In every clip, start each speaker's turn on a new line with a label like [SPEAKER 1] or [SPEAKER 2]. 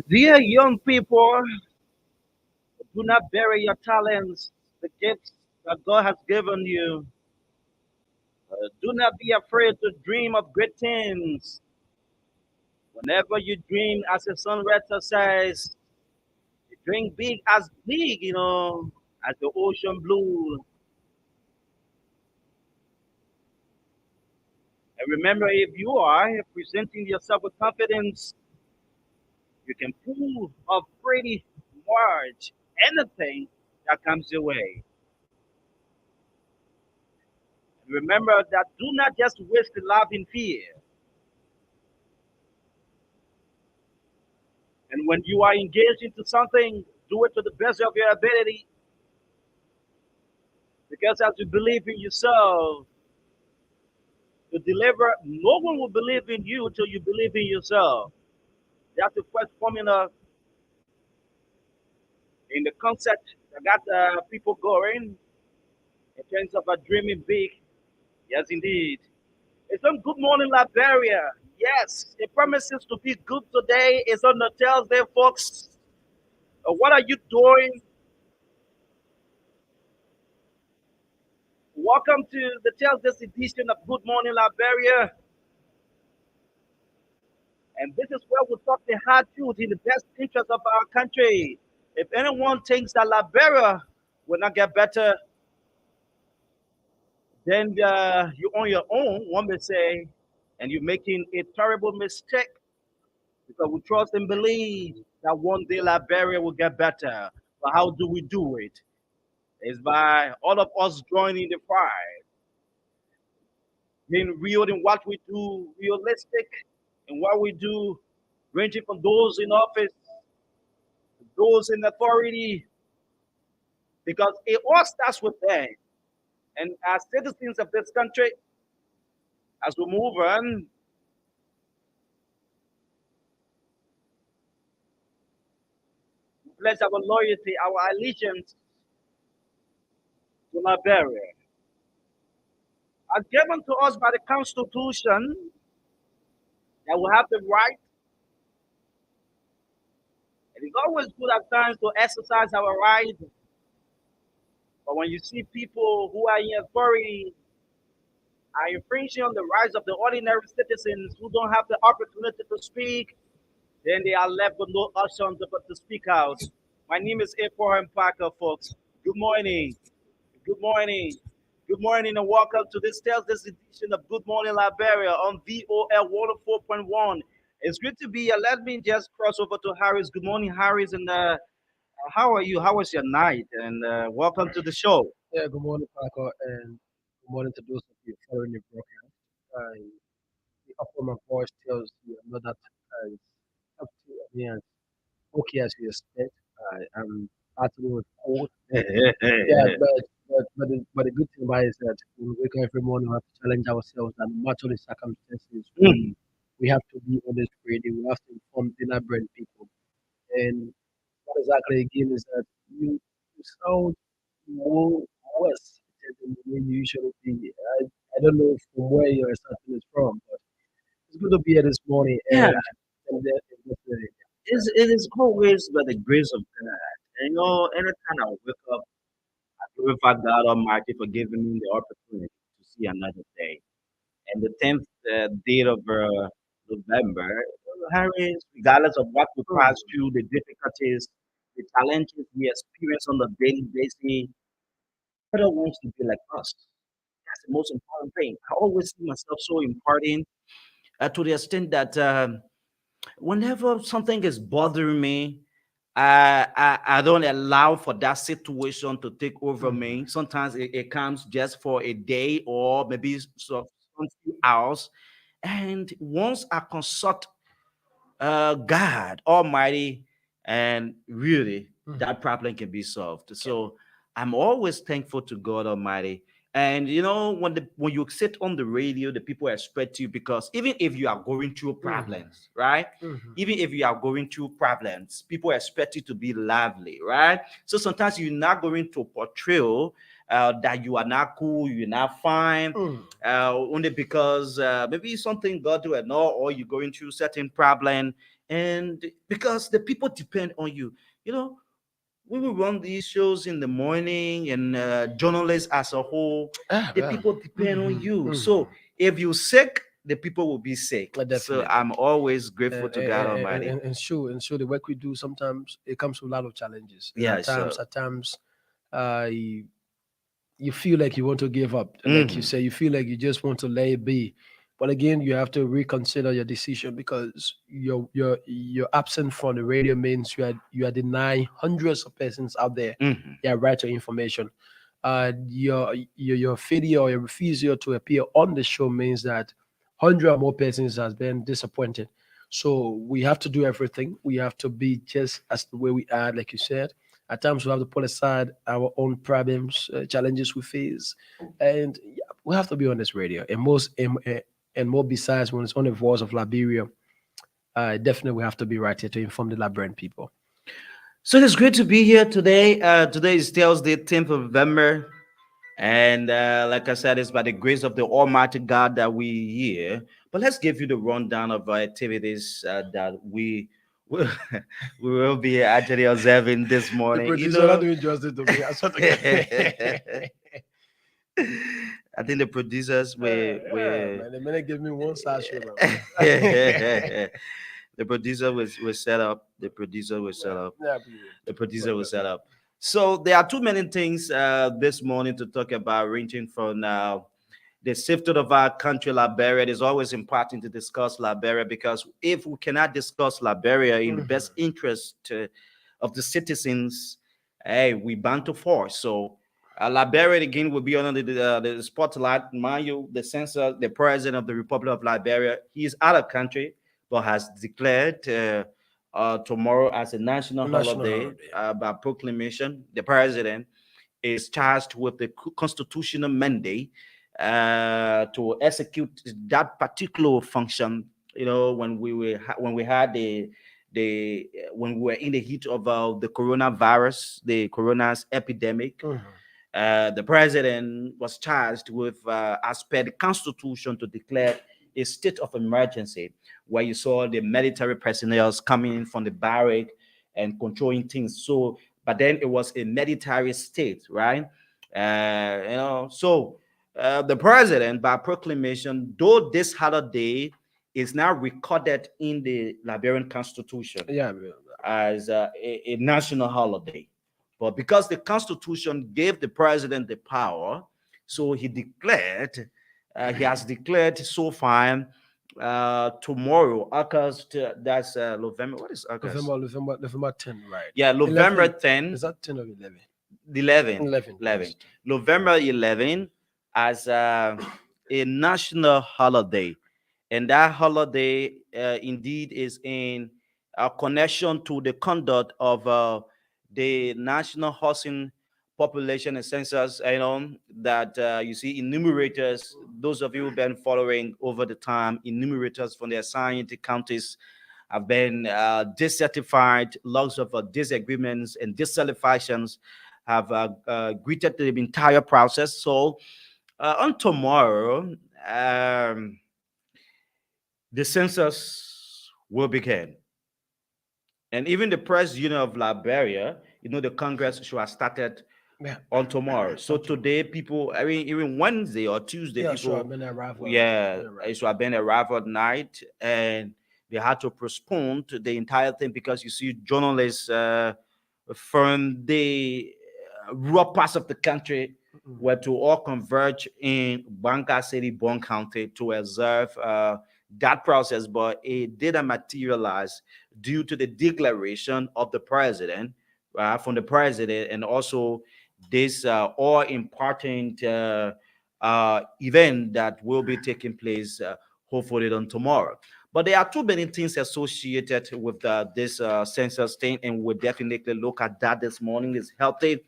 [SPEAKER 1] Dear young people, do not bury your talents, the gifts that God has given you. Do not be afraid to dream of great things. Whenever you dream, as the songwriter says, dream big, as the ocean blue. And remember, if you are presenting yourself with confidence, you can pull off pretty much anything that comes your way. And remember that do not just waste the love in fear. And when you are engaged into something, do it to the best of your ability. Because as you believe in yourself, to deliver, no one will believe in you until you believe in yourself. That's the first formula in the concept that got people going in terms of dreaming big. Yes, indeed. It's on Good Morning Liberia. Yes, it promises to be good today. It's on the Thursday, folks. What are you doing? Welcome to the Thursday edition of Good Morning Liberia. And this is where we talk the hard truth in the best interest of our country. If anyone thinks that Liberia will not get better, then you're on your own, one may say, and you're making a terrible mistake because we trust and believe that one day Liberia will get better. But how do we do it? It's by all of us joining the fight, being real in what we do, realistic in what we do, ranging from those in office, those in authority, because it all starts with them. And as citizens of this country, as we move on, we pledge our loyalty, our allegiance to Liberia. As given to us by the Constitution, that we have the right, it is always good at times to exercise our right. But when you see people who are in authority are infringing on the rights of the ordinary citizens who don't have the opportunity to speak, then they are left with no option but to speak out. My name is Abraham Parker, folks. Good morning. Good morning. Good morning and welcome to this Thursday edition of Good Morning Liberia on VOL 104.1. It's good to be here. Let me just cross over to Harris. Good morning, Harris. And how are you? How was your night? And welcome to the show.
[SPEAKER 2] Yeah, good morning, Paco, and good morning to those of you following the broadcast. The upper my voice tells you I know that it's up to me as okay as you expect. I am battling with cold. Yeah, but the good thing about it is that when we wake up every morning, we have to challenge ourselves and no matter the circumstances,
[SPEAKER 1] Mm.
[SPEAKER 2] we have to be honest ready. We have to inform dinner brain people. And what exactly again is that you sound more worse than the way you usually be. I don't know from where you're starting this from, but it's good to be here this morning
[SPEAKER 1] Yeah,
[SPEAKER 2] and definitely.
[SPEAKER 1] it is always by the grace of God. And anytime I wake up, I glorify God Almighty for giving me the opportunity to see another day. And the 10th date of November, Harris, regardless of what we pass
[SPEAKER 2] Hmm.
[SPEAKER 1] through, the difficulties, the challenges we experience on a daily basis, God wants to be like us. That's the most important thing. I always see myself so important to the extent that whenever something is bothering me, I don't allow for that situation to take over
[SPEAKER 2] Hmm.
[SPEAKER 1] me. Sometimes it comes just for a day or maybe some few hours. And once I consult God Almighty, and really
[SPEAKER 2] Hmm.
[SPEAKER 1] that problem can be solved. So I'm always thankful to God Almighty. And when you sit on the radio, the people expect you because even if you are going through
[SPEAKER 2] Hmm.
[SPEAKER 1] problems, right?
[SPEAKER 2] Hmm.
[SPEAKER 1] Even if you are going through problems, people expect you to be lively, right? So sometimes you're not going to portray that you are not cool, you're not fine,
[SPEAKER 2] Hmm.
[SPEAKER 1] only because maybe something got to it, or you're going through certain problem, And because the people depend on you, you know, we will run these shows in the morning, and journalists as a whole,
[SPEAKER 2] Ah,
[SPEAKER 1] the
[SPEAKER 2] yeah.
[SPEAKER 1] people depend on
[SPEAKER 2] Mm-hmm,
[SPEAKER 1] you.
[SPEAKER 2] mm-hmm.
[SPEAKER 1] So if you sick, the people will be sick. So
[SPEAKER 2] Definitely.
[SPEAKER 1] I'm always grateful
[SPEAKER 2] And,
[SPEAKER 1] to God Almighty.
[SPEAKER 2] and sure, the work we do sometimes it comes with a lot of challenges, and
[SPEAKER 1] Yeah, so
[SPEAKER 2] at times, you, you feel like you want to give up. Like you
[SPEAKER 1] mhm.
[SPEAKER 2] say, you feel like you just want to let it be. But again, you have to reconsider your decision because you're absent from the radio means you are denying hundreds of persons out there
[SPEAKER 1] Mhm.
[SPEAKER 2] their right to information. Your failure or your refusal to appear on the show means that hundred or more persons has been disappointed. So we have to do everything. We have to be just as the way we are, like you said. At times we have to put aside our own problems, challenges we face, and yeah, we have to be on this radio. And more besides, when it's on the voice of Liberia, definitely we have to be right here to inform the Liberian people.
[SPEAKER 1] So it's great to be here today. Today is Thursday, 10th of November. And like I said, it's by the grace of the Almighty God that we here. But let's give you the rundown of our activities that will, we will be actually observing this
[SPEAKER 2] The
[SPEAKER 1] morning. You
[SPEAKER 2] producer not
[SPEAKER 1] know,
[SPEAKER 2] doing justice to me. I swear to God.
[SPEAKER 1] I think the producers
[SPEAKER 2] Yeah,
[SPEAKER 1] were
[SPEAKER 2] man. The minute give me one side shoulder,
[SPEAKER 1] the producer was set up. The producer was set
[SPEAKER 2] yeah,
[SPEAKER 1] up.
[SPEAKER 2] yeah,
[SPEAKER 1] The producer
[SPEAKER 2] but
[SPEAKER 1] was set up. So there are too many things this morning to talk about, ranging from the safety of our country, Liberia. It is always important to discuss Liberia because if we cannot discuss Liberia in the best
[SPEAKER 2] Mhm.
[SPEAKER 1] interest of the citizens, hey, we bound to fall. So Liberia again will be under the spotlight. Mind you, the censor, the president of the Republic of Liberia, he is out of country, but has declared tomorrow as a national
[SPEAKER 2] National
[SPEAKER 1] holiday
[SPEAKER 2] holiday.
[SPEAKER 1] by proclamation. The president is charged with the constitutional mandate to execute that particular function. You know, when we had the when we were in the heat of the coronavirus, the corona's epidemic,
[SPEAKER 2] Mhm.
[SPEAKER 1] the president was charged with, as per the constitution, to declare a state of emergency, where you saw the military personnel coming in from the barrack and controlling things. So, but then it was a military state, right? So the president, by proclamation, though this holiday is now recorded in the Liberian constitution
[SPEAKER 2] Yeah,
[SPEAKER 1] as a national holiday. But because the Constitution gave the president the power, so he has declared so far tomorrow, August, that's November. What is August?
[SPEAKER 2] November 10, right?
[SPEAKER 1] Yeah, November
[SPEAKER 2] 11.
[SPEAKER 1] 10,
[SPEAKER 2] Is that 10 or 11?
[SPEAKER 1] 11,
[SPEAKER 2] 11.
[SPEAKER 1] 11.
[SPEAKER 2] Yes. 10.
[SPEAKER 1] November 11 as a national holiday. And that holiday indeed is in connection to the conduct of the national housing population and census, that you see enumerators, those of you who've been following over the time, enumerators from the assigned counties have been dissatisfied, lots of disagreements and dissatisfactions have greeted the entire process. So on tomorrow, the census will begin. And even the press union of Liberia, the Congress should have started
[SPEAKER 2] Yeah.
[SPEAKER 1] on tomorrow. So
[SPEAKER 2] On tomorrow.
[SPEAKER 1] today, people, I mean, even Wednesday or Tuesday,
[SPEAKER 2] Yeah, sure.
[SPEAKER 1] people,
[SPEAKER 2] I'm gonna arrive.
[SPEAKER 1] yeah,
[SPEAKER 2] Gonna arrive.
[SPEAKER 1] it should have been arrived at night, and they had to postpone the entire thing because you see, journalists from the rural parts of the country
[SPEAKER 2] Mm-mm.
[SPEAKER 1] were to all converge in Banka City, Bon County, to observe that process, but it didn't materialize due to the declaration of the president, from the president, and also this all important event that will be taking place hopefully on tomorrow. But there are too many things associated with this census thing, and we'll definitely look at that this morning. It's healthy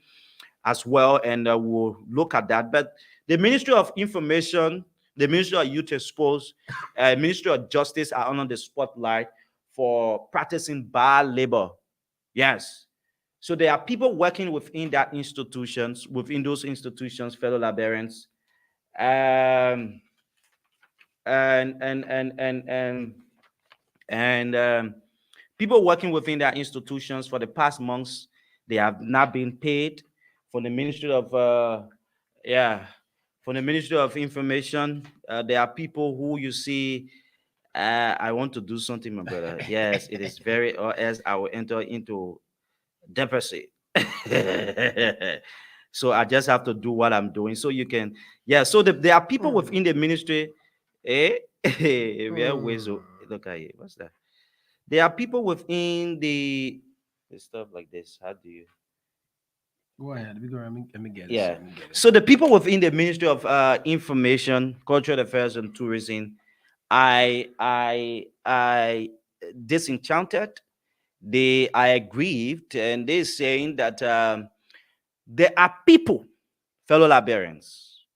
[SPEAKER 1] as well, and we'll look at that. But the Ministry of Information, the Ministry of Youth Exposed, Ministry of Justice are under the spotlight for practicing bad labor. Yes. So there are people working within those institutions, fellow Liberians, um, and and and and and and People working within their institutions for the past months, they have not been paid. From the Ministry of yeah, from the Ministry of Information, there are people who you see. I want to do something, my brother. Yes, it is very, or else I will enter into deficit. So I just have to do what I'm doing. So you can, yeah. So there are people within the ministry. Eh? Where look at it. What's that? There are people within the stuff like this. How do you?
[SPEAKER 2] Go ahead. Let me get it. So
[SPEAKER 1] Yeah.
[SPEAKER 2] let me get it.
[SPEAKER 1] So the people within the Ministry of Information, Cultural Affairs, and Tourism, I disenchanted. They are aggrieved, and they're saying that there are people, fellow Liberians,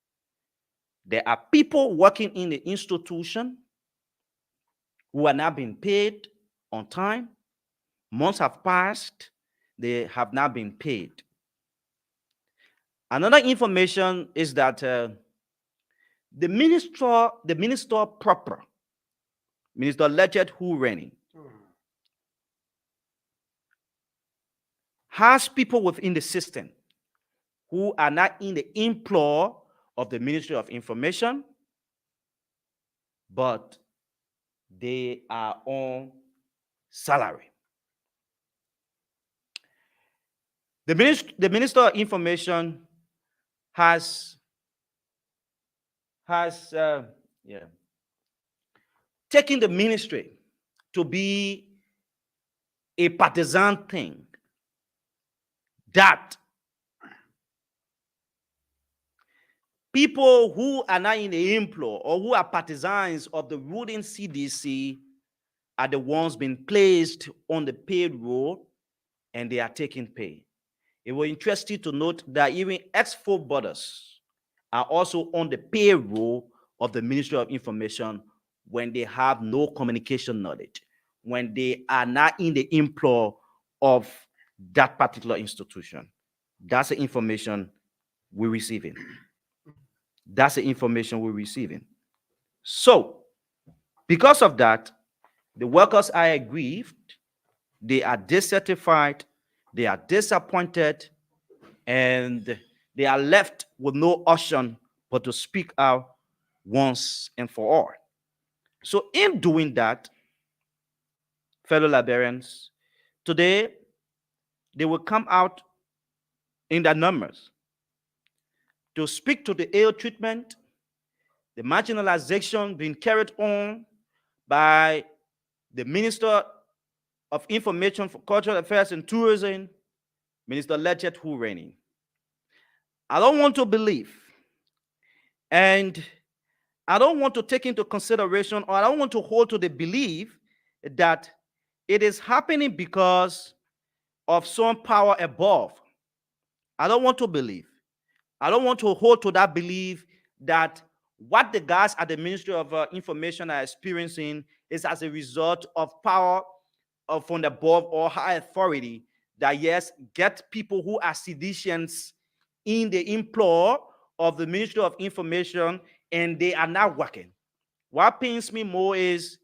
[SPEAKER 1] there are people working in the institution who are not being paid on time. Months have passed, they have not been paid. Another information is that the minister proper, Minister Legend who reigning, has people within the system who are not in the employ of the Ministry of Information, but they are on salary. The Minister of Information has has yeah, taken the ministry to be a partisan thing that people who are not in the employ or who are partisans of the ruling CDC are the ones being placed on the payroll and they are taking pay. It was interesting to note that even ex-footballers are also on the payroll of the Ministry of Information when they have no communication knowledge, when they are not in the employ of that particular institution. That's the information we're receiving. That's the information we're receiving. So, because of that, the workers are aggrieved, they are dissatisfied, they are disappointed, and they are left with no option but to speak out once and for all. So, in doing that, fellow Liberians, today they will come out in their numbers to speak to the ill treatment, the marginalization being carried on by the Minister of Information for Cultural Affairs and Tourism, Minister Lechet who reigning. I don't want to believe, and I don't want to take into consideration, or I don't want to hold to the belief that it is happening because of some power above. I don't want to believe. I don't want to hold to that belief that what the guys at the Ministry of Information are experiencing is as a result of power from above or high authority that, yes, get people who are seditious in the employ of the Ministry of Information and they are not working. What pains me more is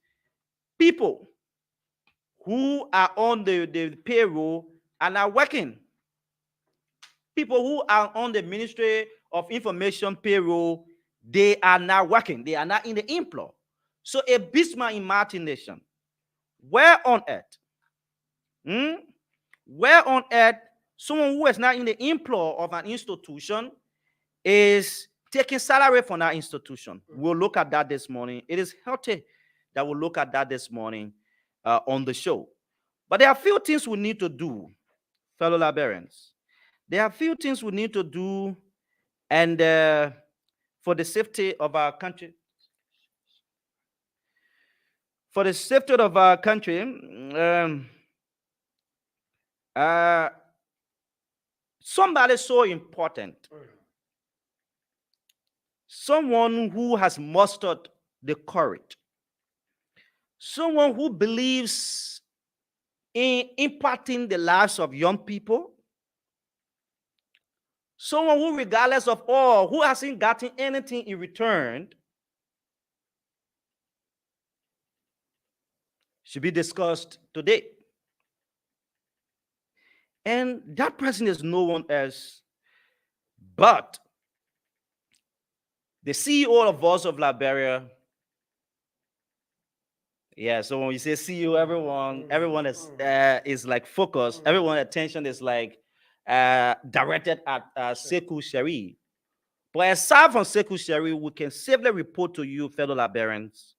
[SPEAKER 1] people who are on the payroll and are working. People who are on the Ministry of Information payroll, they are not working. They are not in the employ. So a Bismarck imagination. Where on earth? Where on earth someone who is not in the employ of an institution is taking salary from that institution? We'll look at that this morning. It is healthy that we'll look at that this morning on the show. But there are a few things we need to do, fellow Liberians. There are a few things we need to do, and for the safety of our country. For the safety of our country, uh, somebody so important, someone who has mustered the courage, someone who believes in impacting the lives of young people, someone who, regardless of all, who hasn't gotten anything in return, should be discussed today. And that person is no one else but the CEO of Voice of Liberia. Yeah, so when we say CEO, everyone is like focused. Everyone attention is like directed at Sekou Sherry. But aside from Sekou Sherry, we can safely report to you, fellow Liberians,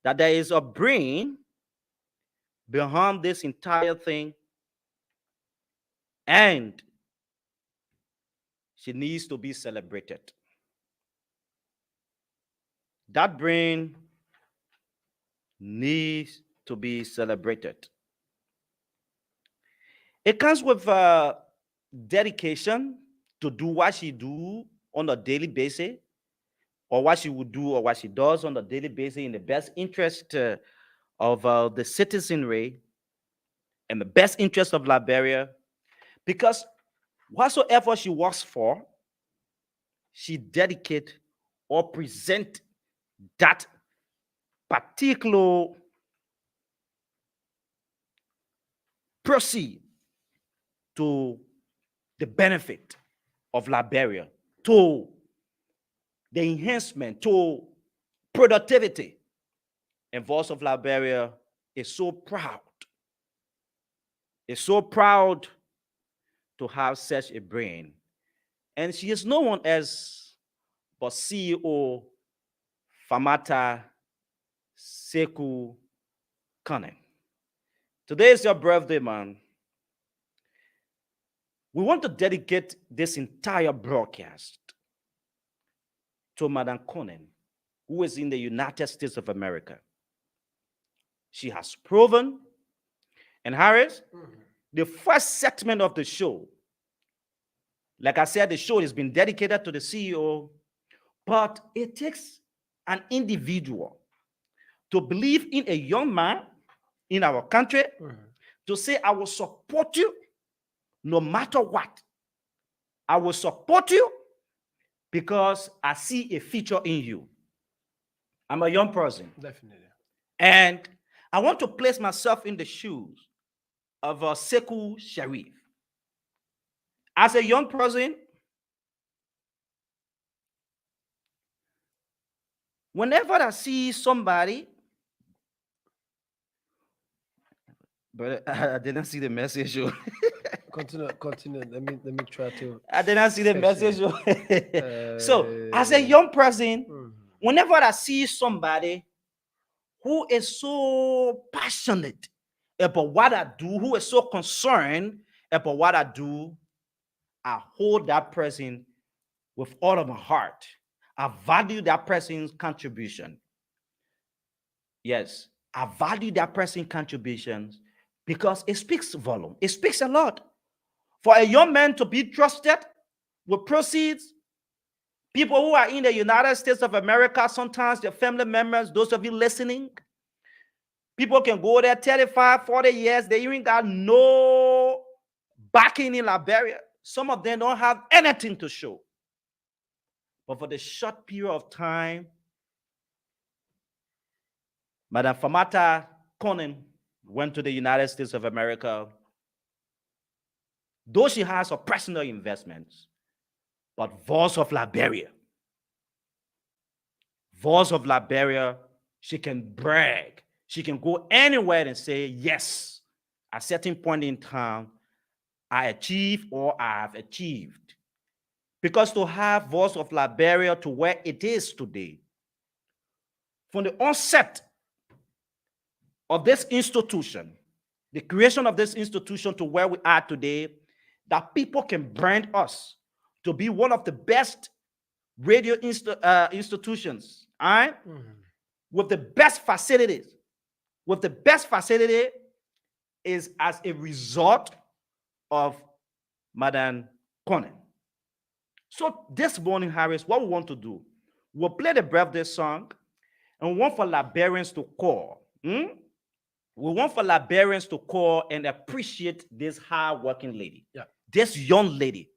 [SPEAKER 1] that there is a brain behind this entire thing, and she needs to be celebrated. That brain needs to be celebrated. It comes with dedication to do what she do on a daily basis, or what she would do, or what she does on a daily basis in the best interest of the citizenry and the best interest of Liberia. Because whatsoever she works for, she dedicate or present that particular proceed to the benefit of Liberia, to the enhancement, to productivity. And Voice of Liberia is so proud, is so proud to have such a brain. And she is no one else but CEO Famata Sekou Kane. Today is your birthday, man. We want to dedicate this entire broadcast to Madame Conan, who is in the United States of America. She has proven, and Harris, the first segment of the show, like I said, the show has been dedicated to the CEO, but it takes an individual to believe in a young man in our country to say, I will support you no matter what. I will support you because I see a future in you. I'm a young person.
[SPEAKER 2] Definitely.
[SPEAKER 1] And I want to place myself in the shoes of Sekou Sharif. As a young person, whenever I see somebody, but I didn't see the message.
[SPEAKER 2] Continue. Let me try to
[SPEAKER 1] I didn't see the
[SPEAKER 2] fetch
[SPEAKER 1] message.
[SPEAKER 2] it.
[SPEAKER 1] So, as a young person,
[SPEAKER 2] Mhm.
[SPEAKER 1] whenever I see somebody who is so passionate about what I do, who is so concerned about what I do, I hold that person with all of my heart. I value that person's contribution. Yes, I value that person's contributions because it speaks volume. It speaks a lot. For a young man to be trusted with proceeds, people who are in the United States of America, sometimes their family members, those of you listening, people can go there 35, 40 years. They even got no backing in Liberia. Some of them don't have anything to show. But for the short period of time, Madam Famata Conan went to the United States of America. Though she has her personal investments, but Voice of Liberia, she can brag. She can go anywhere and say, yes, at a certain point in time, I achieved or I have achieved. Because to have Voice of Liberia to where it is today, from the onset of this institution, the creation of this institution to where we are today, that people can brand us to be one of the best radio institutions, all right? With the best facilities. With the best facility is as a result of Madam Conan. So this morning, Harris, what we want to do, we'll play the birthday song, and we want for Liberians to call. We want for Liberians to call and appreciate this hard-working lady,
[SPEAKER 2] Yeah.
[SPEAKER 1] this young lady.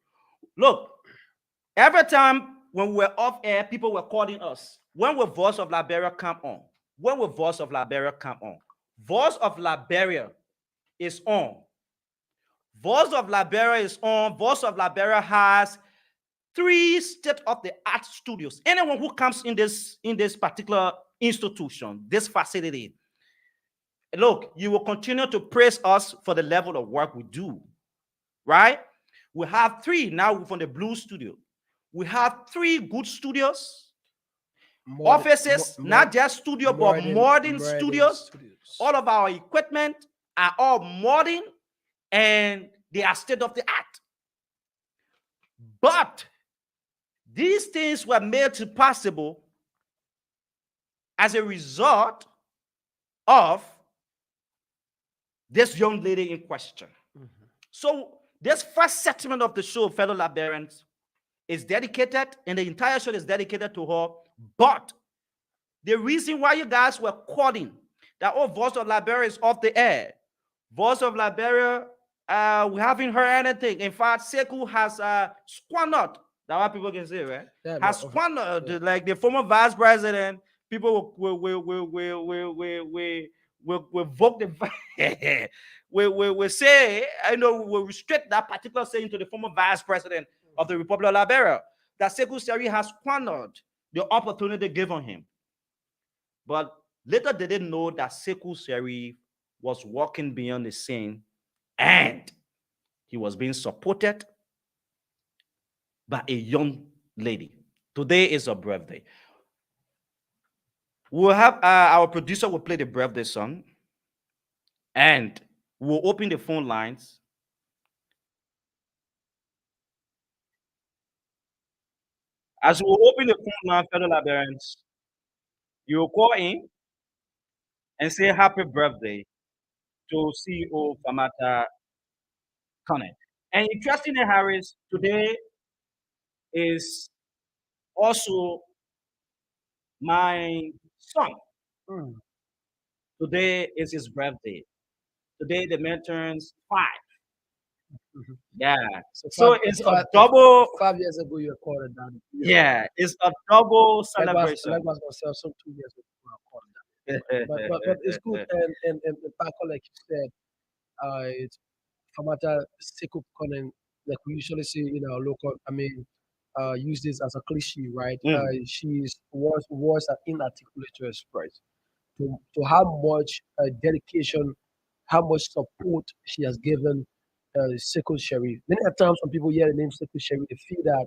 [SPEAKER 1] Look, every time when we were off air, people were calling us. When will Voice of Liberia come on? When will Voice of Liberia come on? Voice of Liberia is on. Voice of Liberia is on. Voice of Liberia has three state-of-the-art studios. Anyone who comes in this particular institution, this facility, look, you will continue to praise us for the level of work we do, right? We have three now from the Blue Studio. We have three good studios, offices, not just studio, but modern
[SPEAKER 2] modern
[SPEAKER 1] studios.
[SPEAKER 2] studios.
[SPEAKER 1] All of our equipment are all modern and they are state of the art. But these things were made possible as a result of this young lady in question.
[SPEAKER 2] Mhm.
[SPEAKER 1] So, this first segment of the show, fellow Liberians, is dedicated, and the entire show is dedicated to her. But the reason why you guys were calling that, oh, Voice of Liberia is off the air. Voice of Liberia, we haven't heard anything. In fact, Sekou has squandered. That's what people can say, right?
[SPEAKER 2] Yeah, but
[SPEAKER 1] Has squandered,
[SPEAKER 2] yeah.
[SPEAKER 1] like the former vice president. People will vote the we say, I know, we restrict that particular saying to the former vice president of the Republic of Liberia that Sekou Seri has squandered the opportunity given him. But later they didn't know that Sekou Seri was walking beyond the scene and he was being supported by a young lady. Today is her birthday. We'll have our producer will play the birthday song and we'll open the phone lines. As we open the phone line, fellow Liberians, you will call in and say happy birthday to CEO Famata Kane. And interestingly, Harris, today is also my son.
[SPEAKER 2] Mm.
[SPEAKER 1] Today is his birthday. Today the man turns 5.
[SPEAKER 2] Mhm.
[SPEAKER 1] Yeah.
[SPEAKER 2] So
[SPEAKER 1] So it's a
[SPEAKER 2] five,
[SPEAKER 1] double,
[SPEAKER 2] 5 years ago you recorded that.
[SPEAKER 1] yeah, it's a double celebration.
[SPEAKER 2] Likewise myself, some 2 years ago I recorded that. But it's good, and Paco, like you said, it's Famata Sekup Konen, like we usually say in our local, I mean, use this as a cliche, right?
[SPEAKER 1] Mm,
[SPEAKER 2] She's words are inarticulate to express. To how much dedication, how much support she has given Sekou Sherry. Many a times when people hear the name Sekou Sherry, they feel that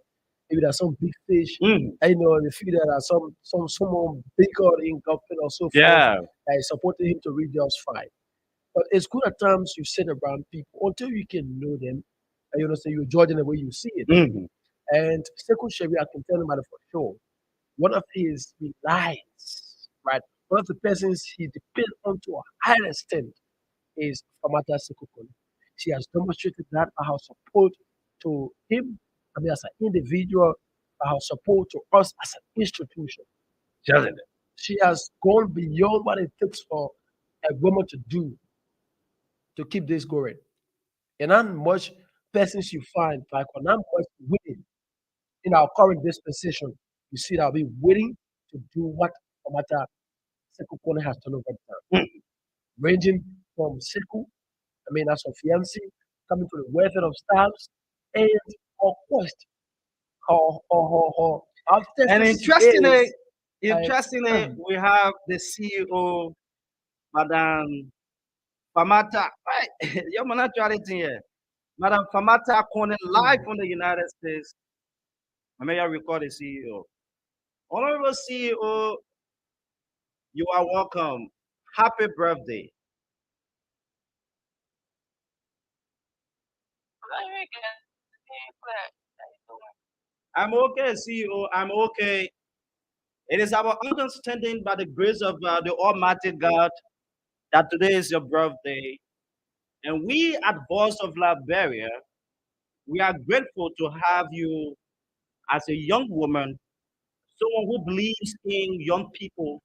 [SPEAKER 2] maybe there's some big fish,
[SPEAKER 1] mm,
[SPEAKER 2] they feel that there's someone bigger in government or so forth
[SPEAKER 1] yeah.
[SPEAKER 2] that is supporting him to read those five. But it's good at times you sit around people until you can know them, and you understand you're judging the way you see it.
[SPEAKER 1] Mm,
[SPEAKER 2] And Sekou Sherry, I can tell him about it for sure. One of his reliance, right? One of the persons he depends on to a higher extent is Famata Sekukun. She has demonstrated that by her support to him, I mean, as an individual, by her support to us as an institution.
[SPEAKER 1] just it.
[SPEAKER 2] She has gone beyond what it takes for a woman to do to keep this going. And how much persons you find, like, on how much women in our current dispensation, you see that we waiting to do what Famata Sekukun has done over time,
[SPEAKER 1] Mm.
[SPEAKER 2] ranging from Seku, I mean, as a fiancé, coming to the welfare of staffs, and of course, how
[SPEAKER 1] And
[SPEAKER 2] tested she
[SPEAKER 1] interestingly,
[SPEAKER 2] is. And
[SPEAKER 1] interestingly, we have the CEO, Madam Famata. Right, you're actuality here. Madam Famata calling live
[SPEAKER 2] mm,
[SPEAKER 1] from the United States. I may I record the CEO. Honorable CEO, you are welcome. Happy birthday. I'm okay, CEO. I'm okay. It is our understanding by the grace of the Almighty God that today is your birthday. And we at Voice of Liberia, we are grateful to have you as a young woman, someone who believes in young people.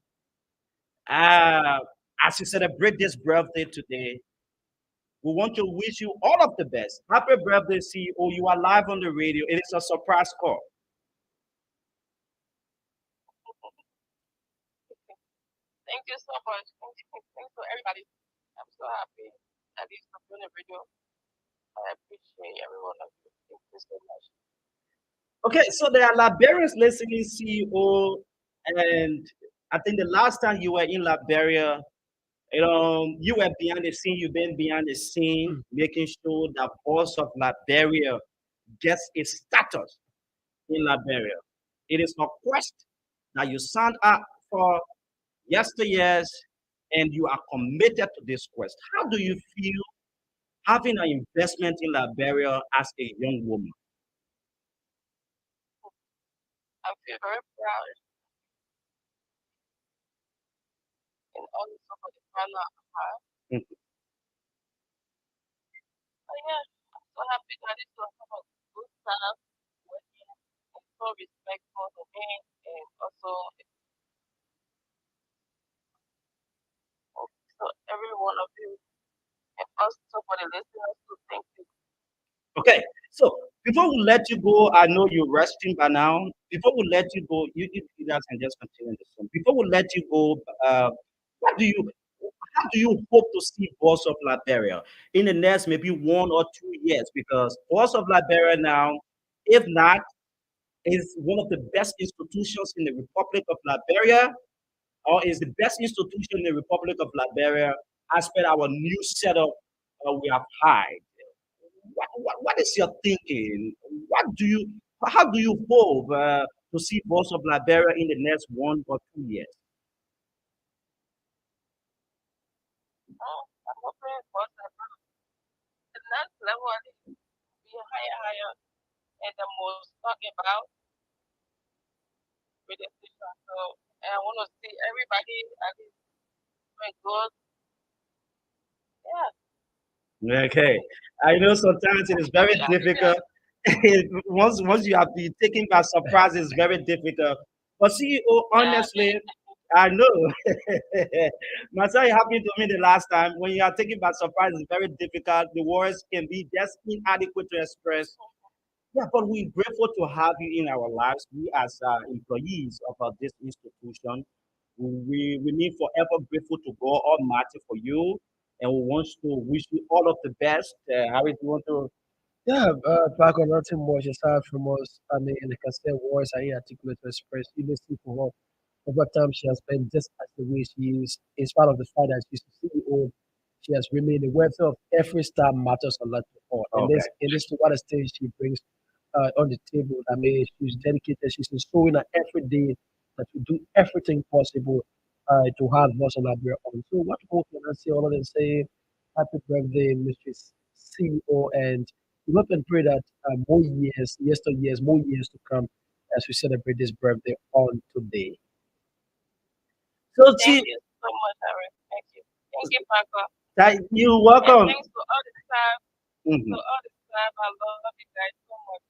[SPEAKER 1] Uh, as you celebrate this birthday today, we want to wish you all of the best. Happy birthday, CEO. You are live on the radio. It is a surprise call.
[SPEAKER 3] I appreciate every one of you. Thank you so much.
[SPEAKER 1] Okay, so there are Liberians listening, CEO, and I think the last time you were in Liberia, you were behind the scene. You've been behind the scene,
[SPEAKER 2] Mm.
[SPEAKER 1] making sure that boss of Liberia gets its status in Liberia. It is a quest that you signed up for yesteryears, and you are committed to this quest. How do you feel having an investment in Liberia as a young woman?
[SPEAKER 3] I feel very proud and also for the partner I have.
[SPEAKER 1] Mhm.
[SPEAKER 3] But yeah, I'm so happy that it's so have a good staff working and so respectful to me and also so every one of you and also for the listeners to thank you.
[SPEAKER 1] Okay, so before we let you go, I know you're resting by now. Before we let you go, you guys can just continue this one. Before we let you go, what do you how do you hope to see Boss of Liberia in the next maybe 1 or 2 years? Because Boss of Liberia now, if not, is one of the best institutions in the Republic of Liberia, or is the best institution in the Republic of Liberia as per our new setup we have had. What is your thinking? How do you hope to see Voice of Liberia in the next 1 or 2 years?
[SPEAKER 3] I'm hoping for the next level is be higher and the most talk about with the station. So and I want to see everybody at least doing good. Yeah,
[SPEAKER 1] Okay, I know sometimes it is very
[SPEAKER 3] I'll be there.
[SPEAKER 1] difficult. Once you have been taken by surprise, it's very difficult. But CEO,
[SPEAKER 3] Yeah,
[SPEAKER 1] honestly, I know. My son happened to me the last time. When you are taken by surprise, it's very difficult. The words can be just inadequate to express. Yeah, but we're grateful to have you in our lives. We, as employees of this institution, we remain forever grateful to God Almighty for you, and we want to wish you all of the best. Harry, do you want to?
[SPEAKER 2] Yeah, back on nothing much aside from us. I mean, like I said, words are inarticulate to express. You listen for her. Over time, she has been just as the way she is. In spite of the fact that she's the CEO, she has remained the welfare of every star matters a lot to her. And
[SPEAKER 1] Okay.
[SPEAKER 2] this to what stage she brings on the table. I mean, she's dedicated. She's showing her every day that we do everything possible to have us on our on. So, what more can I say other than say happy birthday, Mistress CEO, and we hope and pray that more years, yesteryears, more years to come as we celebrate this birthday on today.
[SPEAKER 1] So,
[SPEAKER 3] thank you so much, Harry. Thank you. Thank you, Parker.
[SPEAKER 1] you're
[SPEAKER 3] And
[SPEAKER 1] welcome.
[SPEAKER 3] thanks to all the staff. To
[SPEAKER 1] Mhm.
[SPEAKER 3] all the staff, I love you guys so much.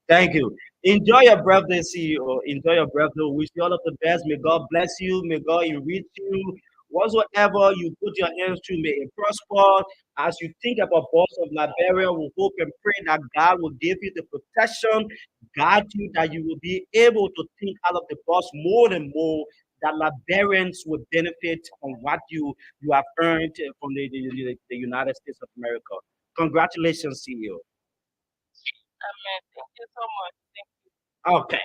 [SPEAKER 1] Thank you. Enjoy your birthday, CEO. Enjoy your birthday. Wish you all of the best. May God bless you. May God enrich you. Whatsoever you put your hands to, may it prosper. As you think about boss of Liberia, we hope and pray that God will give you the protection, guide you, that you will be able to think out of the box more and more. That Liberians will benefit from what you have earned from the United States of America. Congratulations, CEO.
[SPEAKER 3] Amen. Thank you so much. Thank you.
[SPEAKER 1] Okay.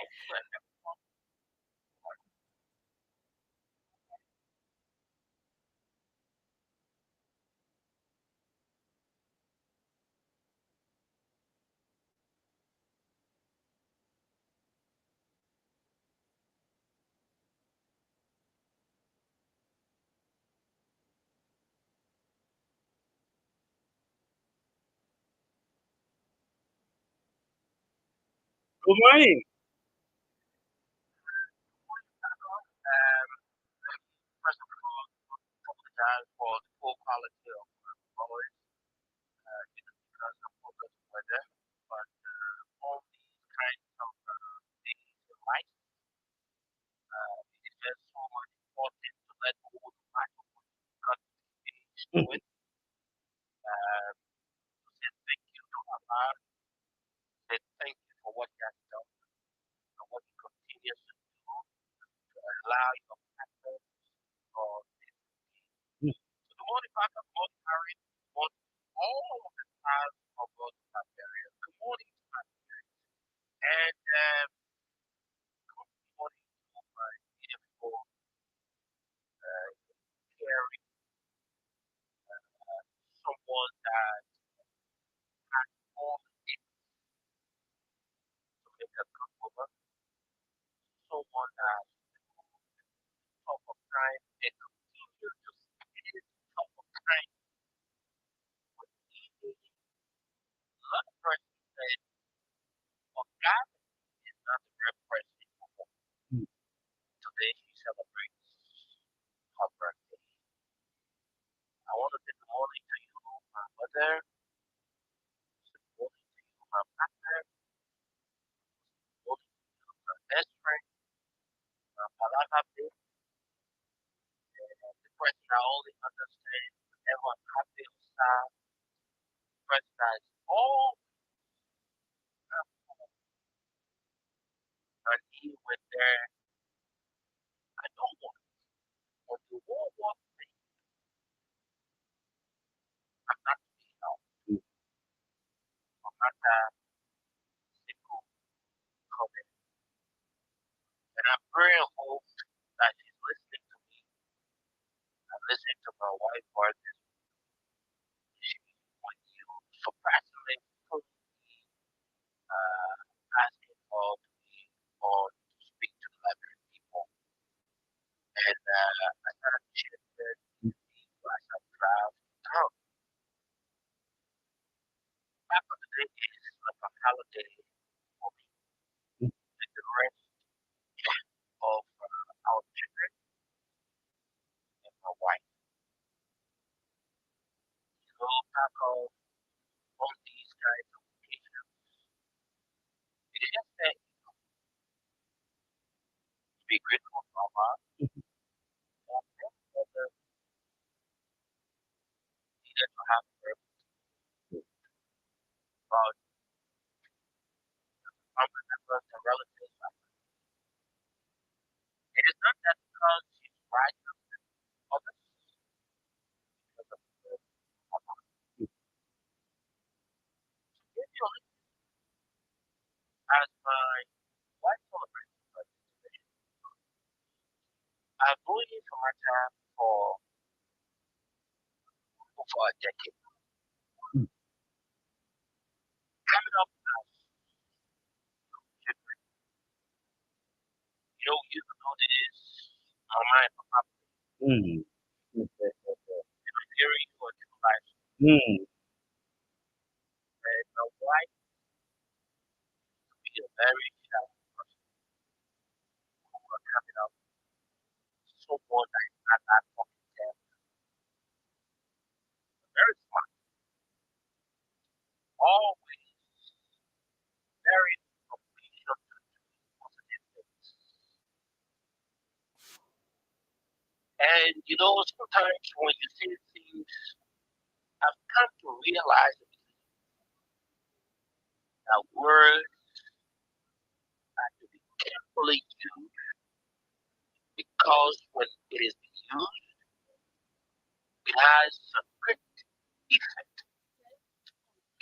[SPEAKER 1] Good morning.
[SPEAKER 3] First of all, apologize for the poor quality of my voice because of all the weather. But all these kinds of things in life, it is just so much important to let go of the fact of what you got engaged with. To say thank you to Allah, say thank you for what you have done and what you continue to do to allow your partner or this. So the more the fact of God carried, what all of the time. Good morning to my and good morning to my beautiful, caring, someone that has all the things to make a good woman, someone that top of time and continue to stay top of time with eating. A lot of person said, "Oh, God is not the real person for her."
[SPEAKER 2] Mm.
[SPEAKER 3] Today she celebrates her birthday. I want to say good morning to you, my mother. Good morning to you, my partner. Good morning to you, my best friend, my palabra babe, and the person I only understand whenever I'm happy or sad. The person that is all and he went there. I don't want when the war was I'm not being out.
[SPEAKER 2] Mm.
[SPEAKER 3] I'm not that simple comment. And I'm very hope that she's listening to me and listening to my wife Martin. She when you surprisingly put me uh asking for to be or to speak to the Liberian people. And I started shifted
[SPEAKER 2] Mm.
[SPEAKER 3] as I traveled down. Back on the day is like a holiday for me
[SPEAKER 2] Mm.
[SPEAKER 3] with the rest of our children and my wife. So back on these kinds of occasions, it is just that to be grateful for Allah and then needed to have her about family members and relatives. It is not that because she's right than others, because of the Allah. If you look as my wife celebrates her today, I've known him for my time for over a decade.
[SPEAKER 2] Mm.
[SPEAKER 3] Coming up as children, you can notice mama and papa
[SPEAKER 2] Mm. Okay. Okay.
[SPEAKER 3] hearing you or two lives.
[SPEAKER 2] Mm.
[SPEAKER 3] And my wife be a very shy person who are coming up someone that is not that talking to them. Very smart, always very completion to positive things. And sometimes when you see things, I've come to realize that words have to be carefully used because when it is used, it has a great effect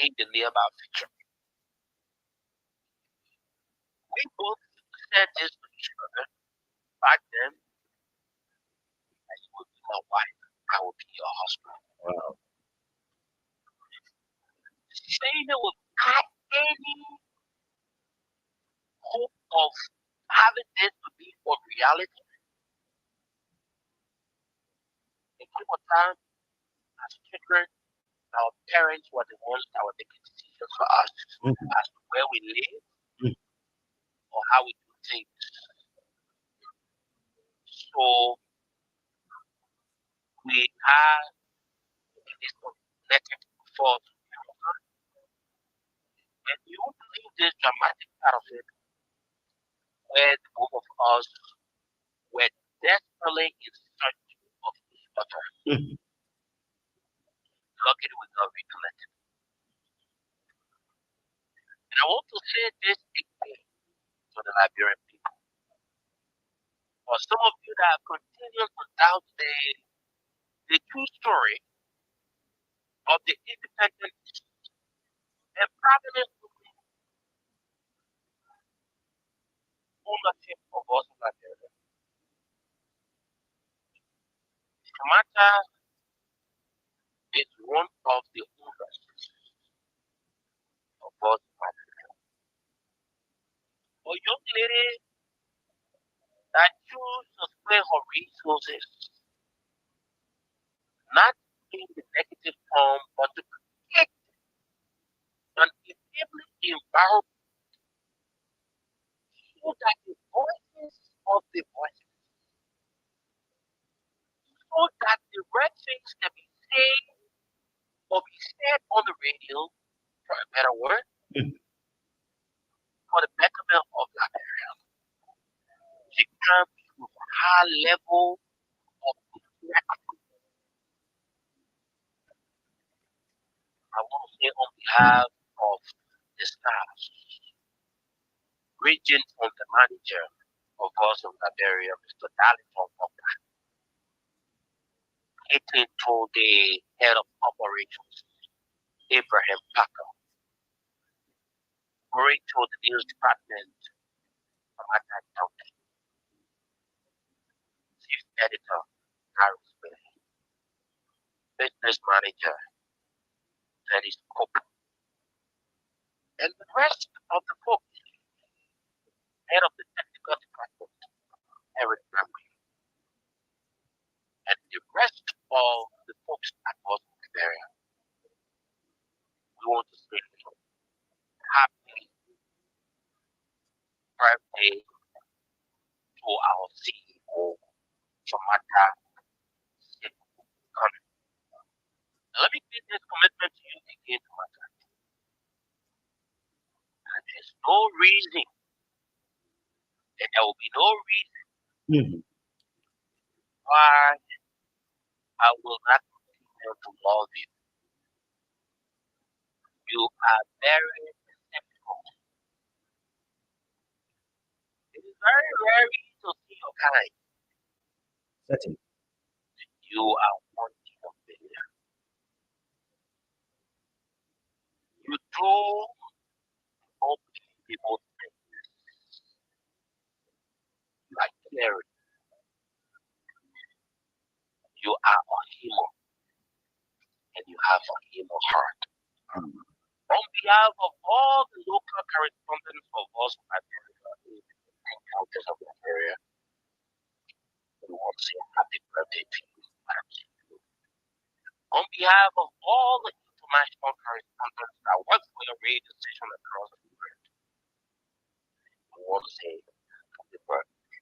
[SPEAKER 3] in the nearby future. We both said this to each other back then. I would be my wife, I will be your husband.
[SPEAKER 2] Wow.
[SPEAKER 3] Saying it without any hope of having this to be for reality, it came a time as children, our parents were the ones that were making decisions for us
[SPEAKER 2] Mm.
[SPEAKER 3] as to where we live
[SPEAKER 2] Mm.
[SPEAKER 3] or how we do things. So we had this connected force. And you won't believe this dramatic part of it where the both of us were desperately in search of each other.
[SPEAKER 2] Mm.
[SPEAKER 3] Luckily, we got reconnected. And I want to say this again to the Liberian people. For some of you that have continued to doubt the true story of the independent and prominent ownership of also Liberia. Samantha is one of the owners of also Liberia. A young lady that choose to spend her resources not in the negative form, but to create an enabling environment so that the voices of the voices, so that the right things can be said or be said on the radio, for a better word, for the betterment of Liberia. She comes with a high level of interaction. I want to say on behalf of the staff, region from the manager of us of Liberia, Mr. Darlington Walker, hitting to the head of operations, Abraham Packer, going to the news department, Samantha County, chief editor, Harris Bay, business manager, Dennis Cook, and the rest of the folks, head of the technical department, Eric Bramley, and the rest of the folks at Boston area. We want to say happy birthday to our CEO, Samantha County. Now, let me give this commitment to you again, Samantha. There's no reason, and there will be no reason
[SPEAKER 1] Mhm.
[SPEAKER 3] why I will not continue to love you. You are very exceptional. It is very rare to see your kind.
[SPEAKER 1] Certain.
[SPEAKER 3] You are one in a million. You do unbelievable things like caring. You are a hero and you have a hero heart.
[SPEAKER 1] Um,
[SPEAKER 3] On behalf of all the local correspondents of us at the counties of the area, we want to say happy birthday to you, Madam CEO. On behalf of all the international correspondents that work for your radio station across the world, we want to say happy birthday.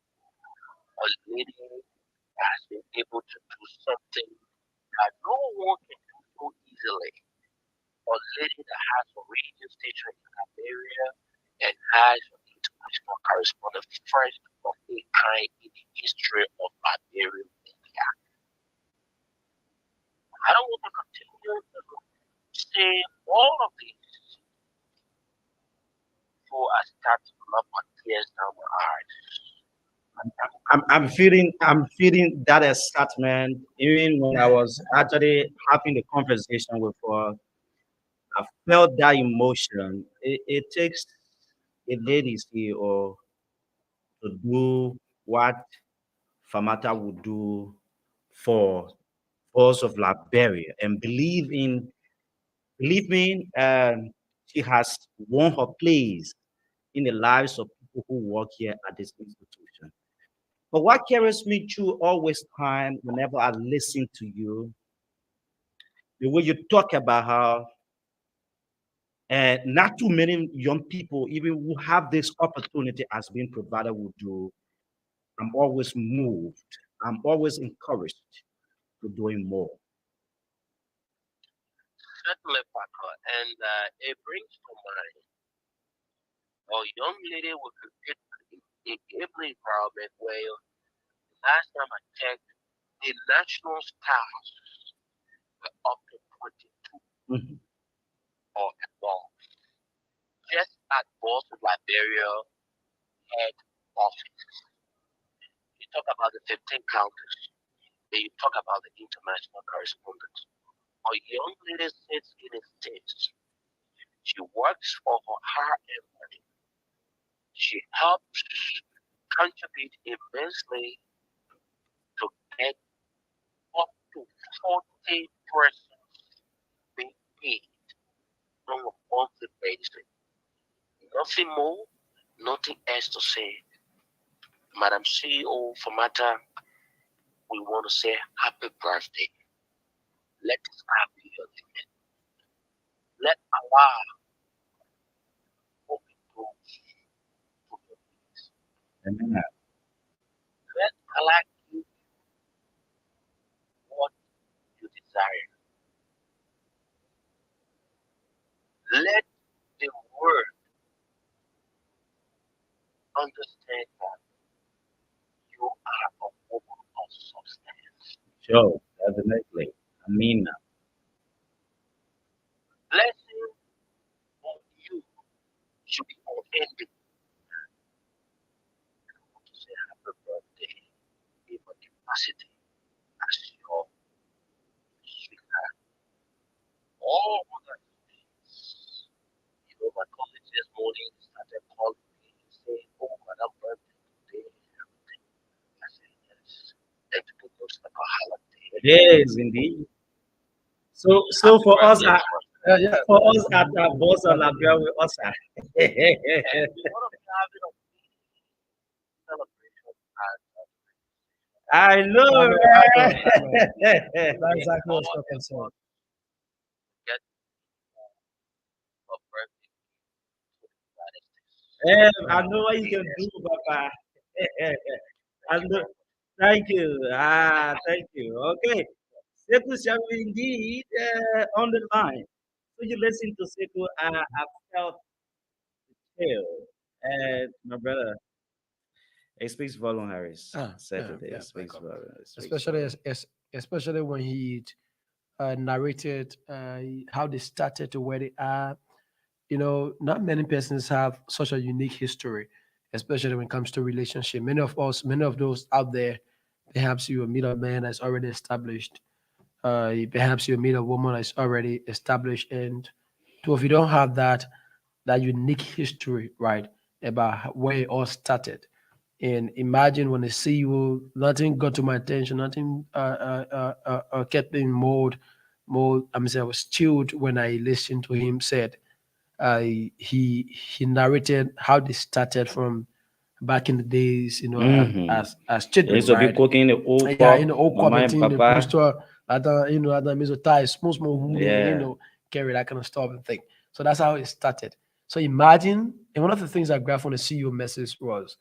[SPEAKER 3] A lady has been able to do something that no one can do so easily. A lady that has a radio station in Liberia and has an international correspondent first of a kind in the history of Liberia media. I don't want to continue to say all of this before I start to rub my tears down my eyes.
[SPEAKER 1] I'm feeling that excitement. Even when I was actually having the conversation with her, I felt that emotion. It takes a lady CEO to do what Famata would do for us of Liberia, and believe me, she has won her place in the lives of people who work here at this institution. But what carries me through always time whenever I listen to you, the way you talk about how not too many young people, even who have this opportunity as being provided, will do. I'm always moved. I'm always encouraged to doing more.
[SPEAKER 3] Certainly, Paco, and it brings to mind a young lady with a able environment where last time I checked, the national stars were up to 22
[SPEAKER 1] Mhm.
[SPEAKER 3] or above. Just at both Liberia head office. You talk about the 15 counties, then you talk about the international correspondence. A young lady sits in a state. She works for her employer. She helps contribute immensely to get up to 40 persons being paid on a monthly basis. Nothing more, nothing else to say. Madam CEO Famata, we want to say happy birthday. Let us happy your limit. Let Allah open doors to your needs.
[SPEAKER 1] Amen.
[SPEAKER 3] Let Allah give what you desire. Let the world understand that you are a woman of substance.
[SPEAKER 1] Sure, definitely. I mean,
[SPEAKER 3] Blessing on you should be unending. I want to say happy birthday in my capacity as your sweetheart. All other things. You know, my colleague this morning started calling me saying, "Oh, madam birthday today and everything." I said, "Yes." And people looks like a holiday.
[SPEAKER 1] it is indeed. So
[SPEAKER 3] Happy
[SPEAKER 1] for us,
[SPEAKER 3] birthday, my brother.
[SPEAKER 2] Yeah, yeah.
[SPEAKER 1] at our boss of Liberia, we also.
[SPEAKER 3] And we want to be having a celebration and
[SPEAKER 1] I
[SPEAKER 2] I
[SPEAKER 1] know,
[SPEAKER 2] know, I know, I know.
[SPEAKER 1] man.
[SPEAKER 2] That's exactly
[SPEAKER 3] all
[SPEAKER 2] what's not concerned.
[SPEAKER 3] effort to get a birthday to the United States.
[SPEAKER 1] I
[SPEAKER 2] Yeah.
[SPEAKER 1] know what you can
[SPEAKER 3] Yes,
[SPEAKER 1] do, Papa.
[SPEAKER 3] thank
[SPEAKER 1] I
[SPEAKER 3] you
[SPEAKER 1] know.
[SPEAKER 3] very much.
[SPEAKER 1] Thank you. Thank you. Okay. Seku shall we indeed on the line. So you listen to Seku. I felt the chill. And my brother, it speaks volume, Harris.
[SPEAKER 2] Yeah,
[SPEAKER 1] Saturday,
[SPEAKER 2] yeah,
[SPEAKER 1] it
[SPEAKER 2] my
[SPEAKER 1] speaks
[SPEAKER 2] God.
[SPEAKER 1] volume. It speaks
[SPEAKER 2] Especially
[SPEAKER 1] volume.
[SPEAKER 2] especially when he narrated how they started to where they are. You know, not many persons have such a unique history, especially when it comes to relationship. Many of us, many of those out there, perhaps you will meet a man that's already established. Perhaps you meet a woman that's already established, and two of you don't have that unique history, right, about where it all started. And imagine when they see you, nothing got to my attention, nothing kept in mode. I mean, I was chilled when I listened to him said he narrated how they started from back in the days,
[SPEAKER 1] Mm-hmm.
[SPEAKER 2] as
[SPEAKER 1] It
[SPEAKER 2] children,
[SPEAKER 1] used to be
[SPEAKER 2] right?
[SPEAKER 1] cooking the old
[SPEAKER 2] Yeah,
[SPEAKER 1] cup,
[SPEAKER 2] old
[SPEAKER 1] mama
[SPEAKER 2] corporate
[SPEAKER 1] and
[SPEAKER 2] in the
[SPEAKER 1] papa.
[SPEAKER 2] bookstore, other means of tie, small hoodie,
[SPEAKER 1] Yeah.
[SPEAKER 2] carry that kind of stuff and thing. So that's how it started. So imagine, and one of the things I grabbed from the CEO message was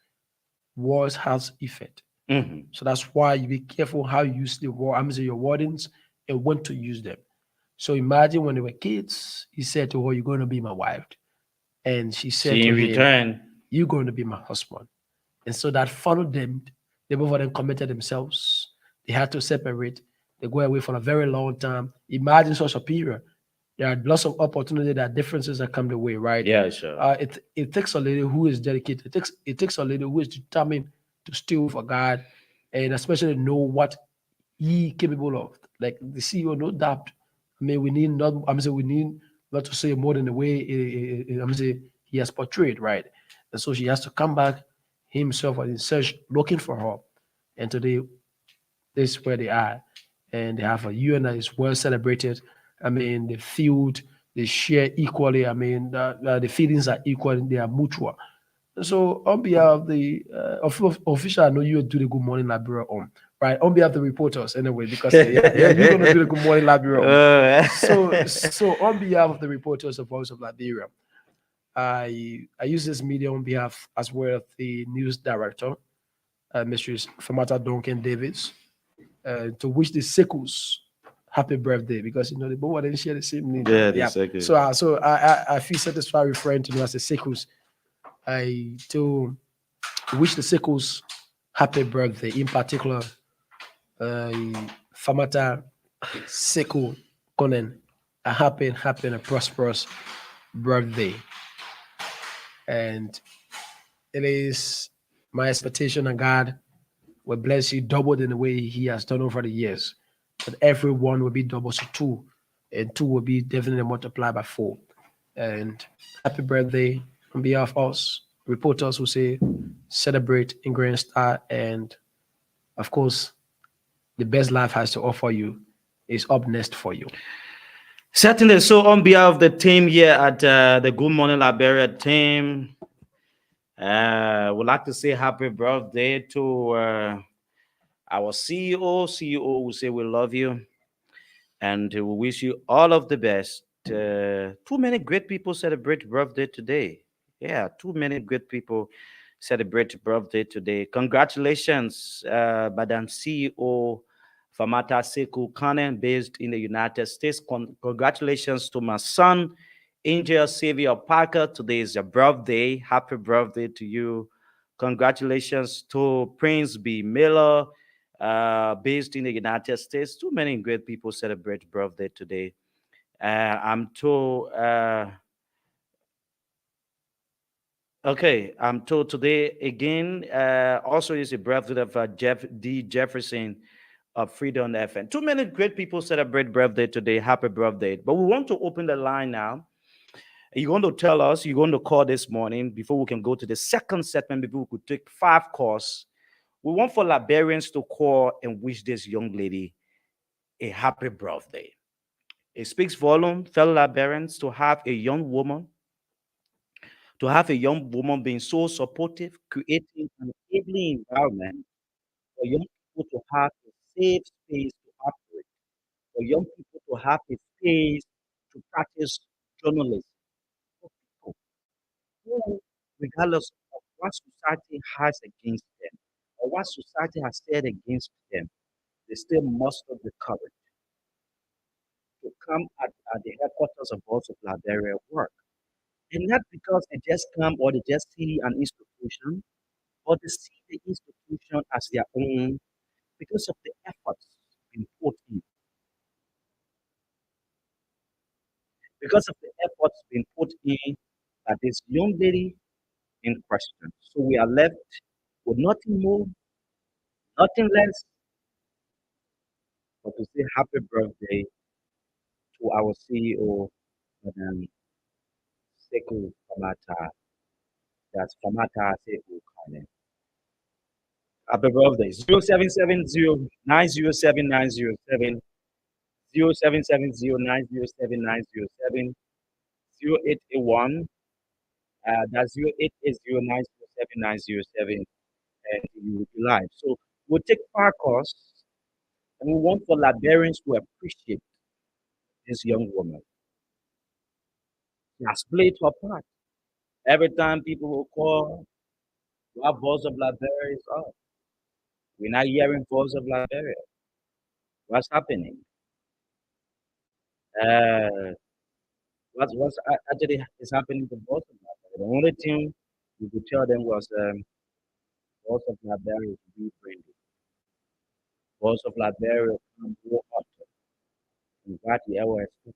[SPEAKER 2] words has effect.
[SPEAKER 1] Mm-hmm.
[SPEAKER 2] So that's why you be careful how you use the word, I'm saying your wordings and when to use them. So imagine when they were kids, he said to her, "You're going to be my wife." And she said
[SPEAKER 1] See
[SPEAKER 2] to
[SPEAKER 1] in
[SPEAKER 2] him,
[SPEAKER 1] return.
[SPEAKER 2] "You're going to be my husband." And so that followed them. They both of them committed themselves. They had to separate. They go away for a very long time. Imagine such a period. There are lots of opportunity, there are differences that come the way, right?
[SPEAKER 1] Yeah, sure.
[SPEAKER 2] It takes a lady who is dedicated. It takes a lady who is determined to steal for God, and especially know what he capable of. Like the CEO, no doubt. I mean, we need not. I'm saying we need not to say more than the way I'm saying he has portrayed, right? And so she has to come back himself and in search looking for her. And today, this is where they are, and they have a union that is well celebrated. I mean, they feel they share equally. I mean, the feelings are equal. They are mutual. So on behalf of the official, I know you do the good morning Liberia on, right? On behalf of the reporters, anyway, because yeah, you're gonna do the good morning Liberia on. So on behalf of the reporters of Voice of Liberia, I use this media on behalf as well of the news director, Mrs. Famata Duncan Davis, to wish the Sekos happy birthday because they both didn't share the same name.
[SPEAKER 1] Yeah, the
[SPEAKER 2] Yeah.
[SPEAKER 1] second.
[SPEAKER 2] So I feel satisfied referring to them as the Sekos. I to wish the Sekos happy birthday, in particular, uh, Famata Seko Konen, a happy and a prosperous birthday. And it is my expectation that God will bless you double in the way He has done over the years. That everyone will be double, so two, and two will be definitely multiplied by four. and happy birthday on behalf of us. Reporters who say celebrate in grand style, and of course, the best life has to offer you is up next for you.
[SPEAKER 1] Certainly. So, on behalf of the team here at the Good Morning Liberia team, would like to say happy birthday to our CEO. CEO will say we love you and we wish you all of the best. Too many great people celebrate birthday today. Yeah, too many great people celebrate birthday today. Congratulations, Madam CEO Famata Seku Kanen, based in the United States. Congratulations to my son, Angel Xavier Parker. Today is your birthday. Happy birthday to you. Congratulations to Prince B. Miller, based in the United States. Too many great people celebrate birthday today. I'm told. Okay, I'm told today again. Also, is the birthday of Jeff D. Jefferson of Freedom FN. Too many great people celebrate birthday today. Happy birthday! But we want to open the line now. You're going to tell us. You're going to call this morning before we can go to the second segment. Before we could take 5 calls. We want for Liberians to call and wish this young lady a happy birthday. It speaks volume, fellow Liberians, to have a young woman being so supportive, creating an enabling environment for young people to have a safe space to operate, for young people to have a space to practice journalism, for people who, regardless of what society has against them or what society has said against them, they still muster the courage to come at the headquarters of Voice of Liberia work. And not because they just come or they just see an institution, or they see the institution as their own because of the efforts being put in, because of the efforts being put in by this young lady in question. So we are left with nothing more, nothing less but to say happy birthday to our CEO, Madam Seku Famata. That's Famata Seku Kane. Happy birthday. 0770 0770 0881, that's 0880 and you will be live. So we'll take 5 calls and we want for Liberians to appreciate this young woman. She has played her part. Every time people will call, our voice of Liberia is up. We're not hearing voice of Liberia. What's happening? Uh, what's actually is happening to voice of Liberia? The only thing we could tell them was voice of Liberia is rebranded. Voice of Liberia can go up in what the hour expected.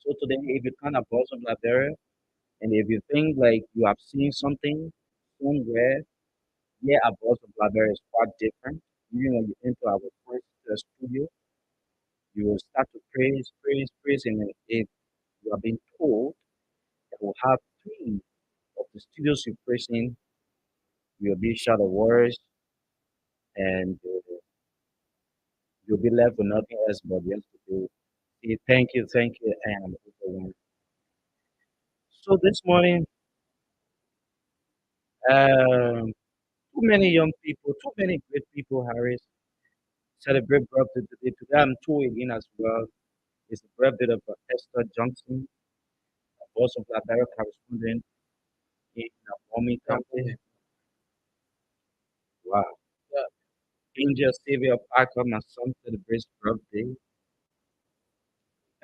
[SPEAKER 1] So today, if you kind of voice of Liberia, and if you think like you have seen something somewhere, yeah, our voice of Liberia is quite different. Even when you enter our first studio, you will start to praise, praise, praise, and then if you are being told that we'll have 3 of the studios you praise in, you'll be short of words, and you'll be left with nothing else but just to do. Say thank you, and everyone. So this morning, um, too many young people, too many great people, Harris, celebrate birthday today. Today I'm told again as well. It's the birthday of Esther Johnson, a voice of Liberia correspondent in Naomi
[SPEAKER 2] Yeah,
[SPEAKER 1] County. Wow.
[SPEAKER 2] yeah.
[SPEAKER 1] Angel Xavier Parker, my son, celebrates birthday.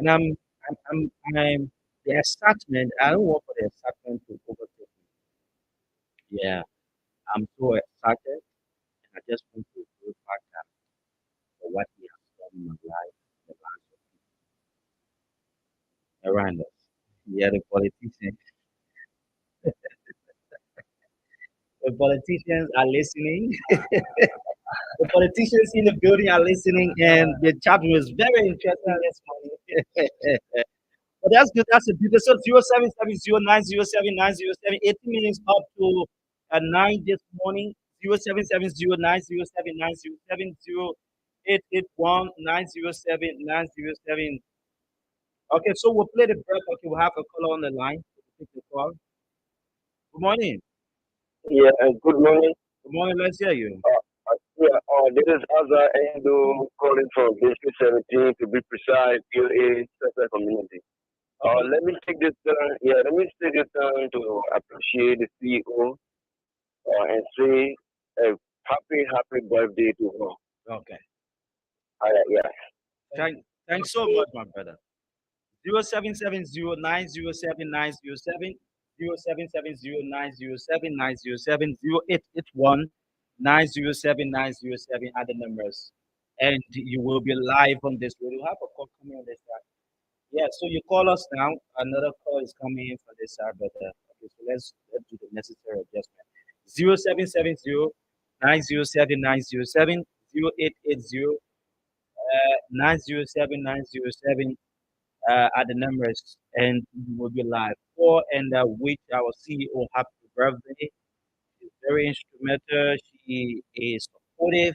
[SPEAKER 1] And the excitement, I don't want for the excitement to overtake me. Yeah, I'm so excited. And I just want to go back for what he has done in my life, the lives of people around us. Yeah, the politicians are listening. The politicians in the building are listening, and the chat was very interesting this morning. Oh, that's good. That's a beautiful. So 0770907907 18 minutes up to 9 this morning. 0770907907 Okay, so we'll play the break. Okay, we'll have a caller on the line. Take the call. Good morning.
[SPEAKER 4] Yeah, good morning.
[SPEAKER 1] Good morning. Let's hear you.
[SPEAKER 4] Yeah, this is Azza Endo calling from District 17 to be precise, UA Special Community.
[SPEAKER 1] Okay.
[SPEAKER 4] Let me take this turn. Yeah, let me take this turn to appreciate the CEO and say a happy birthday to her.
[SPEAKER 1] Okay.
[SPEAKER 4] Yeah.
[SPEAKER 1] Thanks so much, my brother. 0770907907 0881 907 907 are the numbers. And you will be live on this. We will have a call coming on this side. Yeah, so you call us now. Another call is coming in for this side, but okay, so let's do the necessary adjustment. 0770 907 907 0880 at the numbers, and we will be live. For and wish our CEO happy birthday. She's very instrumental. She is supportive,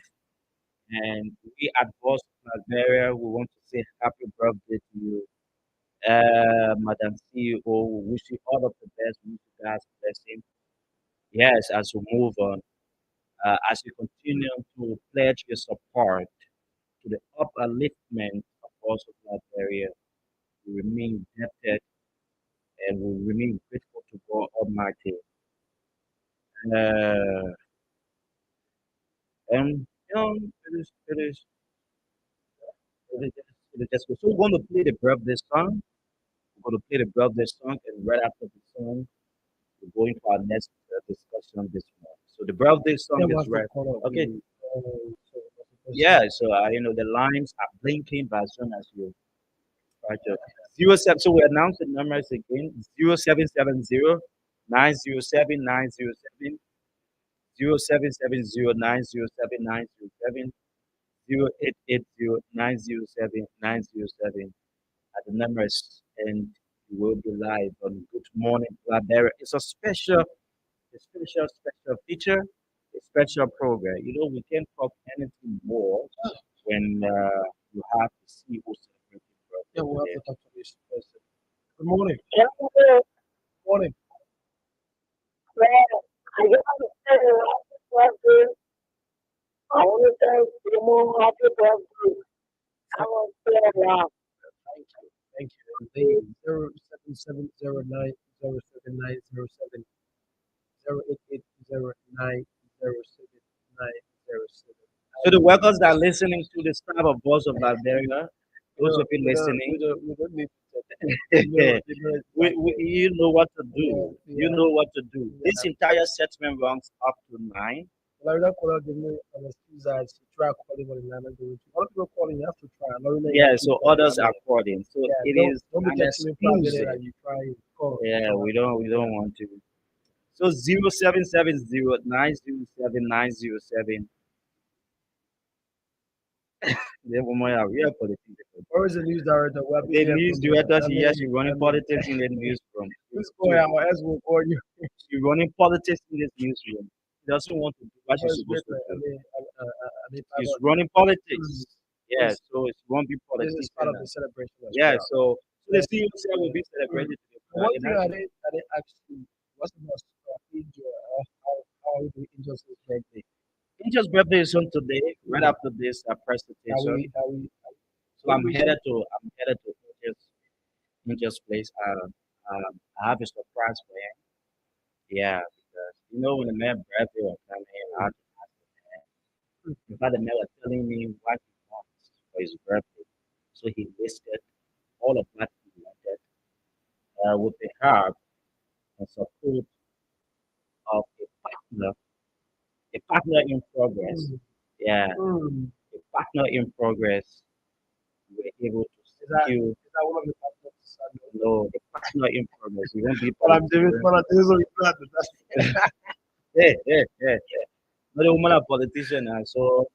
[SPEAKER 1] and we at Boston Liberia, we want to say happy birthday to you, Madam CEO. We wish you all of the best. We wish you guys blessing. Yes, as we move on, as you continue to pledge your support to the upliftment of Boston Liberia, we remain indebted and we remain grateful to God Almighty. Uh, and it is just good. So we're going to play the birthday song. We're going to play the birthday song, and right after the song, we're going for our next discussion this morning. So the birthday song
[SPEAKER 2] Yeah,
[SPEAKER 1] is
[SPEAKER 2] what's the
[SPEAKER 1] right.
[SPEAKER 2] color of
[SPEAKER 1] Okay.
[SPEAKER 2] so what's the
[SPEAKER 1] Yeah.
[SPEAKER 2] question?
[SPEAKER 1] So the lines are blinking as soon as you try to 07. So we announce the numbers again: 0770 907 907 0770 907 907 0880 907 907 at the numbers, and you will be live on Good Morning Liberia. It's a special feature, a special program. We can't talk anything more when you have to see who's celebrating
[SPEAKER 2] Yeah,
[SPEAKER 1] birthday
[SPEAKER 2] we'll have
[SPEAKER 1] today.
[SPEAKER 2] to talk to this person. Good morning.
[SPEAKER 4] Yeah,
[SPEAKER 2] Morning.
[SPEAKER 4] I just want to say happy birthday. I want to thank you more happy birthday. I want to say wow.
[SPEAKER 2] Thank you. Thank you. And the 0770907907 0880907907.
[SPEAKER 1] So the workers that are listening to the staff of Voice of Liberia, those of you listening,
[SPEAKER 2] We don't need to tell them. Exactly.
[SPEAKER 1] you know what to do. You
[SPEAKER 2] Yeah.
[SPEAKER 1] know what to do. This
[SPEAKER 2] Yeah.
[SPEAKER 1] entire settlement runs up to 9.
[SPEAKER 2] Like that caller give me an excuse that she try calling when I'm not doing it. A lot of people calling, you have to try. I'm not really
[SPEAKER 1] Yeah,
[SPEAKER 2] keep
[SPEAKER 1] so
[SPEAKER 2] calling.
[SPEAKER 1] others are calling. So
[SPEAKER 2] Yeah,
[SPEAKER 1] it is
[SPEAKER 2] don't be
[SPEAKER 1] an
[SPEAKER 2] texting me private
[SPEAKER 1] exclusive.
[SPEAKER 2] and you try to call.
[SPEAKER 1] Yeah, we don't want to. So 0770 907 907. The woman are real politicians.
[SPEAKER 2] Where is the news director? We have been
[SPEAKER 1] The
[SPEAKER 2] here
[SPEAKER 1] news
[SPEAKER 2] from
[SPEAKER 1] director,
[SPEAKER 2] I
[SPEAKER 1] yes,
[SPEAKER 2] mean,
[SPEAKER 1] she's running politics in the newsroom.
[SPEAKER 2] this boy, our ass will call you.
[SPEAKER 1] She's running politics in this newsroom. She doesn't want to do what she's
[SPEAKER 2] Boy, it's great,
[SPEAKER 1] supposed to
[SPEAKER 2] man.
[SPEAKER 1] do.
[SPEAKER 2] I mean,
[SPEAKER 1] She's
[SPEAKER 2] part of,
[SPEAKER 1] running politics. Yeah,
[SPEAKER 2] this,
[SPEAKER 1] so she won't be
[SPEAKER 2] this is
[SPEAKER 1] politician
[SPEAKER 2] part of
[SPEAKER 1] now.
[SPEAKER 2] the celebration as
[SPEAKER 1] Yeah,
[SPEAKER 2] well.
[SPEAKER 1] so the CEO said will be celebrated today.
[SPEAKER 2] One
[SPEAKER 1] In
[SPEAKER 2] thing
[SPEAKER 1] her
[SPEAKER 2] I didn't actually, what's the most Angel, how do Angel's birthday?
[SPEAKER 1] Angel's birthday is on today, right after this presentation. So
[SPEAKER 2] what do we say?
[SPEAKER 1] I'm headed to Angel's place. I have a surprise for him. Yeah, because when the man birthday was coming, I had to ask the man. In fact, the man was telling me what he wants for his birthday. So he listed all of what he wanted with the help and support of a partner in progress.
[SPEAKER 2] Mm,
[SPEAKER 1] Yeah,
[SPEAKER 2] mm.
[SPEAKER 1] a partner in progress. We were able to secure
[SPEAKER 2] Is that one of the factors?
[SPEAKER 1] the partner in progress. We won't be
[SPEAKER 2] But I'm doing so glad that
[SPEAKER 1] yeah. Not a woman a politician, and so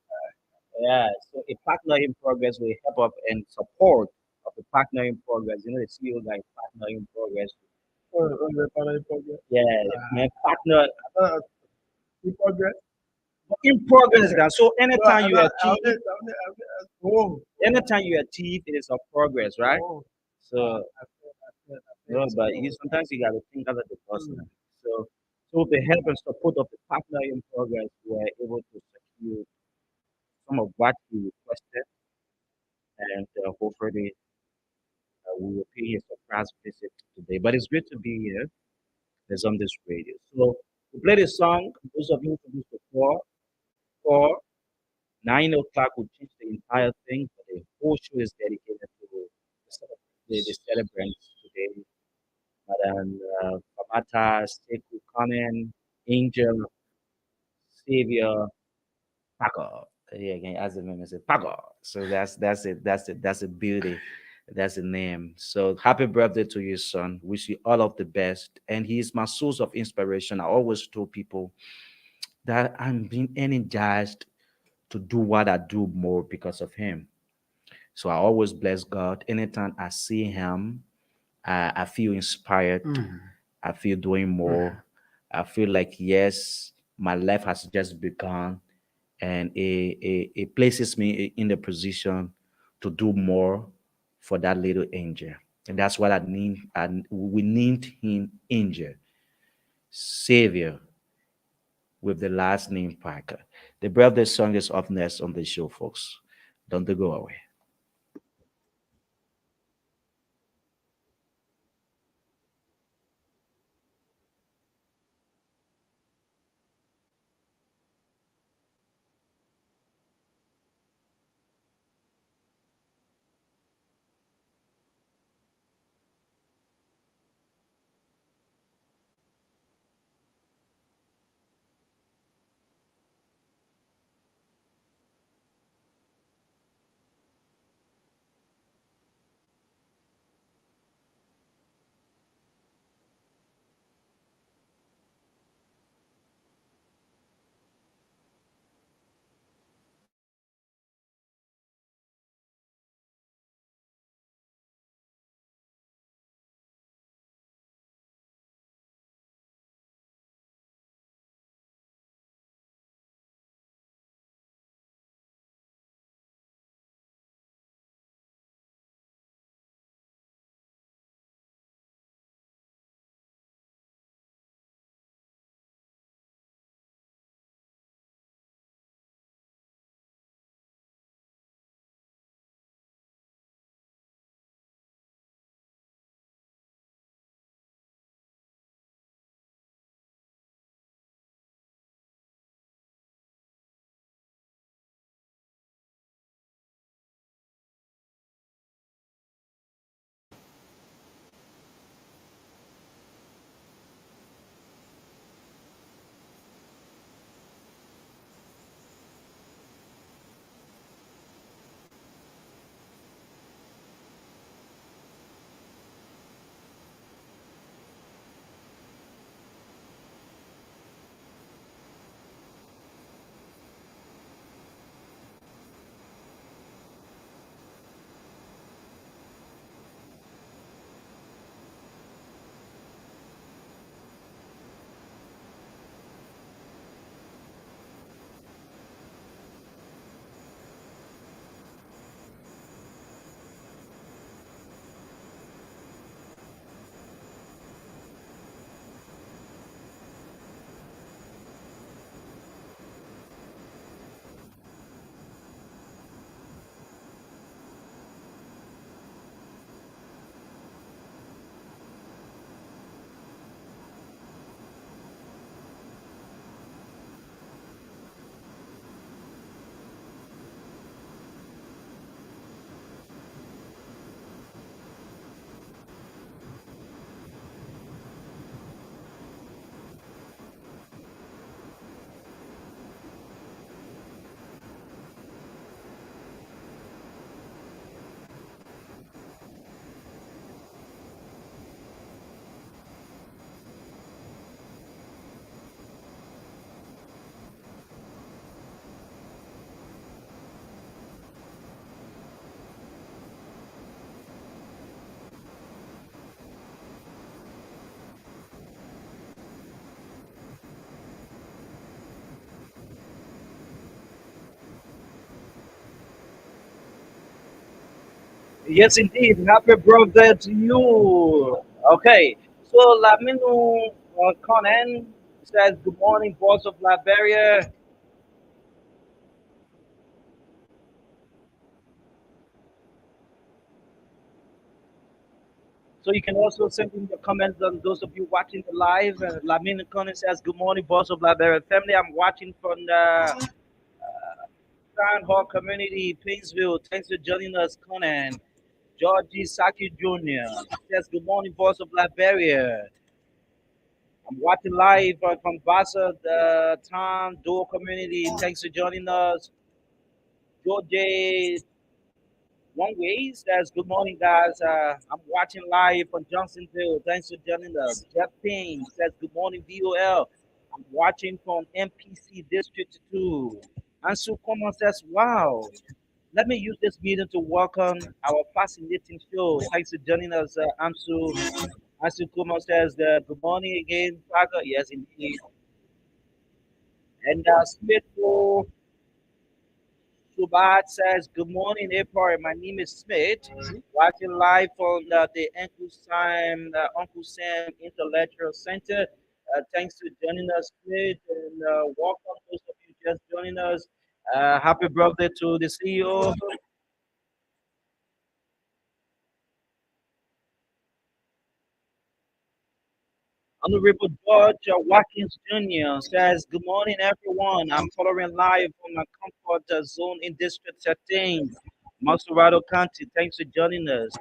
[SPEAKER 1] yeah. So a partner in progress will help up and support of the partner in progress. You know, the CEO guy, partner in progress.
[SPEAKER 2] the final progress.
[SPEAKER 1] Yeah, man, partner
[SPEAKER 2] Uh, in progress.
[SPEAKER 1] in progress, guys. So
[SPEAKER 2] No,
[SPEAKER 1] anytime you achieve,
[SPEAKER 2] oh,
[SPEAKER 1] anytime you achieve, it is a progress, right?
[SPEAKER 2] oh,
[SPEAKER 1] So,
[SPEAKER 2] I
[SPEAKER 1] no,
[SPEAKER 2] feel
[SPEAKER 1] but you
[SPEAKER 2] so.
[SPEAKER 1] sometimes you got to think out of the box
[SPEAKER 2] Mm,
[SPEAKER 1] now. So with the help and support of the partner in progress, we are able to secure some of what he requested, and hopefully we will pay a surprise visit today. But it's great to be here. It's on this radio. So we play the song. Those of you who introduced the four, 9 o'clock will change the entire thing, but the whole show is dedicated to the celebrants today. Madam Famata, Sekou Kamen, Angel, Savior, Paco. Yeah, again, as the name said, Paco. So that's it. That's it. That's a beauty. That's the name. So happy birthday to you, son. Wish you all of the best. And he is my source of inspiration. I always told people that I'm being energized to do what I do more because of him. So I always bless God. Anytime I see him, I feel inspired.
[SPEAKER 2] mm,
[SPEAKER 1] I feel doing more. I feel like, yes, my life has just begun, and it places me in the position to do more for that little angel. And that's what I named. And we named him Angel, Savior, with the last name Parker. The birthday song is up next on the show, folks. Don't go away. Yes, indeed. Happy birthday to you. Okay, so Laminu Conan says, "Good morning, boss of Liberia." So you can also send in your comments on those of you watching the live. Laminu Conan says, "Good morning, boss of Liberia family. I'm watching from the Town Hall Community, Painesville. Thanks for joining us, Conan." Georgie Saki Jr. says, "Good morning, boss of Liberia. I'm watching live from Bassa, the Town Dual Community. Thanks for joining us." George One Way says, "Good morning, guys. I'm watching live from Johnsonville. Thanks for joining us." Jeff Payne says, "Good morning, VOL. I'm watching from MPC District 2." Ansu Common says, "Wow. Let me use this meeting to welcome our fascinating show." Thanks for joining us, Ansu. Ansu Kumar says, "Good morning again, Parker." Yes, indeed. And Smith Subat says, "Good morning, April. My name is Smith. Watching live from Uncle Sam Intellectual Center. Thanks for joining us, Smith, and welcome those of you just joining us. Happy birthday to the CEO. Honorable George Watkins Jr. says, "Good morning, everyone. I'm following live from my comfort zone in District 13, Monserrado County. Thanks for joining us."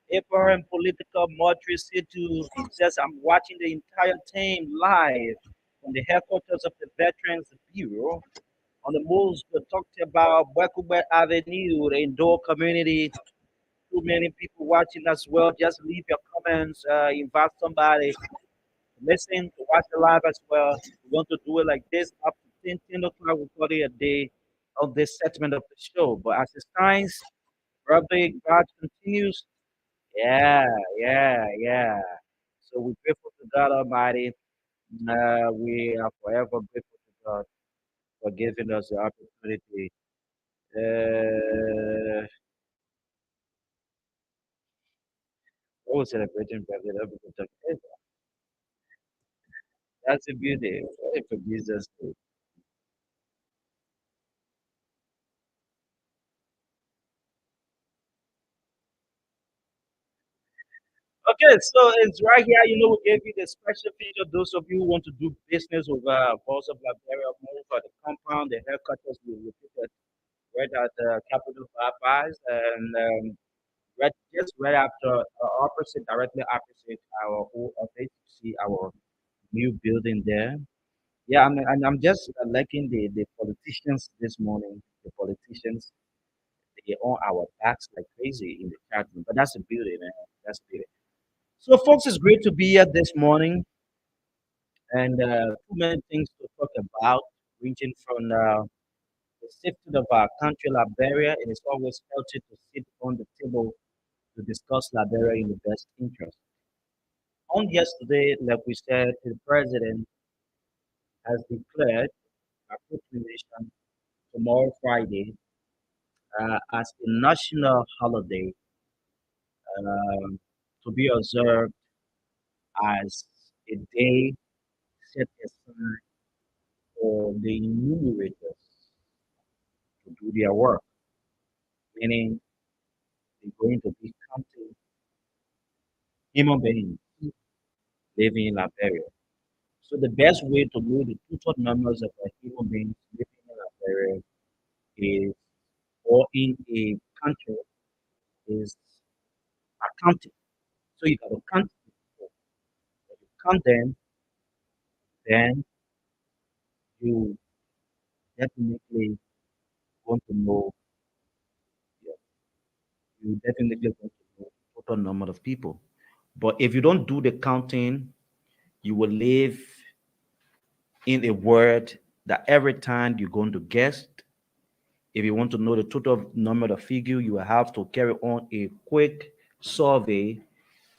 [SPEAKER 1] Abraham Political Motricity says, "I'm watching the entire team live from the headquarters of the Veterans Bureau on the moves we talked about Wekube Avenue, the indoor community. Too many people watching as well. Just leave your comments, invite somebody listen to watch the live as well. We're going to do it like this up to 10 o'clock. We'll call it a day of this segment of the show. But as it stands, Brother God continues. Yeah, yeah, yeah. So we're grateful to God Almighty. We are forever grateful to God for giving us the opportunity. Uh, oh, celebrating birthday. That's a beauty. Hey, for Jesus. Okay, so it's right here. We gave you the special feature. Those of you who want to do business with Balls of Liberia, move for the compound, the headquarters will be located right at the Capital Popeyes, and right after, opposite, directly opposite our old office, you see our new building there. Yeah, I'm just liking the politicians this morning. The politicians, they on our backs like crazy in the chat room, but that's the beauty, man. That's the beauty. So, folks, it's great to be here this morning, and too many things to talk about, ranging from the safety of our country, Liberia. It is always healthy to sit on the table to discuss Liberia in the best interest. On yesterday, like we said, the president has declared a proclamation tomorrow, Friday, as a national holiday, um, to be observed as a day set aside for the enumerators to do their work, meaning they're going to be counting human beings living in Liberia. So the best way to know the total numbers of human beings living in Liberia is, or in a country, is accounting. So you got to count people. When you count them, then you definitely want to know, yeah, you definitely want to know the total number of people. But if you don't do the counting, you will live in a word that every time you're going to guess, if you want to know the total number of figure, you will have to carry on a quick survey,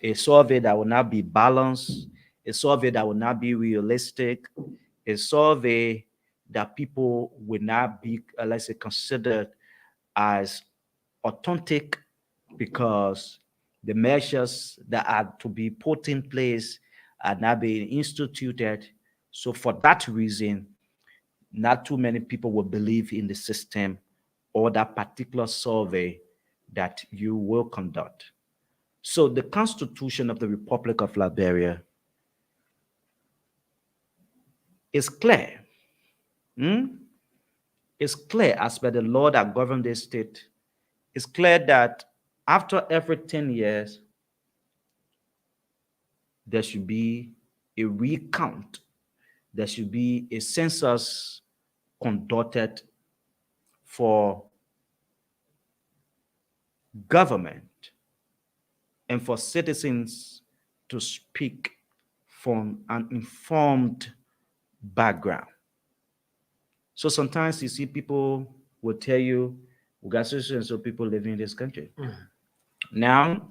[SPEAKER 1] a survey that will not be balanced, a survey that will not be realistic, a survey that people will not be, let's say, considered as authentic because the measures that are to be put in place are not being instituted. So for that reason, not too many people will believe in the system or that particular survey that you will conduct. So the Constitution of the Republic of Liberia is clear. Hmm? It's clear as per the law that governs the state. It's clear that after every 10 years, there should be a recount. There should be a census conducted for government and for citizens to speak from an informed background. So sometimes you see people will tell you, we got so and so people living in this country. Now,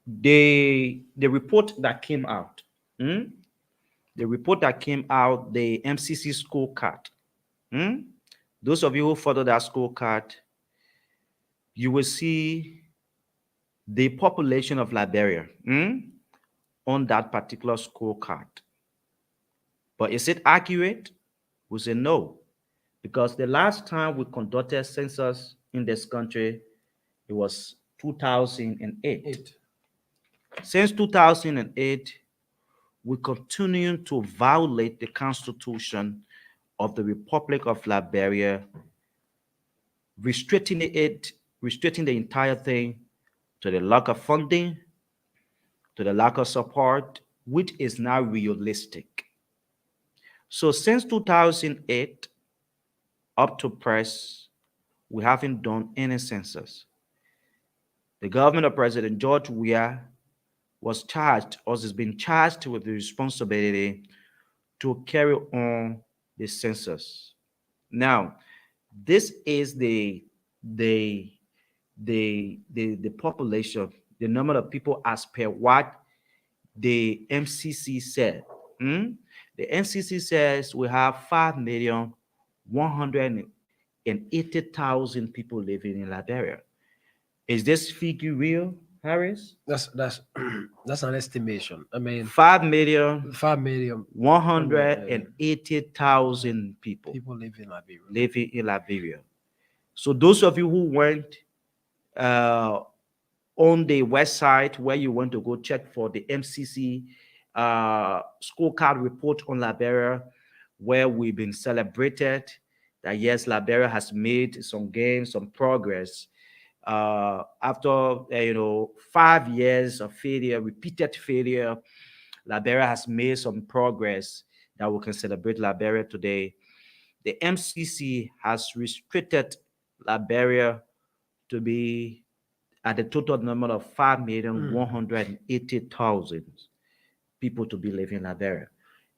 [SPEAKER 1] the report that came out, hmm, the report that came out, the MCC scorecard, hmm, those of you who follow that scorecard, you will see the population of Liberia, on that particular scorecard. But is it accurate? We say no, because the last time we conducted census in this country, it was 2008. Since 2008, we continue to violate the Constitution of the Republic of Liberia, restricting it, restricting the entire thing to the lack of funding, to the lack of support, which is now realistic. So since 2008 up to press, we haven't done any census. The government of President George Weah was charged or has been charged with the responsibility to carry on the census. Now, this is the population, the number of people as per what the MCC said. Hmm? The MCC says we have 5,180,000 people living in Liberia. Is this figure real, Harris?
[SPEAKER 2] That's that's an estimation. I mean,
[SPEAKER 1] 5,000,000
[SPEAKER 2] 5 million
[SPEAKER 1] 180,000 people
[SPEAKER 2] people live in Liberia.
[SPEAKER 1] living in Liberia. So those of you who went uh, on the website where you want to go check for the MCC scorecard report on Liberia, where we've been celebrated that yes, Liberia has made some gains, some progress. After 5 years of failure, repeated failure, Liberia has made some progress that we can celebrate Liberia today. The MCC has restricted Liberia to be at the total number of 5,180,000 people to be living in Liberia.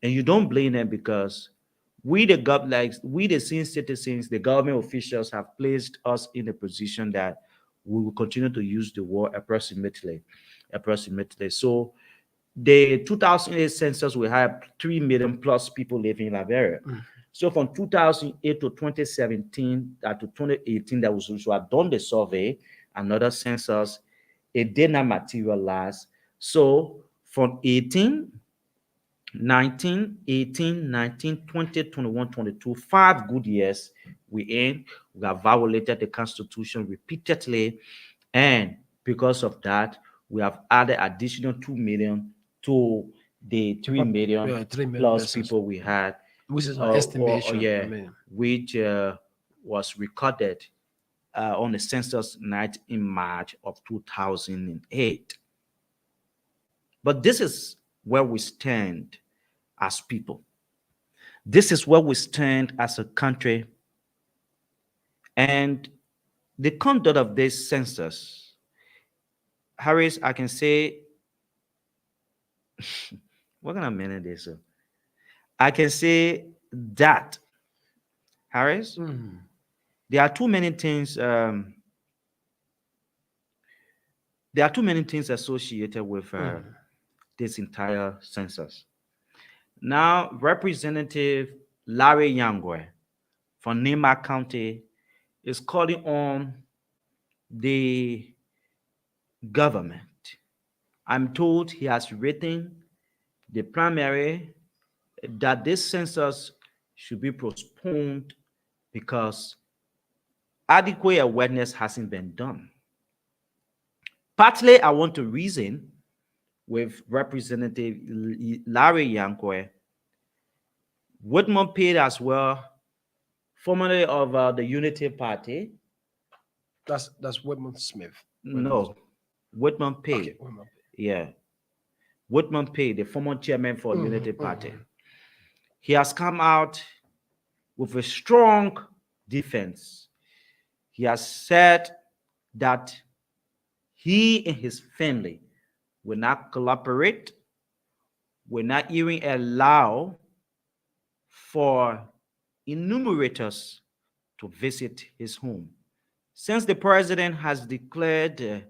[SPEAKER 1] And you don't blame them because we the senior citizens, the government officials have placed us in a position that we will continue to use the word approximately. Approximately. So the 2008 census we had 3 million plus people living in Liberia. So from 2008 to 2017 to 2018, that was also had done the survey, another census. It did not materialize. So from 18, 19, 18, 19, 20, 21, 22, 5 good years we in. We have violated the Constitution repeatedly. And because of that, we have added additional 2 million to the 3 million
[SPEAKER 2] 3 million
[SPEAKER 1] plus
[SPEAKER 2] persons,
[SPEAKER 1] people we had,
[SPEAKER 2] which is an
[SPEAKER 1] or
[SPEAKER 2] estimation.
[SPEAKER 1] yeah,
[SPEAKER 2] I mean,
[SPEAKER 1] which was recorded on the census night in March of 2008. But this is where we stand as people. This is where we stand as a country. And the conduct of this census, Harris, I can say, what can I mean this? I can say that, Harris, there are too many things. There are too many things associated with this entire census. Now, Representative Larry Yangwe from Nema County is calling on the government. I'm told he has written the primary that this census should be postponed because adequate awareness hasn't been done. Partly, I want to reason with Representative Larry Yankwe. Whitman Pate as well, formerly of the Unity Party.
[SPEAKER 2] That's Whitman Smith.
[SPEAKER 1] No, Whitman
[SPEAKER 2] Okay,
[SPEAKER 1] Pate.
[SPEAKER 2] Whitman.
[SPEAKER 1] Yeah, Whitman Pate, the former chairman for
[SPEAKER 2] Mm-hmm,
[SPEAKER 1] Unity Party.
[SPEAKER 2] mm-hmm.
[SPEAKER 1] He has come out with a strong defense. He has said that he and his family will not cooperate, will not even allow for enumerators to visit his home. Since the president has declared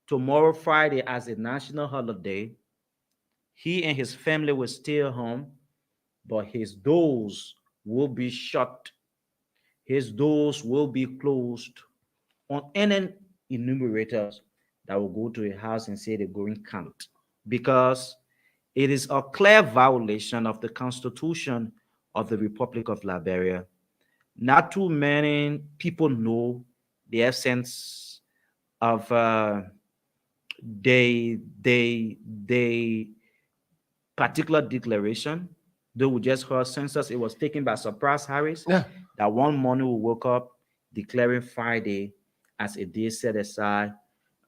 [SPEAKER 1] tomorrow, Friday, as a national holiday, he and his family will stay home, but his doors will be shut. His doors will be closed on any enumerators that will go to a house and say they're going count because it is a clear violation of the Constitution of the Republic of Liberia. Not too many people know the essence of they particular declaration. Though we just heard census, it was taken by surprise, Harris,
[SPEAKER 2] Yeah.
[SPEAKER 1] that one morning we woke up declaring Friday as a day set aside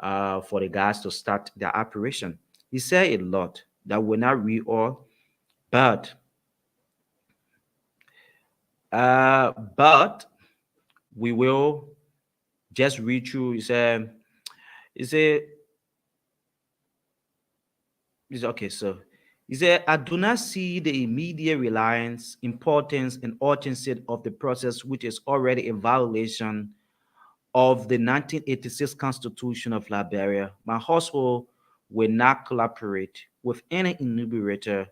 [SPEAKER 1] for the guys to start their operation. He said a lot that we're not read all, but but we will just read through. He said, okay, so he said, I do not see the immediate reliance, importance, and urgency of the process, which is already a violation of the 1986 Constitution of Liberia. My household will not collaborate with any enumerator,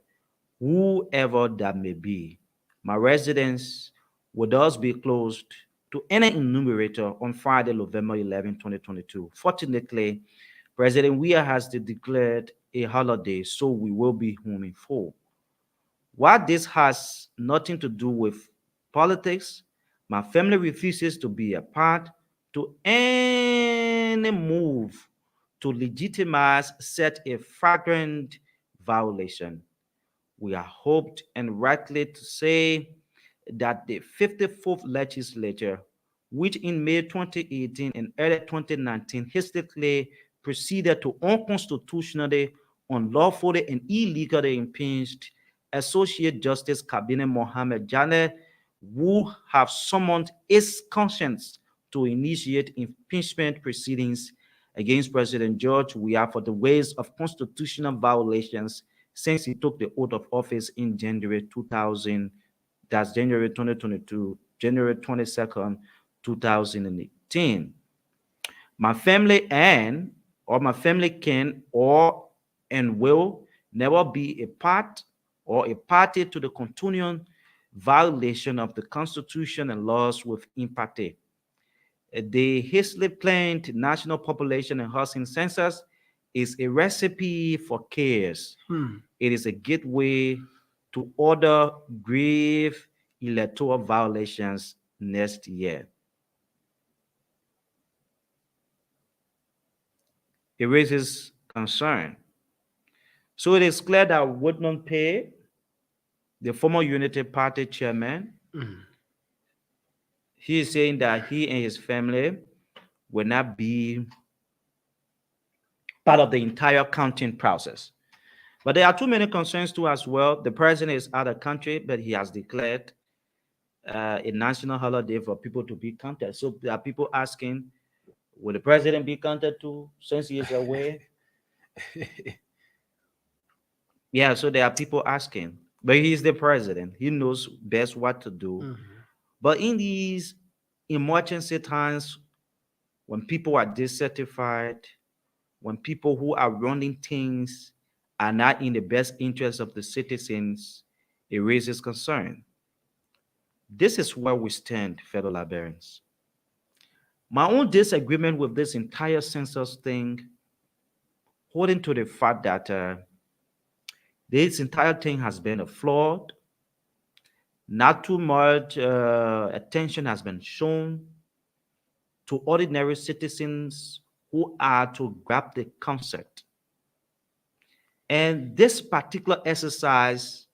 [SPEAKER 1] whoever that may be. My residence will thus be closed to any enumerator on Friday, November 11, 2022. Fortunately, President Weah has declared a holiday, so we will be home in full. While this has nothing to do with politics, my family refuses to be a part to any move to legitimize such a flagrant violation. We are hoped and rightly to say that the 54th legislature, which in May 2018 and early 2019 hastily proceeded to unconstitutionally, unlawfully, and illegally impeached Associate Justice Cabinet Mohammed Janneh, who have summoned its conscience to initiate impeachment proceedings against President George Weah for the ways of constitutional violations since he took the oath of office in January 2000, that's January 2022, January 22nd, 2018. My family my family can or and will never be a part or a party to the continuing violation of the Constitution and laws with imparted. The hastily planned national population and housing census is a recipe for chaos.
[SPEAKER 2] Hmm.
[SPEAKER 1] It is a gateway to other grave electoral violations next year. It raises concern. So it is clear that Woodman Pay, the former Unity Party chairman,
[SPEAKER 2] Mm.
[SPEAKER 1] he is saying that he and his family will not be part of the entire counting process. But there are too many concerns too as well. The president is out of country, but he has declared a national holiday for people to be counted. So there are people asking, will the president be counted too since he is away? Yeah, so there are people asking. But he's the president. He knows best what to do.
[SPEAKER 2] Mhm.
[SPEAKER 1] But in these emergency times, when people are dissatisfied, when people who are running things are not in the best interest of the citizens, it raises concern. This is where we stand, fellow Liberians. My own disagreement with this entire census thing holding to the fact that this entire thing has been a flawed. Not too much attention has been shown to ordinary citizens who are to grab the concept. And this particular exercise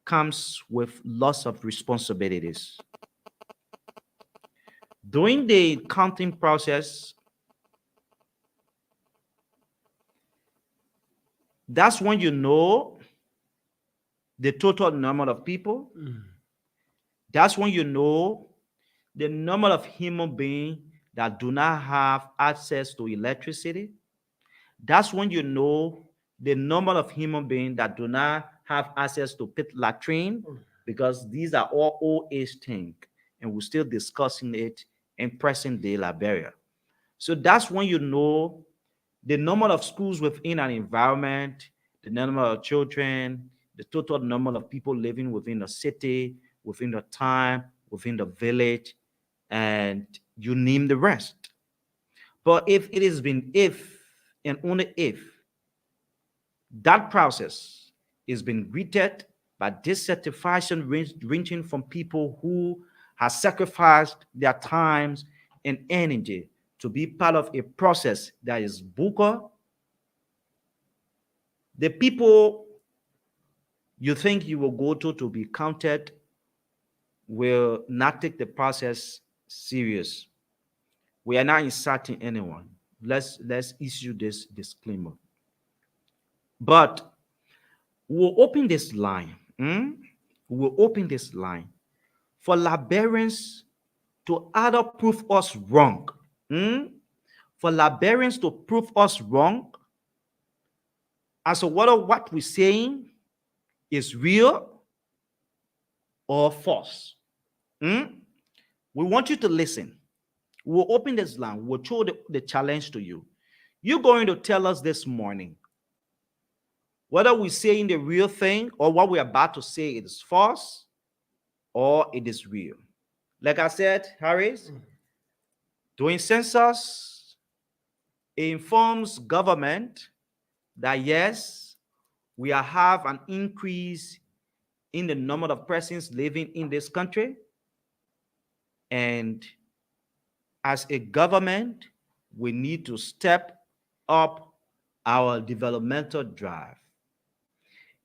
[SPEAKER 1] comes with lots of responsibilities. During the counting process, that's when you know the total number of people. That's when you know the number of human beings that do not have access to electricity. That's when you know the number of human beings that do not have access to pit latrine, because these are all old age things, and we're still discussing it in present day Liberia. So that's when you know the number of schools within an environment, the number of children, the total number of people living within the city, within the town, within the village, and you name the rest. But if it has been if and only if that process is being greeted by dissatisfaction ranging from people who have sacrificed their times and energy to be part of a process that is booker, the people you think you will go to be counted will not take the process serious. We are not insulting anyone. Let's issue this disclaimer. But we'll open this line. We'll open this line for Liberians to either prove us wrong. For Liberians to prove us wrong as to whether what we're saying is real or false. We want you to listen. We'll open this line. We'll throw the challenge to you. You're going to tell us this morning whether we're saying the real thing or what we're about to say is false or it is real. Like I said, Harris, doing census informs government that yes, we have an increase in the number of persons living in this country. And as a government, we need to step up our developmental drive.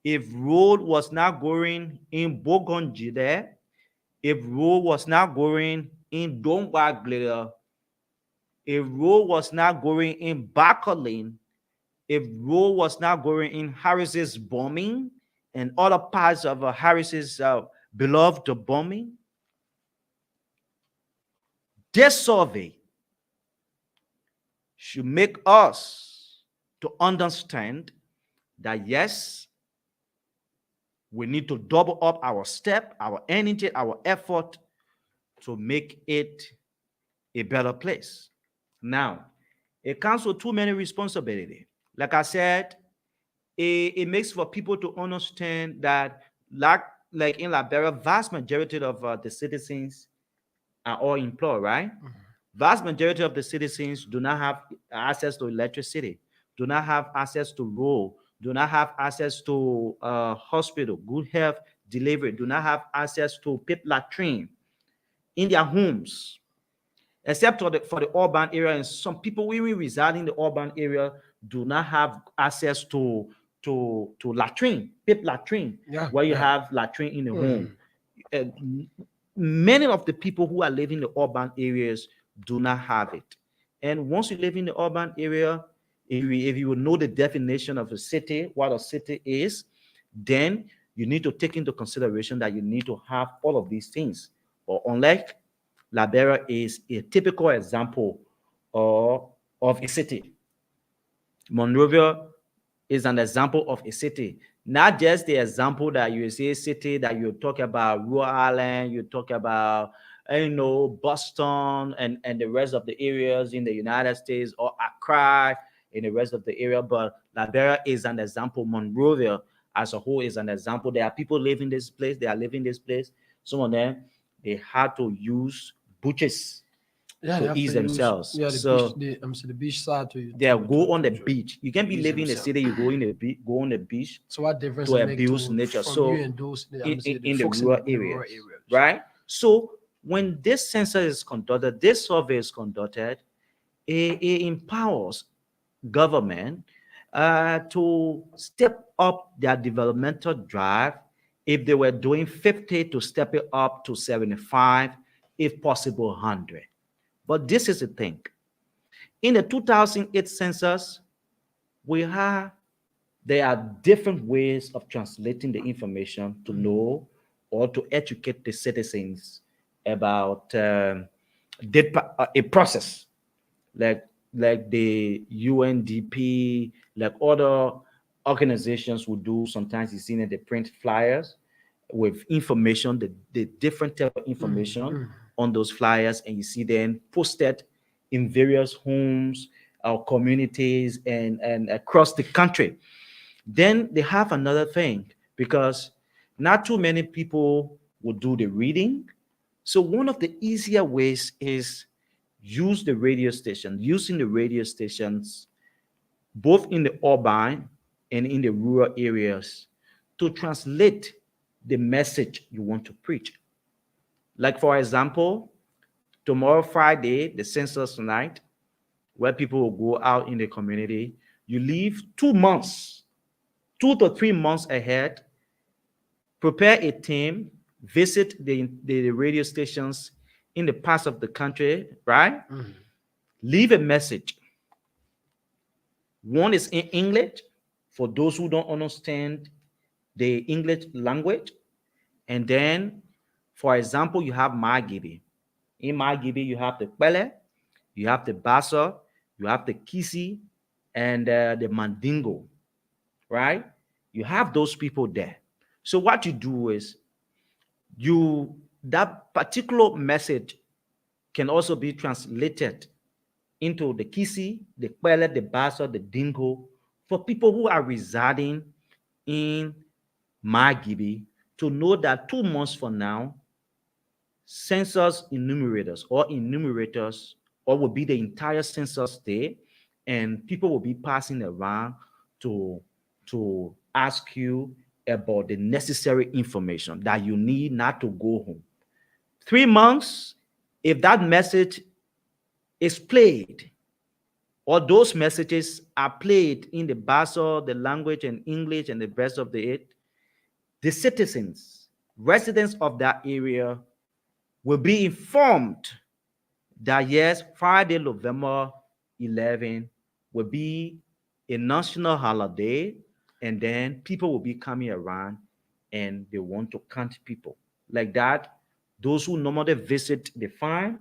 [SPEAKER 1] If road was not going in Bogonji there, if road was not going in Dongbaglea, if road was not going in Bacolin, if road was not going in Harris's bombing and other parts of Harris's beloved bombing, this survey should make us to understand that yes, we need to double up our step, our energy, our effort to make it a better place. Now, it comes with too many responsibility. Like I said, it makes for people to understand that, like in Liberia, vast majority of the citizens are all employed, right? Vast majority of the citizens do not have access to electricity, do not have access to road, do not have access to hospital, good health delivery, do not have access to pit latrine in their homes, except for the urban area. And some people even reside in the urban area do not have access to latrine, pit latrine,
[SPEAKER 2] Yeah,
[SPEAKER 1] where you
[SPEAKER 2] yeah.
[SPEAKER 1] have latrine in the home. Uh, Many of the people who are living in the urban areas do not have it. And once you live in the urban area, if you will know the definition of a city, what a city is, then you need to take into consideration that you need to have all of these things. Or unlike Liberia is a typical example of a city. Monrovia is an example of a city, not just the example that you say city that you talk about Rhode Island, you talk about Boston and the rest of the areas in the United States, or Accra in the rest of the area. But Liberia is an example. Monrovia as a whole is an example. There are people living this place. They are living this place. Some of them they had to use butchers
[SPEAKER 2] Yeah, they
[SPEAKER 1] to
[SPEAKER 2] have to
[SPEAKER 1] ease
[SPEAKER 2] use
[SPEAKER 1] themselves.
[SPEAKER 2] yeah the beach
[SPEAKER 1] So
[SPEAKER 2] the beach side
[SPEAKER 1] they go on the beach. You
[SPEAKER 2] to
[SPEAKER 1] can be
[SPEAKER 2] ease
[SPEAKER 1] living in a
[SPEAKER 2] themselves.
[SPEAKER 1] city, you go in the go on the beach
[SPEAKER 2] So what difference
[SPEAKER 1] to
[SPEAKER 2] it make
[SPEAKER 1] abuse
[SPEAKER 2] to
[SPEAKER 1] nature.
[SPEAKER 2] from you
[SPEAKER 1] So
[SPEAKER 2] and those the
[SPEAKER 1] in the
[SPEAKER 2] folks
[SPEAKER 1] rural
[SPEAKER 2] in the rural
[SPEAKER 1] areas,
[SPEAKER 2] areas?
[SPEAKER 1] right? So when this census is conducted, this survey is conducted, it empowers government to step up their developmental drive. If they were doing 50, to step it up to 75, if possible 100. But this is the thing. In the 2008 census, we have there are different ways of translating the information to know or to educate the citizens about a process like the UNDP, like other organizations would do. Sometimes you see that they print flyers with information, the different type of information on those flyers, and you see them posted in various homes or communities and across the country. Then they have another thing because not too many people will do the reading. So one of the easier ways is use the radio station, using the radio stations both in the urban and in the rural areas to translate the message you want to preach. Like for example, tomorrow Friday, the census night, where people will go out in the community, you leave 2 months, 2 to 3 months ahead. Prepare a team, visit the radio stations in the parts of the country, right? Leave a message. One is in English for those who don't understand the English language. And then, for example, you have Magibi. In Magibi, you have the Kwele, you have the Bassa, you have the Kisi, and the Mandingo, right? You have those people there. So what you do is you that particular message can also be translated into the Kisi, the Kwele, the Bassa, the Dingo for people who are residing in Magibi to know that 2 months from now, census enumerators, or will be the entire census day, and people will be passing around to ask you about the necessary information that you need not to go home. 3 months, if that message is played, or those messages are played in the Bassa, the language and English and the rest of it, the citizens, residents of that area will be informed that yes, Friday, November 11 will be a national holiday, and then people will be coming around and they want to count people. Like that, those who normally visit the farm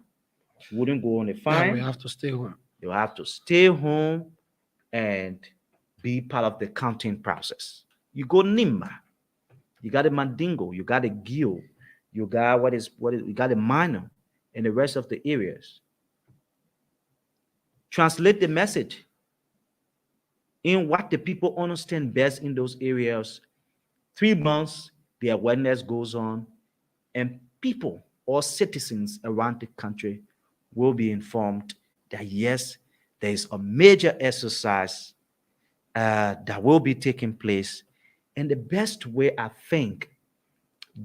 [SPEAKER 1] wouldn't go on the
[SPEAKER 2] Yeah, we
[SPEAKER 1] farm.
[SPEAKER 2] have to stay home.
[SPEAKER 1] They'll have to stay home and be part of the counting process. You go Nimba, you got a Mandingo, you got a Gil, you got you got a minor in the rest of the areas. Translate the message in what the people understand best in those areas. 3 months, the awareness goes on, and people or citizens around the country will be informed that yes, there is a major exercise that will be taking place. And the best way I think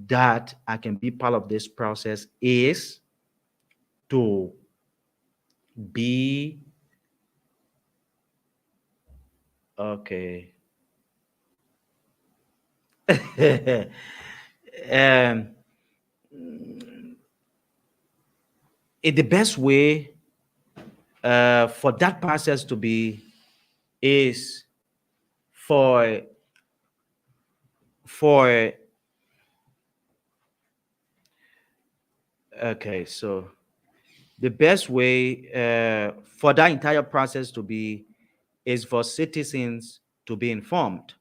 [SPEAKER 1] that I can be part of this process is to be okay. um, the best way for that process to be is for for okay. So the best way for that entire process to be is for citizens to be informed.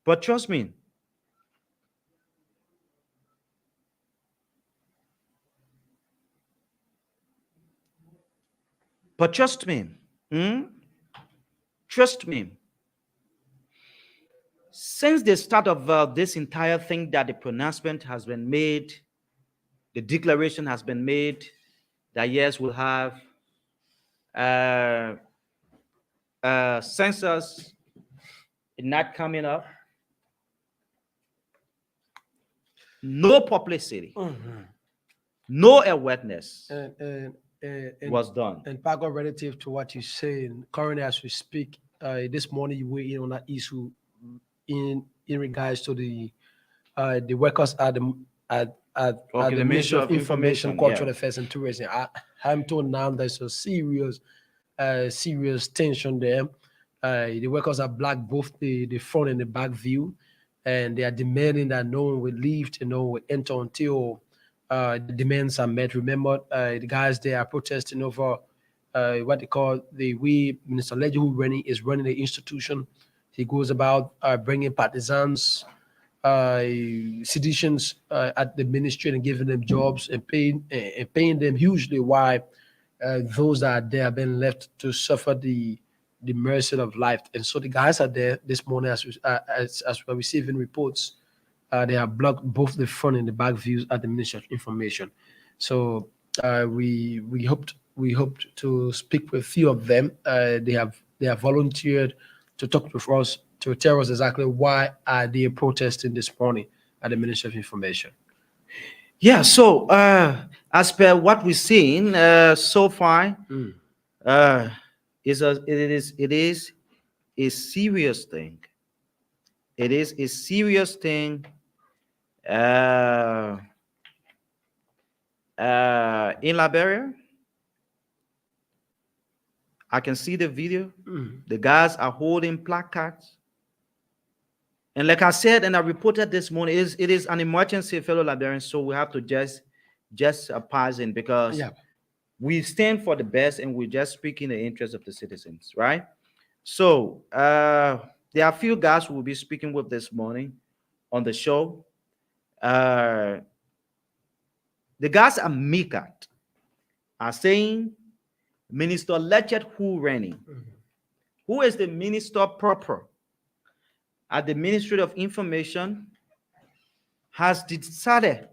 [SPEAKER 1] But trust me, but trust me, hmm? Trust me. Since the start of this entire thing that the pronouncement has been made, the declaration has been made that yes, we'll have uh, census not coming up, no publicity,
[SPEAKER 2] Mhm.
[SPEAKER 1] no awareness
[SPEAKER 2] And and and and,
[SPEAKER 1] was done.
[SPEAKER 2] and Paco, relative to what you say, currently as we speak, this morning you were in on that issue in regards to the workers at
[SPEAKER 1] Okay,
[SPEAKER 2] the
[SPEAKER 1] the
[SPEAKER 2] Ministry
[SPEAKER 1] Ministry
[SPEAKER 2] of
[SPEAKER 1] of
[SPEAKER 2] Information,
[SPEAKER 1] Information, yeah.
[SPEAKER 2] Cultural Affairs, and Tourism. I'm told now there's a serious tension there. The workers are black both the front and the back view, and they are demanding that no one will leave and no one will enter until the demands are met. Remember, the guys there are protesting over what they call the we Minister Ledger who running the institution. He goes about bringing partisans, uh, seditions at the ministry and giving them jobs and paying them hugely. Why those that are there have been left to suffer the mercy of life. And so the guys are there this morning as we're receiving reports. They have blocked both the front and the back views at the Ministry of Information. So we hoped to speak with a few of them. They have volunteered to talk with us to tell us exactly why are they protesting this morning at the Ministry of Information.
[SPEAKER 1] Yeah, so as per what we've seen so far,
[SPEAKER 2] Mm.
[SPEAKER 1] uh, it is a serious thing. It is a serious thing. Uh, in Liberia, I can see the video.
[SPEAKER 2] Mm.
[SPEAKER 1] The guys are holding placards. And like I said, and I reported this morning, it is an emergency, fellow Liberians. So we have to just pause in because
[SPEAKER 2] Yeah.
[SPEAKER 1] we stand for the best and we just speak in the interest of the citizens, right? So there are a few guys we'll be speaking with this morning on the show. Uh, the guys at MICAT are saying Minister Lechet who running. Who is the minister proper at the Ministry of Information has decided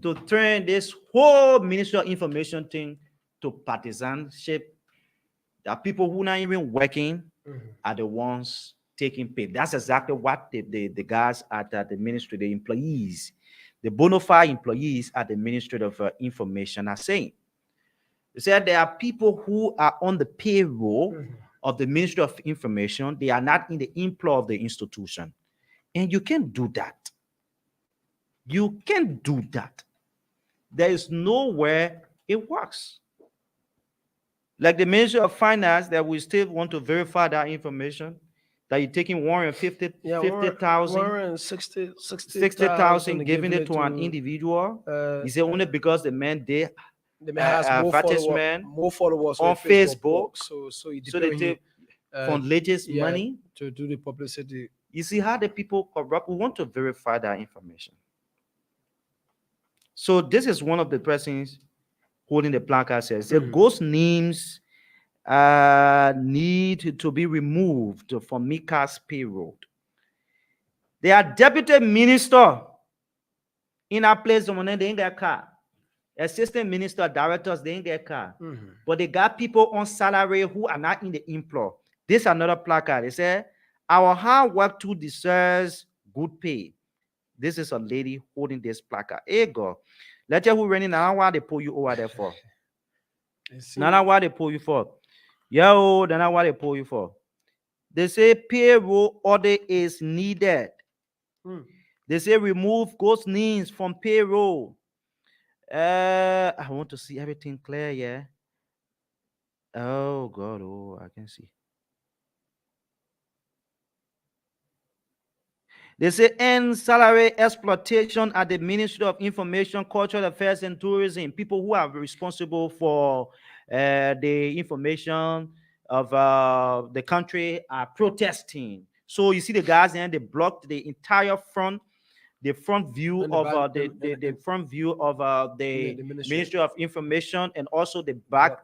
[SPEAKER 1] to turn this whole Ministry of Information thing to partisanship. There are people who are not even working are the ones taking pay. That's exactly what the guys at the ministry, the employees, the bona fide employees at the Ministry of Information are saying. They said there are people who are on the payroll of the Ministry of Information. They are not in the employ of the institution. And you can't do that. You can't do that. There is nowhere it works. Like the Ministry of Finance, that we still want to verify that information, that you're taking 150,
[SPEAKER 2] Yeah,
[SPEAKER 1] 50,000, 60,000,
[SPEAKER 2] and
[SPEAKER 1] giving
[SPEAKER 2] giving
[SPEAKER 1] it
[SPEAKER 2] it
[SPEAKER 1] to an
[SPEAKER 2] to
[SPEAKER 1] individual.
[SPEAKER 2] uh,
[SPEAKER 1] Is it only because the man did
[SPEAKER 2] the man has
[SPEAKER 1] advertisement
[SPEAKER 2] more followers on
[SPEAKER 1] on
[SPEAKER 2] Facebook.
[SPEAKER 1] Facebook,
[SPEAKER 2] So it
[SPEAKER 1] so they
[SPEAKER 2] depends on him.
[SPEAKER 1] take from latest
[SPEAKER 2] Yeah,
[SPEAKER 1] money?
[SPEAKER 2] to do the publicity.
[SPEAKER 1] You see how the people corrupt? We want to verify that information. So this is one of the persons holding the placard says the ghost names need to be removed from Mika's payroll. They are deputy minister in a place of money, they ain't get car. Assistant minister, directors, they ain't get car. But they got people on salary who are not in the employ. This is another placard. They say, our hard work too deserves good pay. This is a lady holding this placard. Hey, God. Let you who running now, why they pull you over there for? Now, why they pull you for? Yo, then what they pull you for? They say payroll order is needed. They say remove ghost names from payroll. I want to see everything clear, yeah. Oh God, oh, I can see. They say end salary exploitation at the Ministry of Information, Cultural Affairs, and Tourism. People who are responsible for the information of the country are protesting. So you see the guys and they blocked the front view
[SPEAKER 2] And the
[SPEAKER 1] of
[SPEAKER 2] back
[SPEAKER 1] the front view of the
[SPEAKER 2] the ministry.
[SPEAKER 1] Ministry of Information and also
[SPEAKER 2] Yep.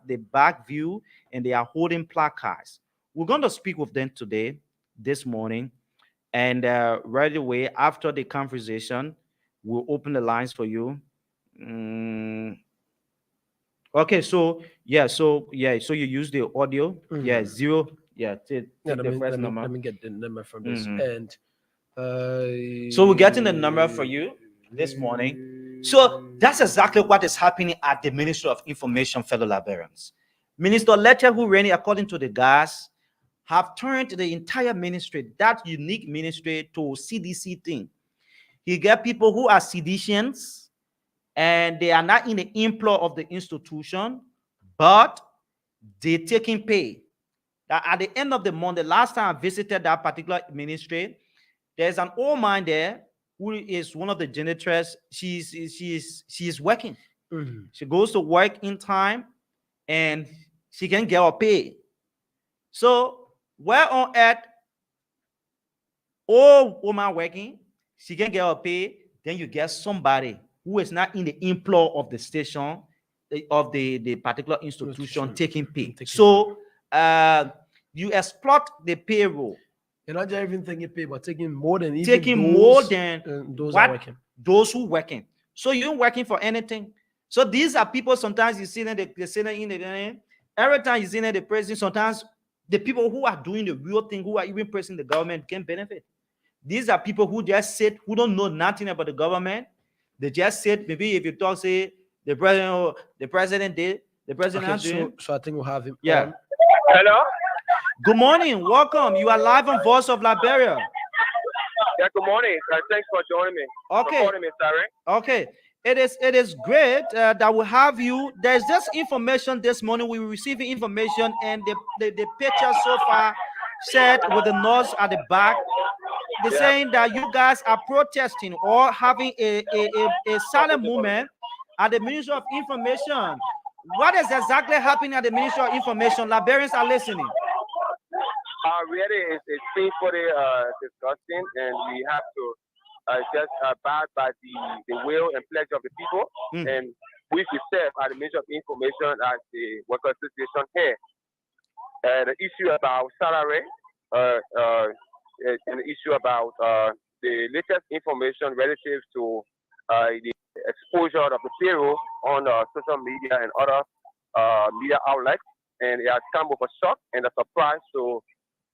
[SPEAKER 1] the back view, and they are holding placards. We're going to speak with them today, this morning, and right away after the conversation, we'll open the lines for you. Mm, Okay, so you use the audio. Yeah,
[SPEAKER 2] Mhm.
[SPEAKER 1] zero. Yeah,
[SPEAKER 2] Yeah,
[SPEAKER 1] take the first
[SPEAKER 2] let
[SPEAKER 1] number.
[SPEAKER 2] me get the number from this.
[SPEAKER 1] Hmm.
[SPEAKER 2] And uh,
[SPEAKER 1] So we're getting the number for you this morning. So that's exactly what is happening at the Ministry of Information, fellow Liberians. Minister Letcher, who ran it according to the gas, have turned the entire ministry, that unique ministry, to CDC thing. He get people who are seditious and they are not in the employ of the institution, but they taking pay. That at the end of the month, the last time I visited that particular ministry, there's an old man there who is one of the janitors. She's working.
[SPEAKER 2] mhm.
[SPEAKER 1] She goes to work in time and she can get her pay. So where on earth old woman working, she can get her pay, then you get somebody who is not in the employ of the station of the particular institution
[SPEAKER 2] Nutrition.
[SPEAKER 1] taking pay.
[SPEAKER 2] Taking pay.
[SPEAKER 1] So you exploit the payroll,
[SPEAKER 2] You're not just even taking pay, but taking more than even
[SPEAKER 1] taking more than
[SPEAKER 2] those are
[SPEAKER 1] what
[SPEAKER 2] working.
[SPEAKER 1] those who working. So you ain't working for anything. So these are people. Sometimes you see them, they say them in the every time you see them, the president. Sometimes the people who are doing the real thing, who are even pressing the government, can benefit. These are people who just sit, who don't know nothing about the government. They just sit. Maybe if you talk, say the president did, the president
[SPEAKER 2] Okay,
[SPEAKER 1] not doing.
[SPEAKER 2] so I think we'll have him
[SPEAKER 1] Yeah.
[SPEAKER 2] on.
[SPEAKER 4] Hello?
[SPEAKER 1] Good morning, welcome. You are live on Voice of Liberia.
[SPEAKER 4] Yeah, good morning. Thanks for joining me. For
[SPEAKER 1] Okay,
[SPEAKER 4] calling me, sorry.
[SPEAKER 1] okay. It is great that we have you. There's just information this morning. We received information, and the picture so far said with the nose at the back. They're
[SPEAKER 4] Yeah.
[SPEAKER 1] saying that you guys are protesting or having a silent movement at the Ministry of Information. What is exactly happening at the Ministry of Information? Liberians are listening.
[SPEAKER 4] Really, it's painfully disgusting, and we have to just abide by the will and pledge of the people,
[SPEAKER 1] Mm.
[SPEAKER 4] and we should serve at the Ministry of Information as the Worker Association here. The issue about salary, an issue about the latest information relative to the exposure of the payroll on social media and other media outlets, and it has come with a shock and a surprise to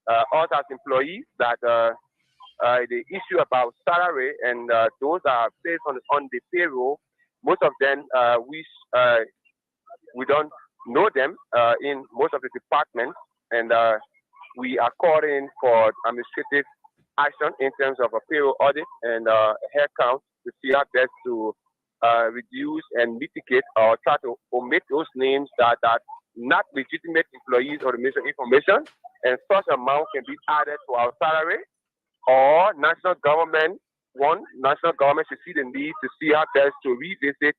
[SPEAKER 4] us as employees that the issue about salary and those that are placed on the payroll, most of them we don't know them in most of the departments, and we are calling for administrative action in terms of a payroll audit and head count to see how best to reduce and mitigate or try to omit those names that are not legitimate employees of the Ministry of Information, and such amount can be added to our salary, or national government should see the need to see how best to revisit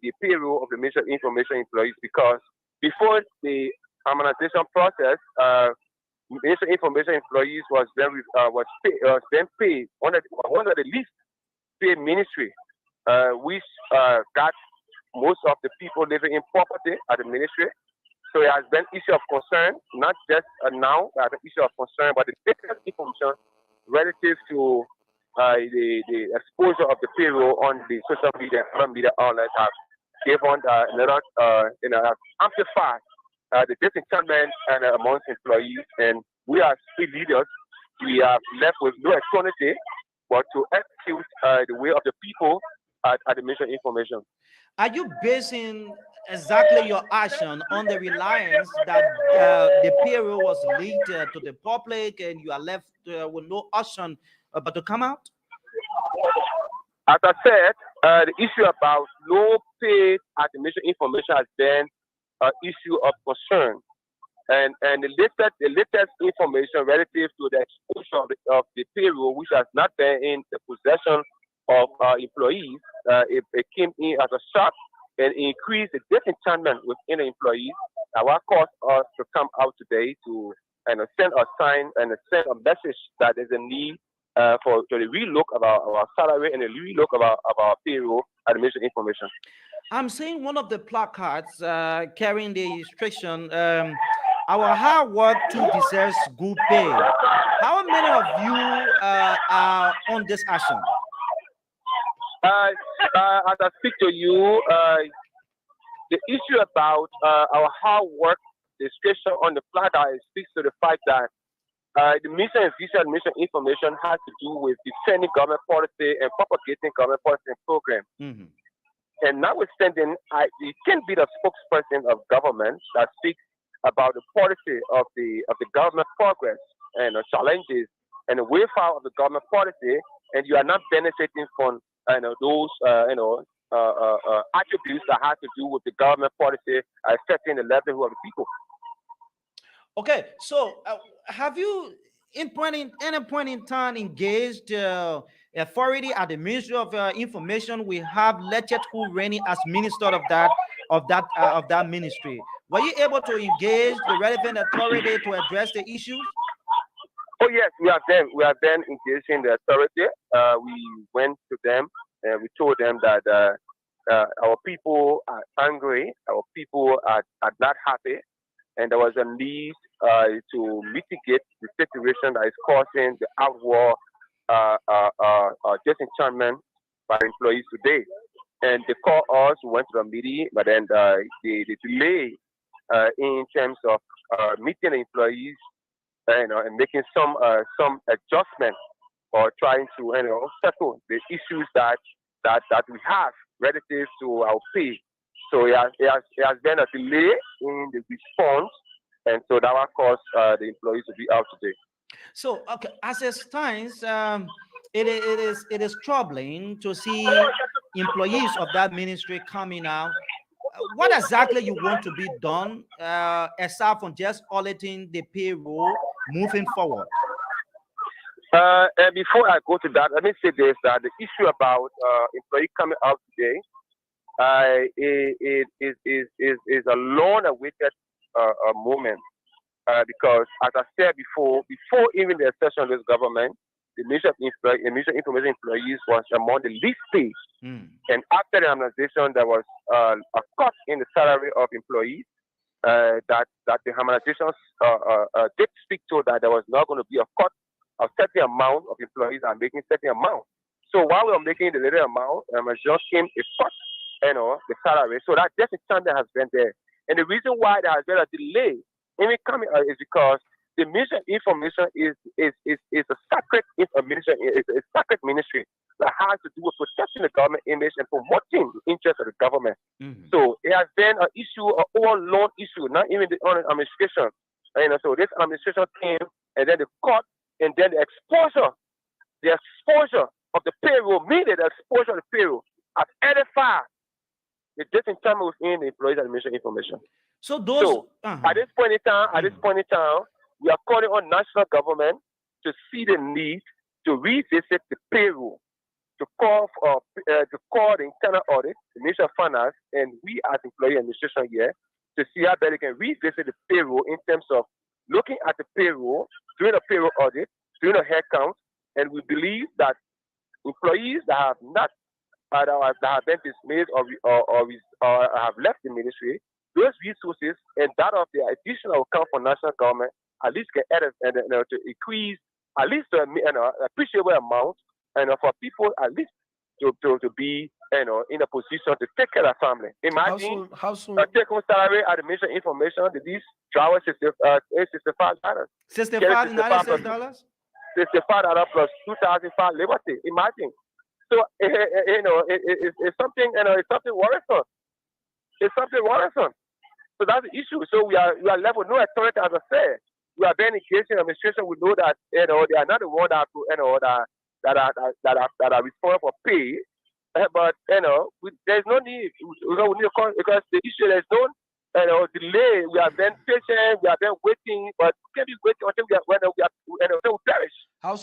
[SPEAKER 4] the payroll of the Ministry of Information employees, because before the harmonization process, Ministry of Information employees was then paid one of the least paid ministry, which got most of the people living in poverty at the ministry. So it has been issue of concern, not just now, the issue of concern, but the latest information relative to the exposure of the payroll on the social media and other media outlets have given another, have amplified the disenchantment and amongst employees. And we as free leaders, we are left with no alternative but to execute the will of the people at the Ministry of Information.
[SPEAKER 1] Are you basing exactly your action on the reliance that the payroll was leaked to the public and you are left with no option but to come out?
[SPEAKER 4] As I said, the issue about low pay at the Ministry of Information has been an issue of concern. And the latest information relative to the exposure of the payroll, which has not been in the possession of employees, it came in as a shock and increased the disenchantment within the employees. What caused us to come out today to send a sign and send a message that there's a need for to relook about our salary and a relook about payroll at the Ministry of Information.
[SPEAKER 1] I'm seeing one of the placards carrying the instruction, our hard work too deserves good pay. How many of you are on this action?
[SPEAKER 4] As I speak to you, the issue about our hard work, the situation on the flat iron speaks to the fact that the mission and vision mission information has to do with defending government policy and propagating government policy and program.
[SPEAKER 1] Mhm.
[SPEAKER 4] And notwithstanding, you can be the spokesperson of government that speaks about the policy of the government progress and challenges and the way forward of the government policy, and you are not benefiting from those attributes that have to do with the government policy affecting the livelihood of the people.
[SPEAKER 1] Okay, so have you, any point in time, engaged authority at the Ministry of Information? We have Lechet who reigning as minister of that ministry. Were you able to engage the relevant authority to address the issues?
[SPEAKER 4] Oh yes, we have been engaging the authority. We went to them and we told them that our people are angry, our people are not happy, and there was a need to mitigate the situation that is causing the outward disenchantment by employees today. And they called us, we went to the meeting, but then the delay in terms of meeting the employees, and making some adjustment or trying to settle the issues that we have relative to our pay. So it has been a delay in the response, and so that will cause the employees to be out today.
[SPEAKER 1] So, okay, as it stands, it is troubling to see employees of that ministry coming out. What exactly you want to be done, aside from just auditing the payroll moving forward?
[SPEAKER 4] And before I go to that, let me say this: that the issue about employee coming out today is a long-awaited moment, because, as I said before even the accession of this government, the Ministry of Information employees was among the least paid. And after the harmonization, there was a cut in the salary of employees. That the harmonization did speak to, that there was not going to be a cut of certain amount of employees are making certain amount. So while we are making the little amount, just came a cut, the salary. So that disenchantment has been there. And the reason why there has been a delay in it coming out is because the Ministry of Information is a sacred information, is a sacred ministry that has to do with protecting the government image and promoting the interests of the government. So it has been an issue, an overall issue, not even the administration. So this administration came, and then the cut, and then the exposure of the payroll, meaning the exposure of the payroll, has edified the disenchantment within the employees administration information.
[SPEAKER 1] So those
[SPEAKER 4] at this point in time, we are calling on national government to see the need to revisit the payroll, to call the internal audit, the Ministry of Finance, and we as employee administration here, to see how better can revisit the payroll in terms of looking at the payroll, doing a payroll audit, doing a head count, and we believe that employees that have not that have been dismissed or have left the ministry, those resources and that of the additional account for national government at least get added and to increase at least an appreciable amount, and for people at least to be in a position to take care of their family. Imagine
[SPEAKER 2] how soon
[SPEAKER 4] a take home salary at the Ministry of Information, these drivers $65.
[SPEAKER 1] $65
[SPEAKER 4] $65 plus 2,005 liberty. Imagine. So it's something, it's something worrisome. It's something worrisome. So that's the issue. So we are left with no authority, as I said. We are being engaged in administration. We know that they are not the one that are responsible for pay. But there's no need. We need to call, because the issue, there's no delay. We have been patient. We have been waiting, but we can't be waiting until we perish.
[SPEAKER 2] How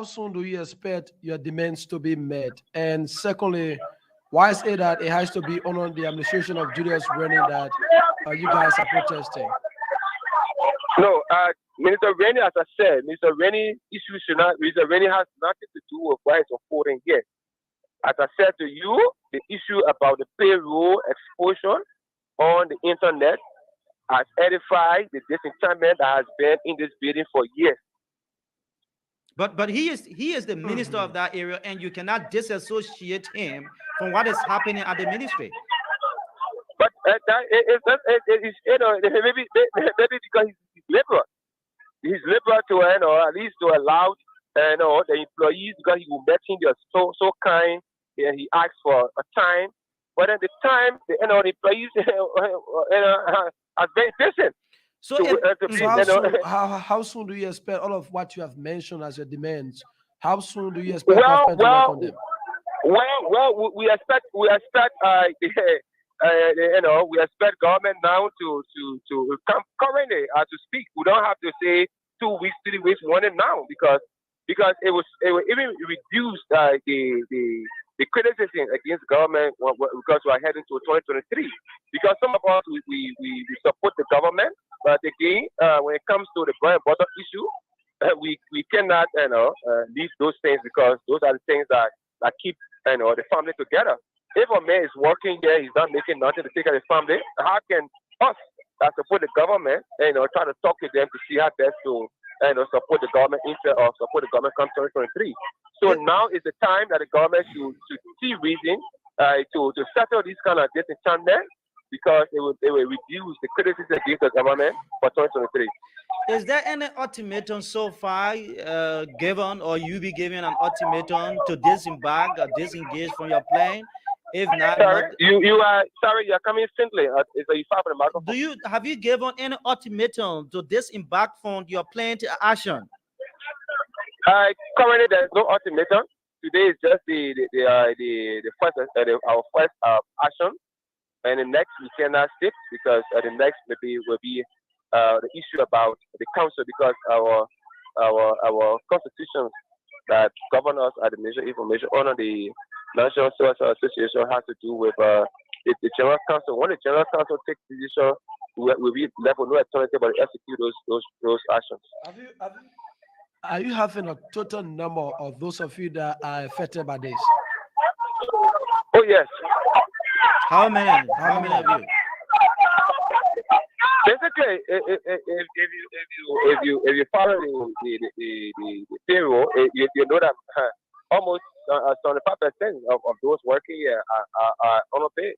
[SPEAKER 2] soon do you expect your demands to be met? And secondly, why is it that it has to be under the administration of Julius Rennie that you guys are protesting?
[SPEAKER 4] No, Minister Rennie, as I said, Minister Rennie Minister Rennie has nothing to do with what is unfolding here. As I said to you, the issue about the payroll exposure on the internet has edified the disenchantment that has been in this building for years.
[SPEAKER 1] But he is the minister of that area, and you cannot disassociate him from what is happening at the ministry.
[SPEAKER 4] But it's maybe because he's liberal. He's liberal to at least to allow the employees because he will met him. They're so kind. And he asks for a time, but at the time, the employees are very patient
[SPEAKER 1] So it,
[SPEAKER 4] to be
[SPEAKER 2] So
[SPEAKER 1] mhm.
[SPEAKER 2] how soon how soon do you expect all of what you have mentioned as your demands? How soon do you expect
[SPEAKER 4] well
[SPEAKER 2] government to work
[SPEAKER 4] well
[SPEAKER 2] on them?
[SPEAKER 4] we expect we expect government now to come currently to speak. We don't have to say 2 weeks, 3 weeks, warning now because it will even reduce the criticism against government because we are heading to 2023. Because some of us we support the government, but again when it comes to the bread and butter issue, we cannot leave those things because those are the things that keep the family together. If a man is working here, he's not making nothing to take care of his family. How can us that support the government, try to talk to them to see how best to, support the government interest or support the government come 2023? So now is the time that the government should see reason to settle this kind of disenchantment because it will reduce the criticism against the government for 2023.
[SPEAKER 1] Is there any ultimatum so far given, or you be given an ultimatum to disembark or disengage from your plane? If not,
[SPEAKER 4] Sorry,
[SPEAKER 1] not
[SPEAKER 4] you are sorry. You are coming simply. Is you far from the
[SPEAKER 1] do
[SPEAKER 4] microphone?
[SPEAKER 1] you have you given any ultimatum to disembark from your plane to action?
[SPEAKER 4] Currently, there's no ultimatum. Today is just the first our first action, and the next we cannot sit because the next maybe will be the issue about the council because our constitution that govern us at the Ministry of Information under the National Civil Service Association has to do with the General Council. When the General Council takes decision, we be left with no alternative but to execute those actions.
[SPEAKER 2] Are you having a total number of those of you that are affected by this?
[SPEAKER 4] Oh yes,
[SPEAKER 1] How many?
[SPEAKER 2] How
[SPEAKER 1] How
[SPEAKER 2] many
[SPEAKER 1] many
[SPEAKER 2] of
[SPEAKER 1] of you?
[SPEAKER 4] basically, if you follow the payroll, you know that almost 75% of those working here are underpaid.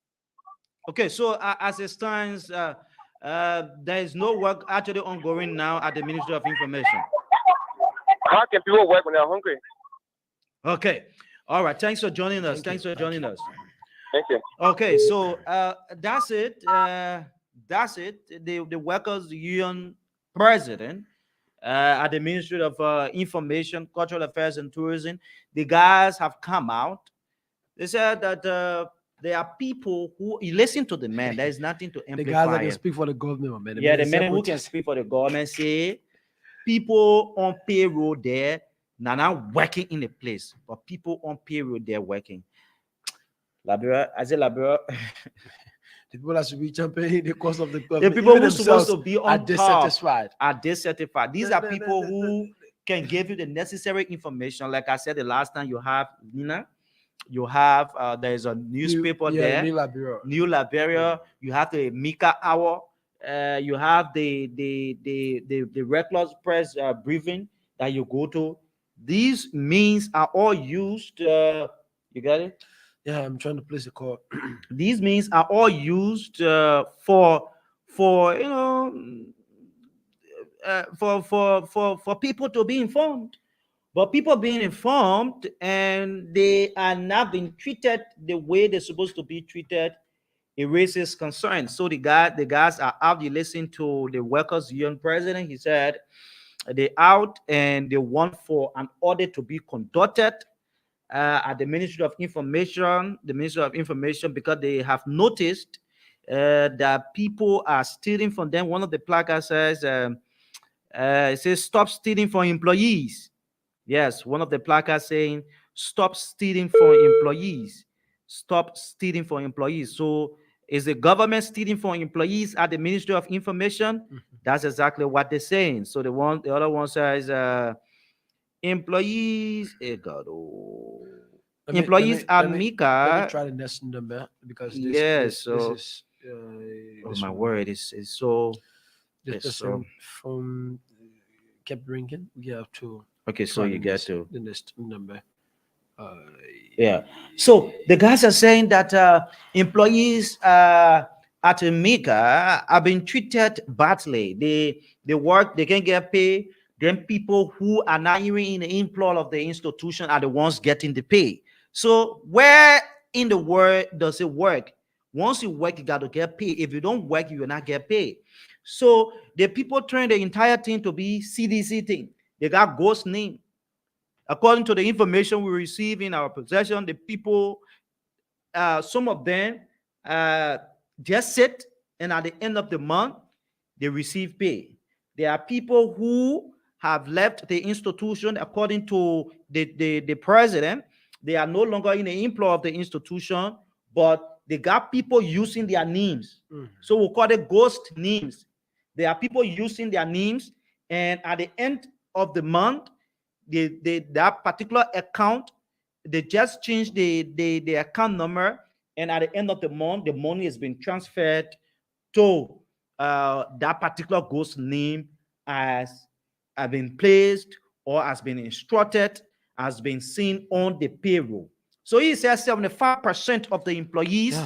[SPEAKER 1] Okay, so as it stands, there is no work actually ongoing now at the Ministry of Information.
[SPEAKER 4] How can people work when they're hungry?
[SPEAKER 1] Okay, all right. Thanks for joining us.
[SPEAKER 2] Thank
[SPEAKER 1] Thanks
[SPEAKER 2] you.
[SPEAKER 1] for joining us.
[SPEAKER 4] Thank you.
[SPEAKER 1] Okay, so that's it. That's it. The workers' union president at the Ministry of Information, Cultural Affairs, and Tourism, the guys have come out. They said that there are people who you listen to the man. There is nothing to
[SPEAKER 2] The guys that
[SPEAKER 1] amplify
[SPEAKER 2] can
[SPEAKER 1] it.
[SPEAKER 2] speak for the government, man.
[SPEAKER 1] Yeah, the men who can speak for the government say people on payroll there now working in the place, but people on payroll they're working. Liberia, I say Liberia.
[SPEAKER 2] The people that should be championing the cause of the
[SPEAKER 1] The
[SPEAKER 2] government,
[SPEAKER 1] people
[SPEAKER 2] even
[SPEAKER 1] who supposed
[SPEAKER 2] themselves
[SPEAKER 1] to be
[SPEAKER 2] are
[SPEAKER 1] on top
[SPEAKER 2] dissatisfied.
[SPEAKER 1] are dissatisfied. These
[SPEAKER 2] No,
[SPEAKER 1] are
[SPEAKER 2] no, no,
[SPEAKER 1] people
[SPEAKER 2] no,
[SPEAKER 1] who can give you the necessary information. Like I said the last time, you have Nina, you have there is a newspaper
[SPEAKER 2] the
[SPEAKER 1] there,
[SPEAKER 2] New Liberia.
[SPEAKER 1] New Liberia. You have the Mika Hour. You have the Reckless Press briefing that you go to. These means are all used. You get it?
[SPEAKER 2] Yeah, I'm trying to place a call.
[SPEAKER 1] These means are all used for for people to be informed. But people being informed and they are not being treated the way they're supposed to be treated, it raises concern. So the guys are out. You listen to the workers' union president. He said they out and they want for an audit to be conducted at the Ministry of Information, because they have noticed that people are stealing from them. One of the placards says, it says, "Stop stealing from employees." Yes, one of the placards saying, "Stop stealing from employees. Stop stealing from employees." So, is the government stealing from employees at the Ministry of Information? That's exactly what they're saying. So the other one says, employees. God, oh. Employees at
[SPEAKER 2] let me
[SPEAKER 1] Mika.
[SPEAKER 2] try the next number because
[SPEAKER 1] Yes.
[SPEAKER 2] this
[SPEAKER 1] So,
[SPEAKER 2] is
[SPEAKER 1] oh
[SPEAKER 2] this
[SPEAKER 1] my
[SPEAKER 2] one.
[SPEAKER 1] word, it's so.
[SPEAKER 2] This
[SPEAKER 1] It's so.
[SPEAKER 2] person phone kept ringing. We have to
[SPEAKER 1] Okay, so
[SPEAKER 2] try
[SPEAKER 1] you get to.
[SPEAKER 2] the next number.
[SPEAKER 1] Yeah. So the guys are saying that employees at Mika have been treated badly. They work, they can get paid. Then people who are not even in the employ of the institution are the ones getting the pay. So where in the world does it work? Once you work, you got to get paid. If you don't work, you will not get paid. So the people turn the entire thing to be CDC thing. They got ghost name. According to the information we receive in our possession, the people, some of them uh, just sit, and at the end of the month, they receive pay. There are people who have left the institution according to the president. They are no longer in the employ of the institution, but they got people using their names. So we call it ghost names. There are people using their names, and at the end of the month, that particular account, they just change the account number, and at the end of the month, the money has been transferred to that particular ghost name as have been placed or has been instructed, has been seen on the payroll. So he says 75% of the employees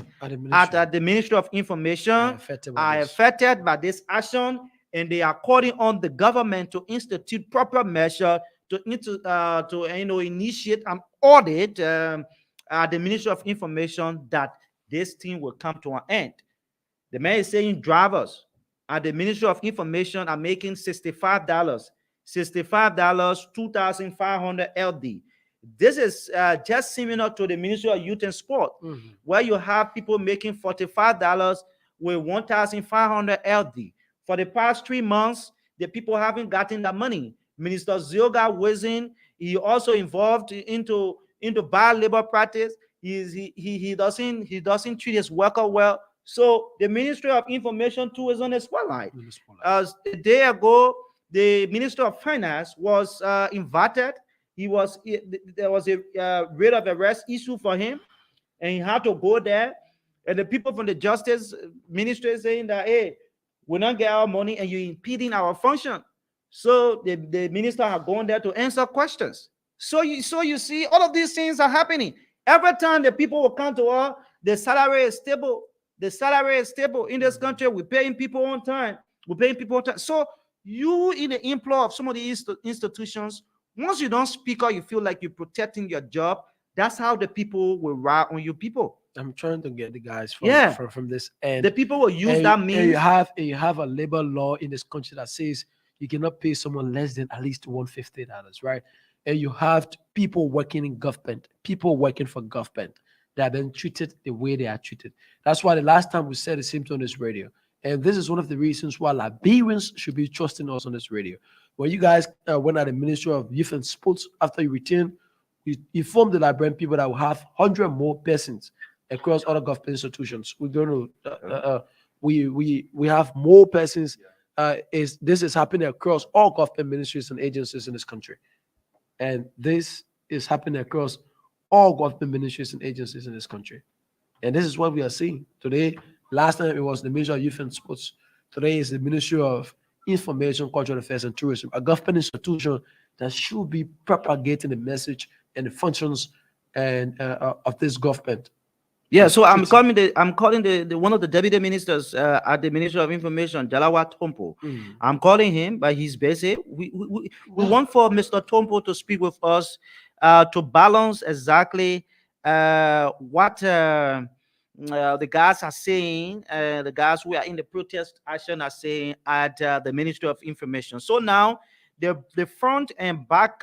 [SPEAKER 1] at the Ministry of Information are affected by this action, and they are calling on the government to institute proper measure to initiate an audit at the Ministry of Information, that this thing will come to an end. The man is saying drivers at the Ministry of Information are making $65, $65, 2,500 LD. This is just similar to the Ministry of Youth and Sport, where you have people making $45 with 1,500 LD. For the past 3 months, the people haven't gotten that money. Minister Zioga Wizin, he also involved into bad labor practice. He doesn't treat his worker well. So the Ministry of Information too is on the spotlight. As a day ago, the Minister of Finance was invited. There was a writ of arrest issue for him, and he had to go there. And the people from the Justice Ministry saying that, hey, we don't get our money and you're impeding our function. So the minister had gone there to answer questions. So you see, all of these things are happening. Every time the people will come to us, the salary is stable. The salary is stable in this country. We're paying people on time. We're paying people on time. So you in the employ of some of the institutions, once you don't speak out, you feel like you're protecting your job. That's how the people will ride on you people.
[SPEAKER 2] I'm trying to get the guys from this end.
[SPEAKER 1] The people will use that means.
[SPEAKER 2] You have a labor law in this country that says you cannot pay someone less than at least $150, right? And you have people working in government, people working for government that have been treated the way they are treated. That's why the last time we said the same thing on this radio. And this is one of the reasons why Liberians should be trusting us on this radio. When you guys went at the Ministry of Youth and Sports after you returned, you informed the Liberian people that we have 100 more persons across other government institutions. We're going to we have more persons. This is happening across all government ministries and agencies in this country, and this is happening across all government ministries and agencies in this country. And this is what we are seeing today. Last time it was the Ministry of Youth and Sports. Today is the Ministry of Information, Cultural Affairs, and Tourism, a government institution that should be propagating the message and the functions and of this government.
[SPEAKER 1] Yeah, so I'm calling the one of the deputy ministers at the Ministry of Information, Jalawa Tompo. I'm calling him, but he's busy. We want for Mr. Tompo to speak with us to balance exactly what the guys are saying, the guys who are in the protest action are saying at the Ministry of Information. So now the front and back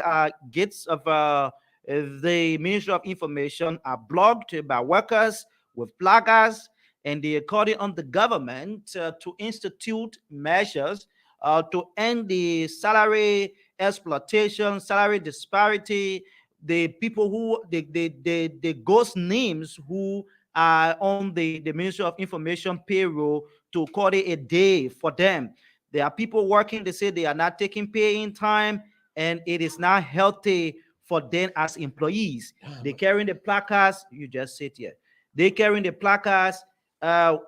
[SPEAKER 1] gates of the Ministry of Information are blocked by workers with placards, and they are calling on the government to institute measures to end the salary exploitation, salary disparity, the people who the ghost names who are on the Ministry of Information payroll, to call it a day for them. There are people working, they say they are not taking pay in time, and it is not healthy for them as employees. They carrying the placards, you just sit here. They carrying the placards,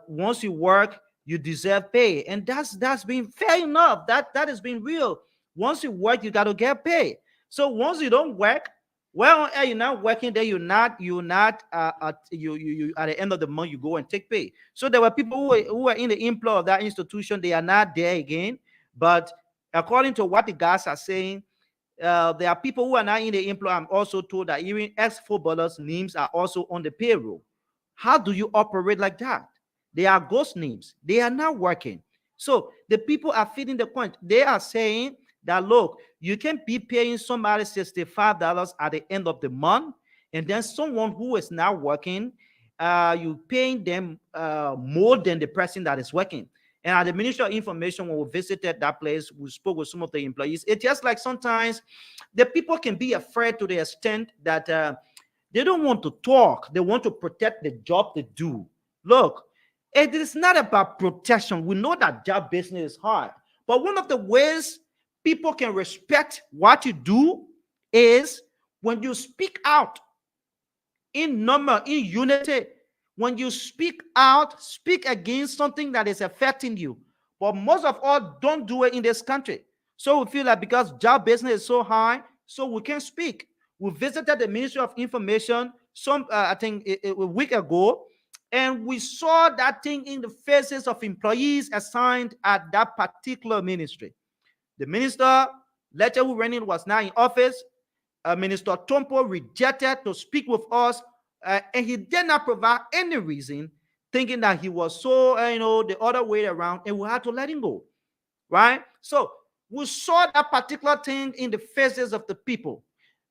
[SPEAKER 1] once you work, you deserve pay. And that's been fair enough. That has been real. Once you work, you got to get paid. So once you don't work, Well, you're not working there. You're not. You at the end of the month you go and take pay. So there were people who were in the employ of that institution. They are not there again. But according to what the guys are saying, there are people who are not in the employ. I'm also told that even ex-footballers' names are also on the payroll. How do you operate like that? They are ghost names. They are not working. So the people are feeding the point. They are saying that look, you can be paying somebody $65 at the end of the month, and then someone who is not working, you paying them more than the person that is working. And at the Ministry of Information, when we visited that place, we spoke with some of the employees. It's just like sometimes the people can be afraid to the extent that they don't want to talk. They want to protect the job they do. Look, it is not about protection. We know that job business is hard. But one of the ways people can respect what you do is when you speak out in number, in unity. When you speak out, speak against something that is affecting you. But most of all, don't do it in this country. So we feel like because job business is so high, so we can speak. We visited the Ministry of Information I think a week ago, and we saw that thing in the faces of employees assigned at that particular ministry. The minister, later who ran in, was now in office. Minister Tompo rejected to speak with us, and he did not provide any reason, thinking that he was so, the other way around, and we had to let him go, right? So we saw that particular thing in the faces of the people.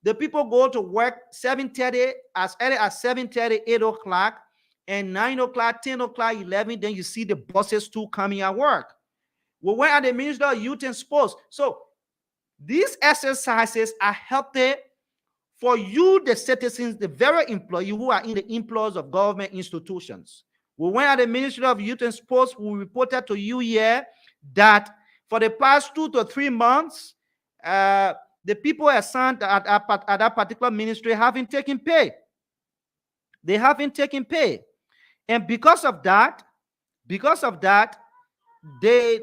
[SPEAKER 1] The people go to work 7:30, as early as 7:30, 8 o'clock, and 9 o'clock, 10 o'clock, 11, then you see the buses too coming at work. We went at the Ministry of Youth and Sports. So these exercises are healthy for you, the citizens, the very employee who are in the employs of government institutions. We went at the Ministry of Youth and Sports. We reported to you here that for the past 2 to 3 months, the people assigned at that particular ministry haven't taken pay. They haven't taken pay. And because of that, they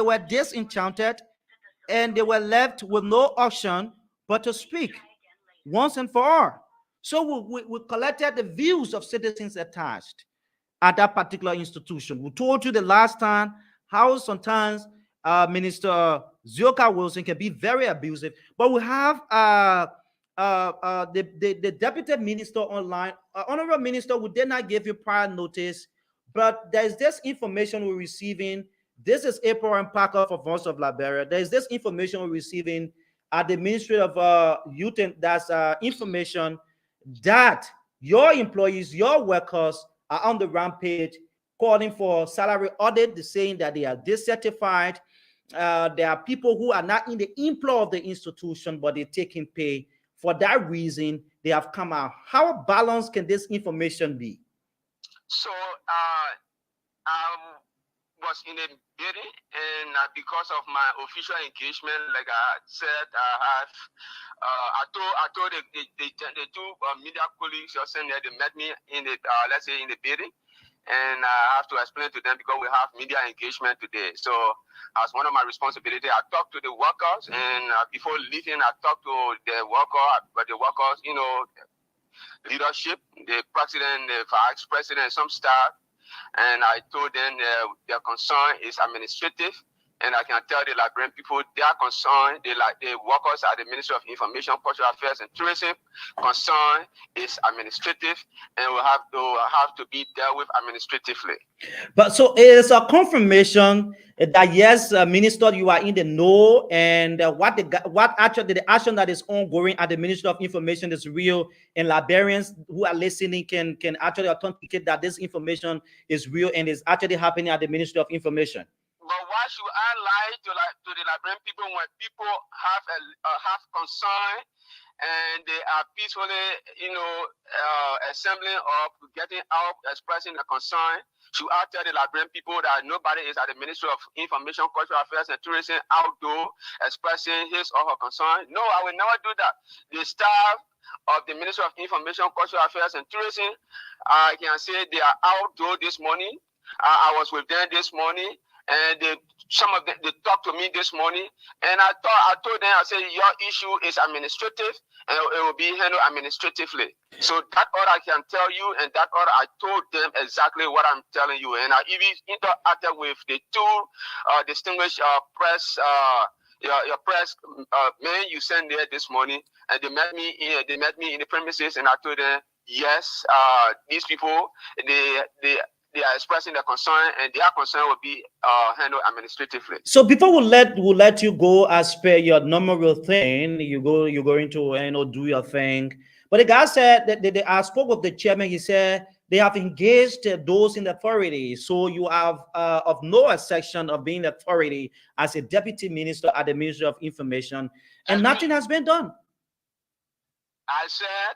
[SPEAKER 1] were disenchanted, and they were left with no option but to speak once and for all. So we collected the views of citizens attached at that particular institution. We told you the last time how sometimes Minister Zioka Wilson can be very abusive, but we have the deputy minister online. Honorable Minister, we did not give you prior notice, but there's this information we're receiving. This is April and Parker for Voice of Liberia. There's this information we're receiving at the Ministry of Youth, and that's information that your employees, your workers are on the rampage calling for salary audit. They're saying that they are dissatisfied. There are people who are not in the employ of the institution, but they're taking pay. For that reason, they have come out. How balanced can this information be?
[SPEAKER 4] So I was in a meeting, and because of my official engagement, like I said, I told the two media colleagues yesterday, they met me in the let's say in the meeting, and I have to explain to them because we have media engagement today. So as one of my responsibilities, I talked to the workers, and before leaving, I talked to the workers, leadership, the president, the vice president, some staff, and I told them their concern is administrative. And I can tell the Liberian people their concern, the workers at the Ministry of Information, Cultural Affairs, and Tourism, concern is administrative, and will have to be dealt with administratively.
[SPEAKER 1] But so it is a confirmation that yes, Minister, you are in the know, and what actually the action that is ongoing at the Ministry of Information is real, and Liberians who are listening can actually authenticate that this information is real and is actually happening at the Ministry of Information.
[SPEAKER 4] But why should I lie to the Liberian people when people have concern and they are peacefully, assembling up, getting out, expressing their concern? Should I tell the Liberian people that nobody is at the Ministry of Information, Cultural Affairs, and Tourism outdoor expressing his or her concern? No, I will never do that. The staff of the Ministry of Information, Cultural Affairs, and Tourism, I can say they are outdoor this morning. I was with them this morning.
[SPEAKER 3] and some of them, they talked to me this morning, and I told them, I said, your issue is administrative, and it will be handled administratively. So that all I can tell you, and that all I told them exactly what I'm telling you. And I even interacted with the two distinguished press. Your press man you sent there this morning, and they met me in the premises, and I told them, yes, these people they are expressing their concern, and their concern will be handled administratively.
[SPEAKER 1] So before we'll let you go as per your normal thing, you're going to do your thing. But the guy said that I spoke with the chairman. He said they have engaged those in the authority. So you have of no exception of being authority as a deputy minister at the Ministry of Information, and nothing has been done.
[SPEAKER 3] I said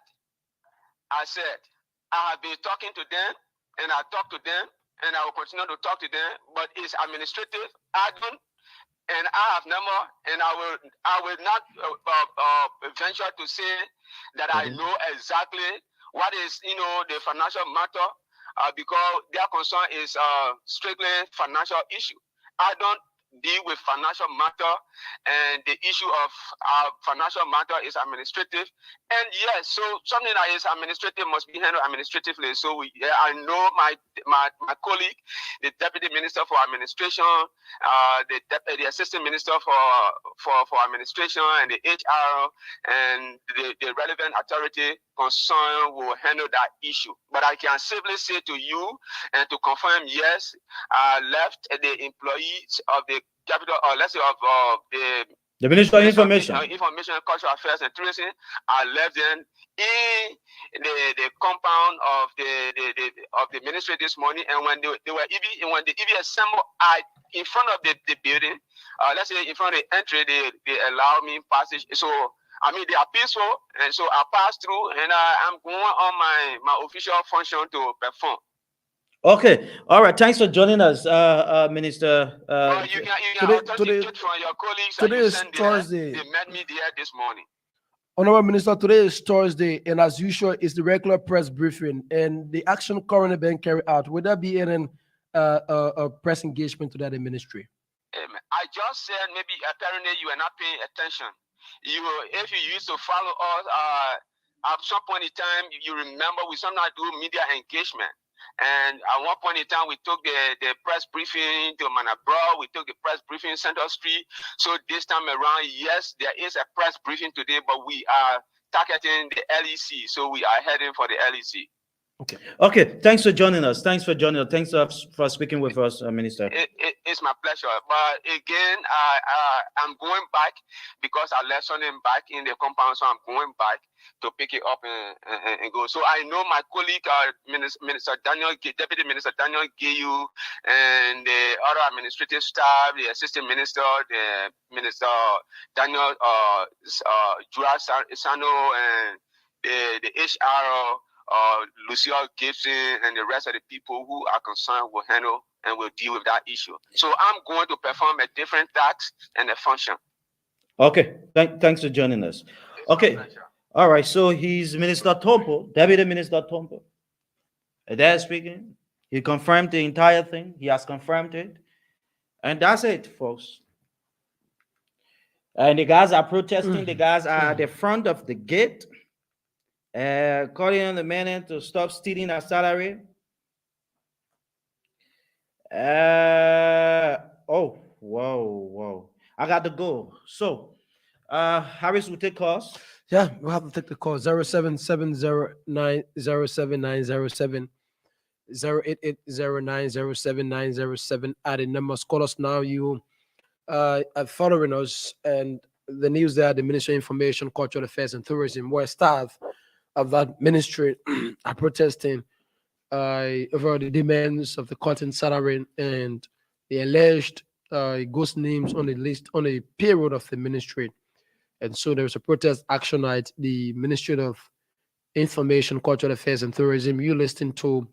[SPEAKER 3] I have been talking to them, and I talk to them, and I will continue to talk to them. But it's administrative. I don't, and I have never, and I will not venture to say that I know exactly what is the financial matter, because their concern is strictly financial issue. I don't deal with financial matter, and the issue of financial matter is administrative. And yes, so something that is administrative must be handled administratively. So I know my colleague, the deputy minister for administration, the assistant minister for administration, and the HR, and the relevant authority concerned will handle that issue. But I can simply say to you and to confirm, yes, I left the employees of the capital, or let's say of
[SPEAKER 1] the Ministry of Information,
[SPEAKER 3] Cultural Affairs, and Tourism. I left them in the compound of the ministry this morning, and when they assembled in front of the building, let's say in front of the entry, they allow me passage. So I mean, they are peaceful, and so I pass through, and I'm going on my official function to perform.
[SPEAKER 1] Okay, all right. Thanks for joining us, Minister.
[SPEAKER 3] You can authenticate from your colleagues.
[SPEAKER 2] Today is
[SPEAKER 3] Thursday. They met me there this morning.
[SPEAKER 2] Honorable Minister, today is Thursday, and as usual, it's the regular press briefing, and the action currently being carried out. Would there be any press engagement to that ministry?
[SPEAKER 3] I just said maybe apparently you are not paying attention. If you used to follow us, at some point in time, you remember we sometimes do media engagement. And at one point in time, we took the press briefing to Manabro. We took the press briefing in Central Street. So this time around, yes, there is a press briefing today, but we are targeting the LEC. So we are heading for the LEC.
[SPEAKER 1] Okay. Thanks for joining us. Thanks for speaking with us, Minister.
[SPEAKER 3] It's my pleasure. But again, I'm going back because I left something back in the compound, so I'm going back to pick it up and go. So I know my colleague, Minister Daniel, Deputy Minister Daniel Gayu, and the other administrative staff, the assistant minister, the Minister Daniel Jura Sano, and the HR. Lucia Gibson and the rest of the people who are concerned will handle and will deal with that issue. So I'm going to perform a different task and a function.
[SPEAKER 1] Okay, thanks for joining us. Okay, all right. So he's Minister Tompo, Deputy Minister Tompo. There speaking. He confirmed the entire thing. He has confirmed it, and that's it, folks. And the guys are protesting. The guys are at the front of the gate. Calling on the men to stop stealing our salary. Oh, whoa. I got to go. So, Harris will take calls.
[SPEAKER 2] Yeah, we'll have to take the call. 07709079070 08809079007. Adding numbers. Call us now. You are following us, and the news there, the Ministry of Information, Cultural Affairs, and Tourism, where staff of that ministry are protesting over the demands of the cotton salary and the alleged ghost names on the list on the payroll of the ministry. And so there's a protest action at the Ministry of Information, Cultural Affairs, and Tourism. You listen to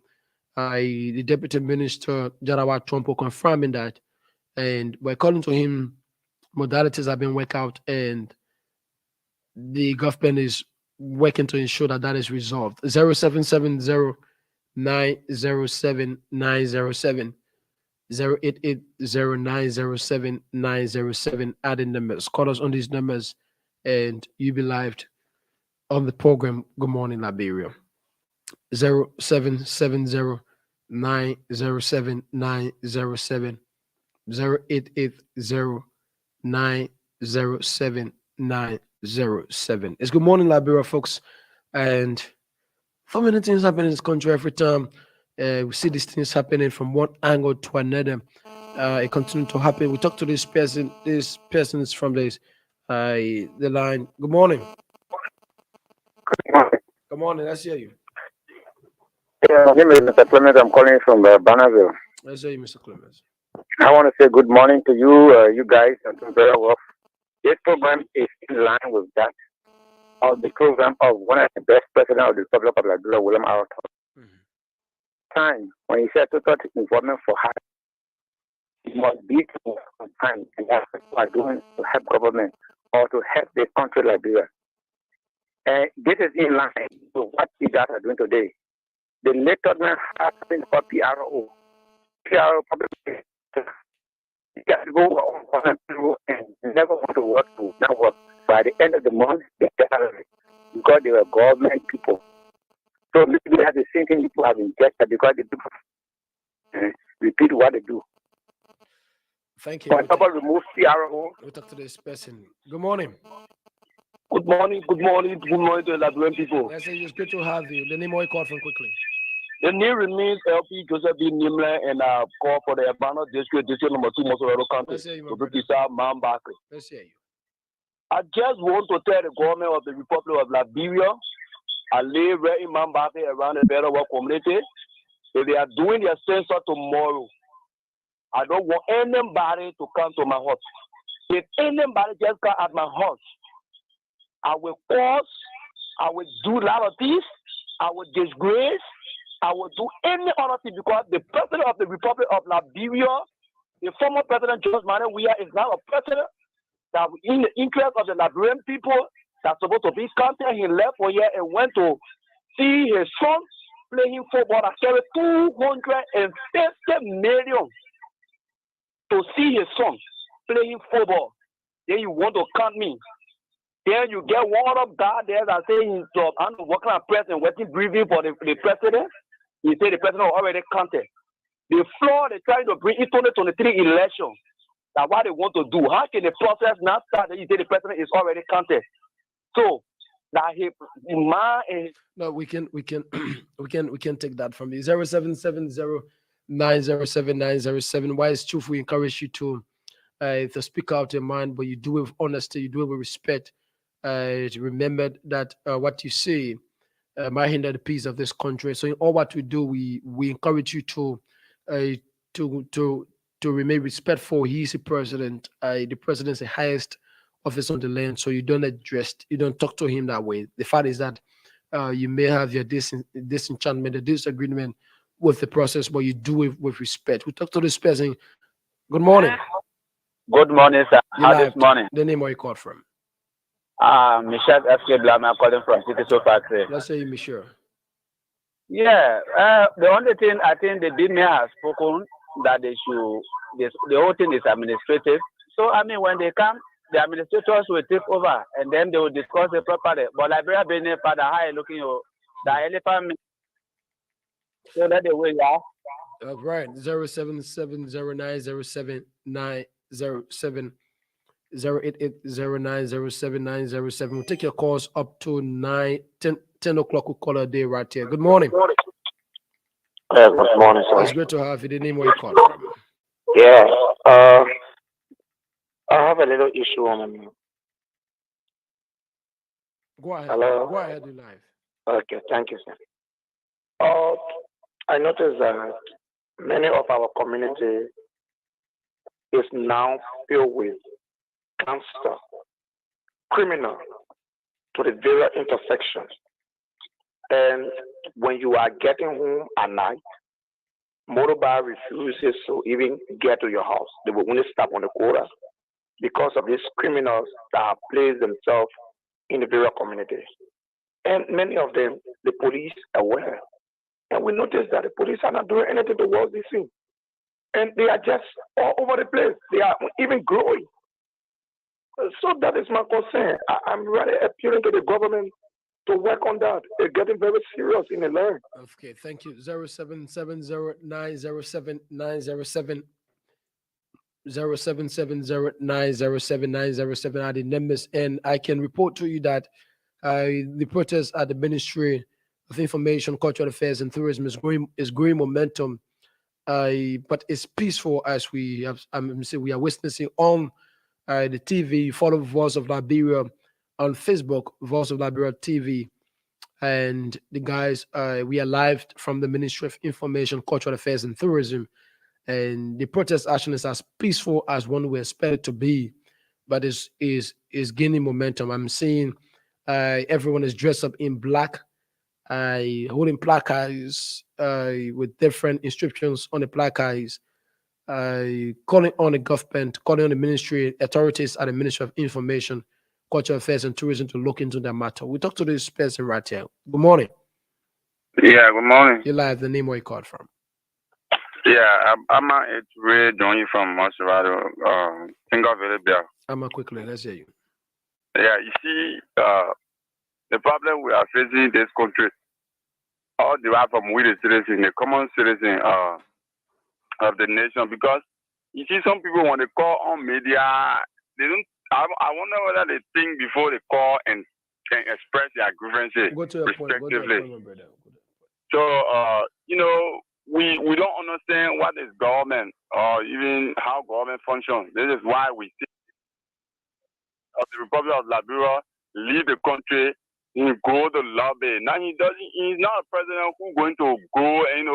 [SPEAKER 2] the Deputy Minister, Jarawa Trompo, confirming that. And we're calling to him. Modalities have been worked out, and the government is working to ensure that is resolved. 0770 907 907 0880907 Adding numbers. Call us on these numbers and you'll be live on the program. Good morning, Liberia. 0770907907 0880907 It's good morning, Liberia, folks. And so many things happen in this country every time. We see these things happening from one angle to another. It continues to happen. We talk to this person. This person is from the line. Good morning. Good morning. Let's hear you.
[SPEAKER 5] Yeah, my name is Mr. Clement. I'm calling from Bonneville.
[SPEAKER 2] Let's hear you, Mr. Clemens.
[SPEAKER 5] I want to say good morning to you, you guys, and to very well. This program is in line with that of the program of one of the best president of the Republic of Liberia, William R.
[SPEAKER 2] Mhm.
[SPEAKER 5] Time when he said total involvement for her, it must be to time, and that's what we are doing to help government or to help the country Liberia. And this is in line with what you guys are doing today. The latest man has been for PRO. PRO probably you got to go on and never want to work to not work. By the end of the month, they get salary because they were government people. So maybe that's the same thing people have injected because the people repeat what they do.
[SPEAKER 2] Thank you.
[SPEAKER 5] For example, remove PRO.
[SPEAKER 2] We'll talk to this person. Good morning.
[SPEAKER 6] Good morning to the Liberian people.
[SPEAKER 2] Let's say it's good to have you. The name I call from quickly.
[SPEAKER 6] The name remains LP Joseph B. Nimle and call for the Abano District number 2 Mosoro County.
[SPEAKER 2] Let's hear you, my
[SPEAKER 6] To
[SPEAKER 2] brother.
[SPEAKER 6] be Mambakri.
[SPEAKER 2] Let's hear you.
[SPEAKER 6] I just want to tell the government of the Republic of Liberia, I live right in Mambakri around the Better Work community. If they are doing their census tomorrow, I don't want anybody to come to my house. If anybody just come at my house, I will cause, I will do a lot of things, I will disgrace, I will do any other thing because the president of the Republic of Liberia, the former president George Manuel Weah, is now a president that in the interest of the Liberian people that's supposed to be counted. He left for here and went to see his son playing football. I carried 250 million to see his son playing football. Then you want to count me. Then you get one of God there that say he's I'm working at president, waiting briefing for the president. He said the president already counted. The floor they're trying to bring in 2023 election. That's what they want to do. How can the process not start? You say the president is already counted. So that
[SPEAKER 2] No, we can we can we can take that from you. 0770907907. Why is truth? We encourage you to speak out your mind, but you do it with honesty, you do it with respect. To remember that what you say might hinder the peace of this country. So in all what we do, we encourage you uh, to to to remain respectful. He's the president. The president is the highest office on the land, so you don't talk to him that way. The fact is that you may have your disenchantment, a disagreement with the process, but you do it with respect. We talk to this person. Good morning.
[SPEAKER 5] Good morning, sir.
[SPEAKER 2] You
[SPEAKER 5] How
[SPEAKER 2] live.
[SPEAKER 5] this morning?
[SPEAKER 2] The name where you called from.
[SPEAKER 5] Michelle F.K. Blam, I'm calling from City So Factory.
[SPEAKER 2] Let's say you, Michelle.
[SPEAKER 5] Yeah, the only thing I think the DMA has spoken that they should, the whole thing is administrative. So, I mean, when they come, the administrators will take over and then they will discuss it properly. But Liberia being a father, how you looking at the elephant, so that the way, yeah.
[SPEAKER 2] Right. 07709079070 08809079007. We'll take your calls up to 10 o'clock. We'll call a day right here. Good morning.
[SPEAKER 5] Yeah, good morning, sir.
[SPEAKER 2] It's great to have you. The name where you call from.
[SPEAKER 5] Yeah, I have a little issue on.
[SPEAKER 2] Go ahead.
[SPEAKER 5] Hello?
[SPEAKER 2] Go ahead, you live.
[SPEAKER 5] Okay, thank you, sir. I noticed that many of our community is now filled with gangster, criminal to the various intersections. And when you are getting home at night, motorbike refuses to even get to your house. They will only stop on the corner because of these criminals that have placed themselves in the various communities. And many of them, the police are aware. And we notice that the police are not doing anything towards this thing. and they are just all over the place. They are even growing. So that is my concern. I'm really appealing to the government to work on that. They're getting very serious in the land.
[SPEAKER 2] Okay, thank you. 0770907907 are the numbers, and I can report to you that the protests at the Ministry of Information, Cultural Affairs, and Tourism is growing momentum. But it's peaceful as we have. Say we are witnessing on the TV. Follow Voice of Liberia on Facebook, Voice of Liberia TV, and the guys. We are live from the Ministry of Information, Cultural Affairs, and Tourism, and the protest action is as peaceful as one would expect it to be, but is gaining momentum. I'm seeing everyone is dressed up in black, holding placards with different inscriptions on the placards, calling on the government, calling on the ministry authorities at the Ministry of Information, Cultural Affairs, and Tourism to look into that matter. We talk to this person right here. Good morning.
[SPEAKER 7] Yeah, good morning.
[SPEAKER 2] You live the name where you called from.
[SPEAKER 7] Yeah, it's Ray joining from Maserado, King of Liberia.
[SPEAKER 2] I'm quickly. Let's hear you.
[SPEAKER 7] Yeah, you see, the problem we are facing in this country, all derived from we the citizen, the common citizen of the nation, because you see some people when they call on media, they don't. I wonder whether they think before they call and can express their grievances
[SPEAKER 2] Go to your point. Go to your
[SPEAKER 7] respectively.
[SPEAKER 2] point, my brother.
[SPEAKER 7] So, we don't understand what is government or even how government functions. This is why we see of the Republic of Liberia leave the country and go to lobby. Now he's not a president who's going to go, and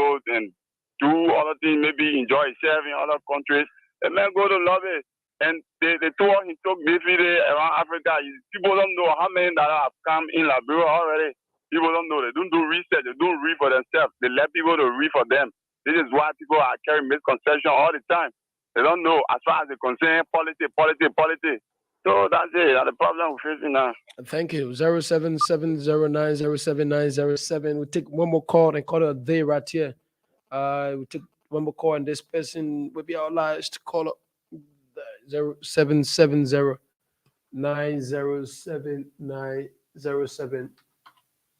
[SPEAKER 7] do other things, maybe enjoy himself in other countries. The man go to lobby. And the tour he took briefly around Africa, people don't know how many that have come in Liberia already. People don't know. They don't do research. They don't read for themselves. They let people to read for them. This is why people are carrying misconception all the time. They don't know as far as they concern politics, politics, politics. So that's it. That's the problem we're facing now.
[SPEAKER 2] Thank you. 0770907907. We take one more call and call it a day right here. We take one more call, and this person will be our last caller. 0770907907.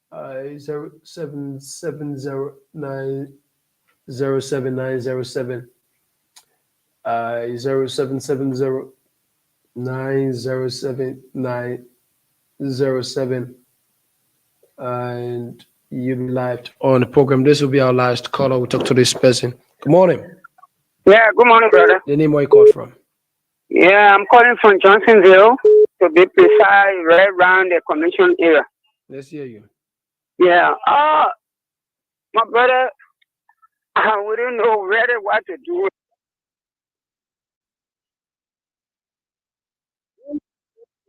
[SPEAKER 2] 0770907907. 0770907907. And you'll be live on the program. This will be our last caller. We'll talk to this person. Good morning.
[SPEAKER 8] Yeah, good morning, brother.
[SPEAKER 2] The name where you called from.
[SPEAKER 8] Yeah, I'm calling from Johnsonville, to be precise, right around the convention area.
[SPEAKER 2] Let's hear you.
[SPEAKER 8] Yeah, my brother, I wouldn't know really what to do.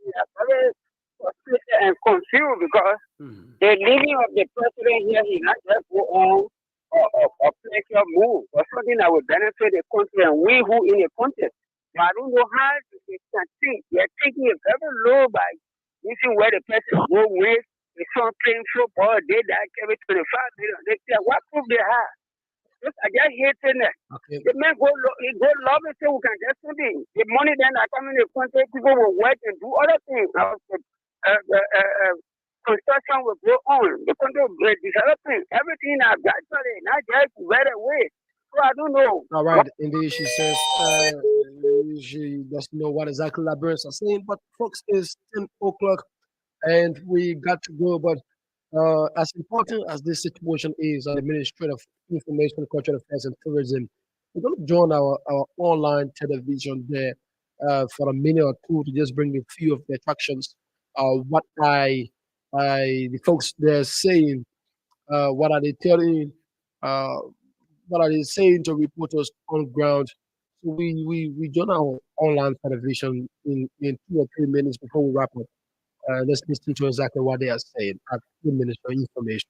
[SPEAKER 8] Yeah, very frustrated and confused because the leading of the president here, he not just go on a pleasure move or something that will benefit the country and we who in the country. But I don't know how they can think. They're thinking it very low by using where the person go with. The son playing football, they that every 25 million. They say, what proof they have? Just, I just hate it.
[SPEAKER 2] Okay.
[SPEAKER 8] The man he go love it so we can get something. The money then that come in the country, people will work and do other things. Construction will go on. The country will be developing. Everything I've got, not just right away. So I don't know.
[SPEAKER 2] All right. Indeed, she says she doesn't know what exactly Liberians are saying, but folks, it's 10 o'clock and we got to go. But as important as this situation is on the Ministry of Information, Cultural Affairs, and Tourism, we're going to join our online television there for a minute or two to just bring a few of the attractions. What the folks they're saying, what are they telling, uh, what are they saying to reporters on ground. So we join our online television in 2 or 3 minutes before we wrap up. Let's listen to exactly what they are saying at 2 minutes for information.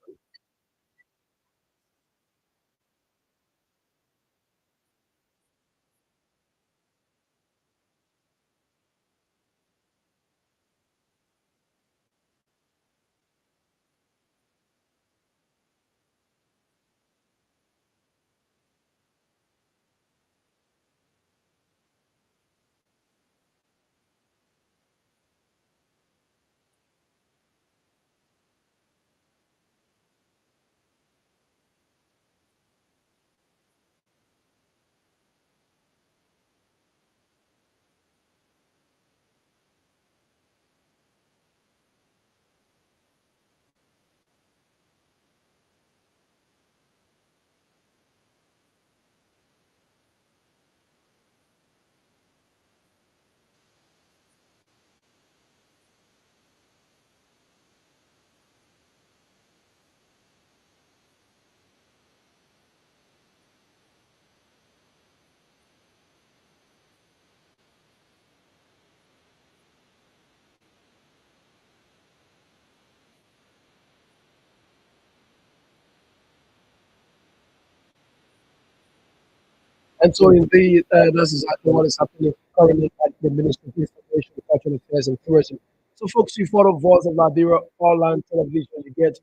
[SPEAKER 2] And so, indeed, that's exactly what is happening currently at the Ministry of Information, Cultural Affairs, and Tourism. So, folks, you follow Voice of Liberia online television, you get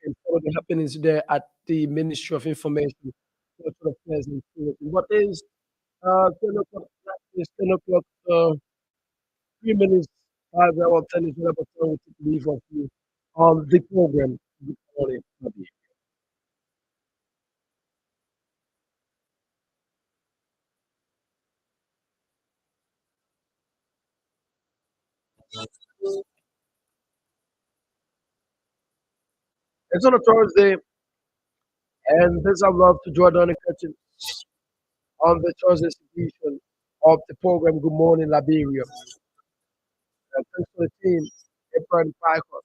[SPEAKER 2] and follow the happenings there at the Ministry of Information, Cultural Affairs, and Tourism. What is 10 o'clock? That is 10 o'clock, 3 minutes, 5 hour, 10 is whatever time we take leave of you on the program. Good morning, Liberia. It's on a Thursday, and this I love to draw down the curtain on the Thursday edition of the program Good Morning Liberia. And thanks to the team, April Piker,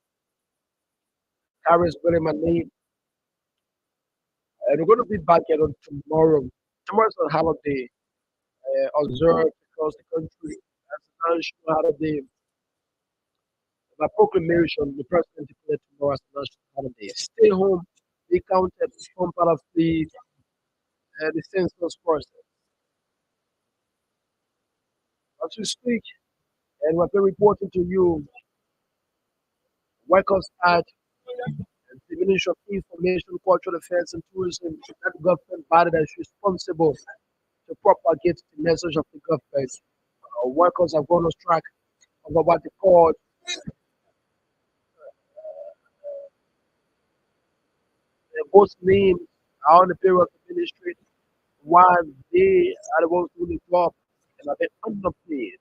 [SPEAKER 2] Harris Billy, my name, and we're going to be back here on tomorrow. Tomorrow's a holiday observed across the country as a national holiday. By proclamation, the president declared tomorrow as a national holiday. Stay home, be counted, form part of the census process. As we speak, and we're reporting to you, workers at the Ministry of Information, Cultural Affairs, and Tourism, that government body that is responsible to propagate the message of the government. Workers have gone on strike over what they call both names are on the payroll of the ministry, while they are the ones doing the job and are being underpaid.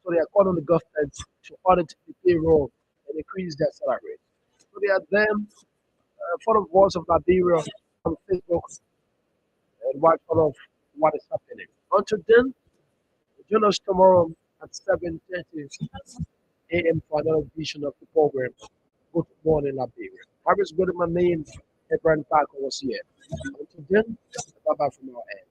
[SPEAKER 2] So they are calling on the government to audit the payroll and increase their salary. So they are them, follow the voice of Liberia on Facebook and watch all of what is happening. Until then, join us tomorrow at 7:30 a.m. for another edition of the program. Good morning, Liberia. Harris Goodman name, Abraham Parker was here. Until then, bye bye from our end.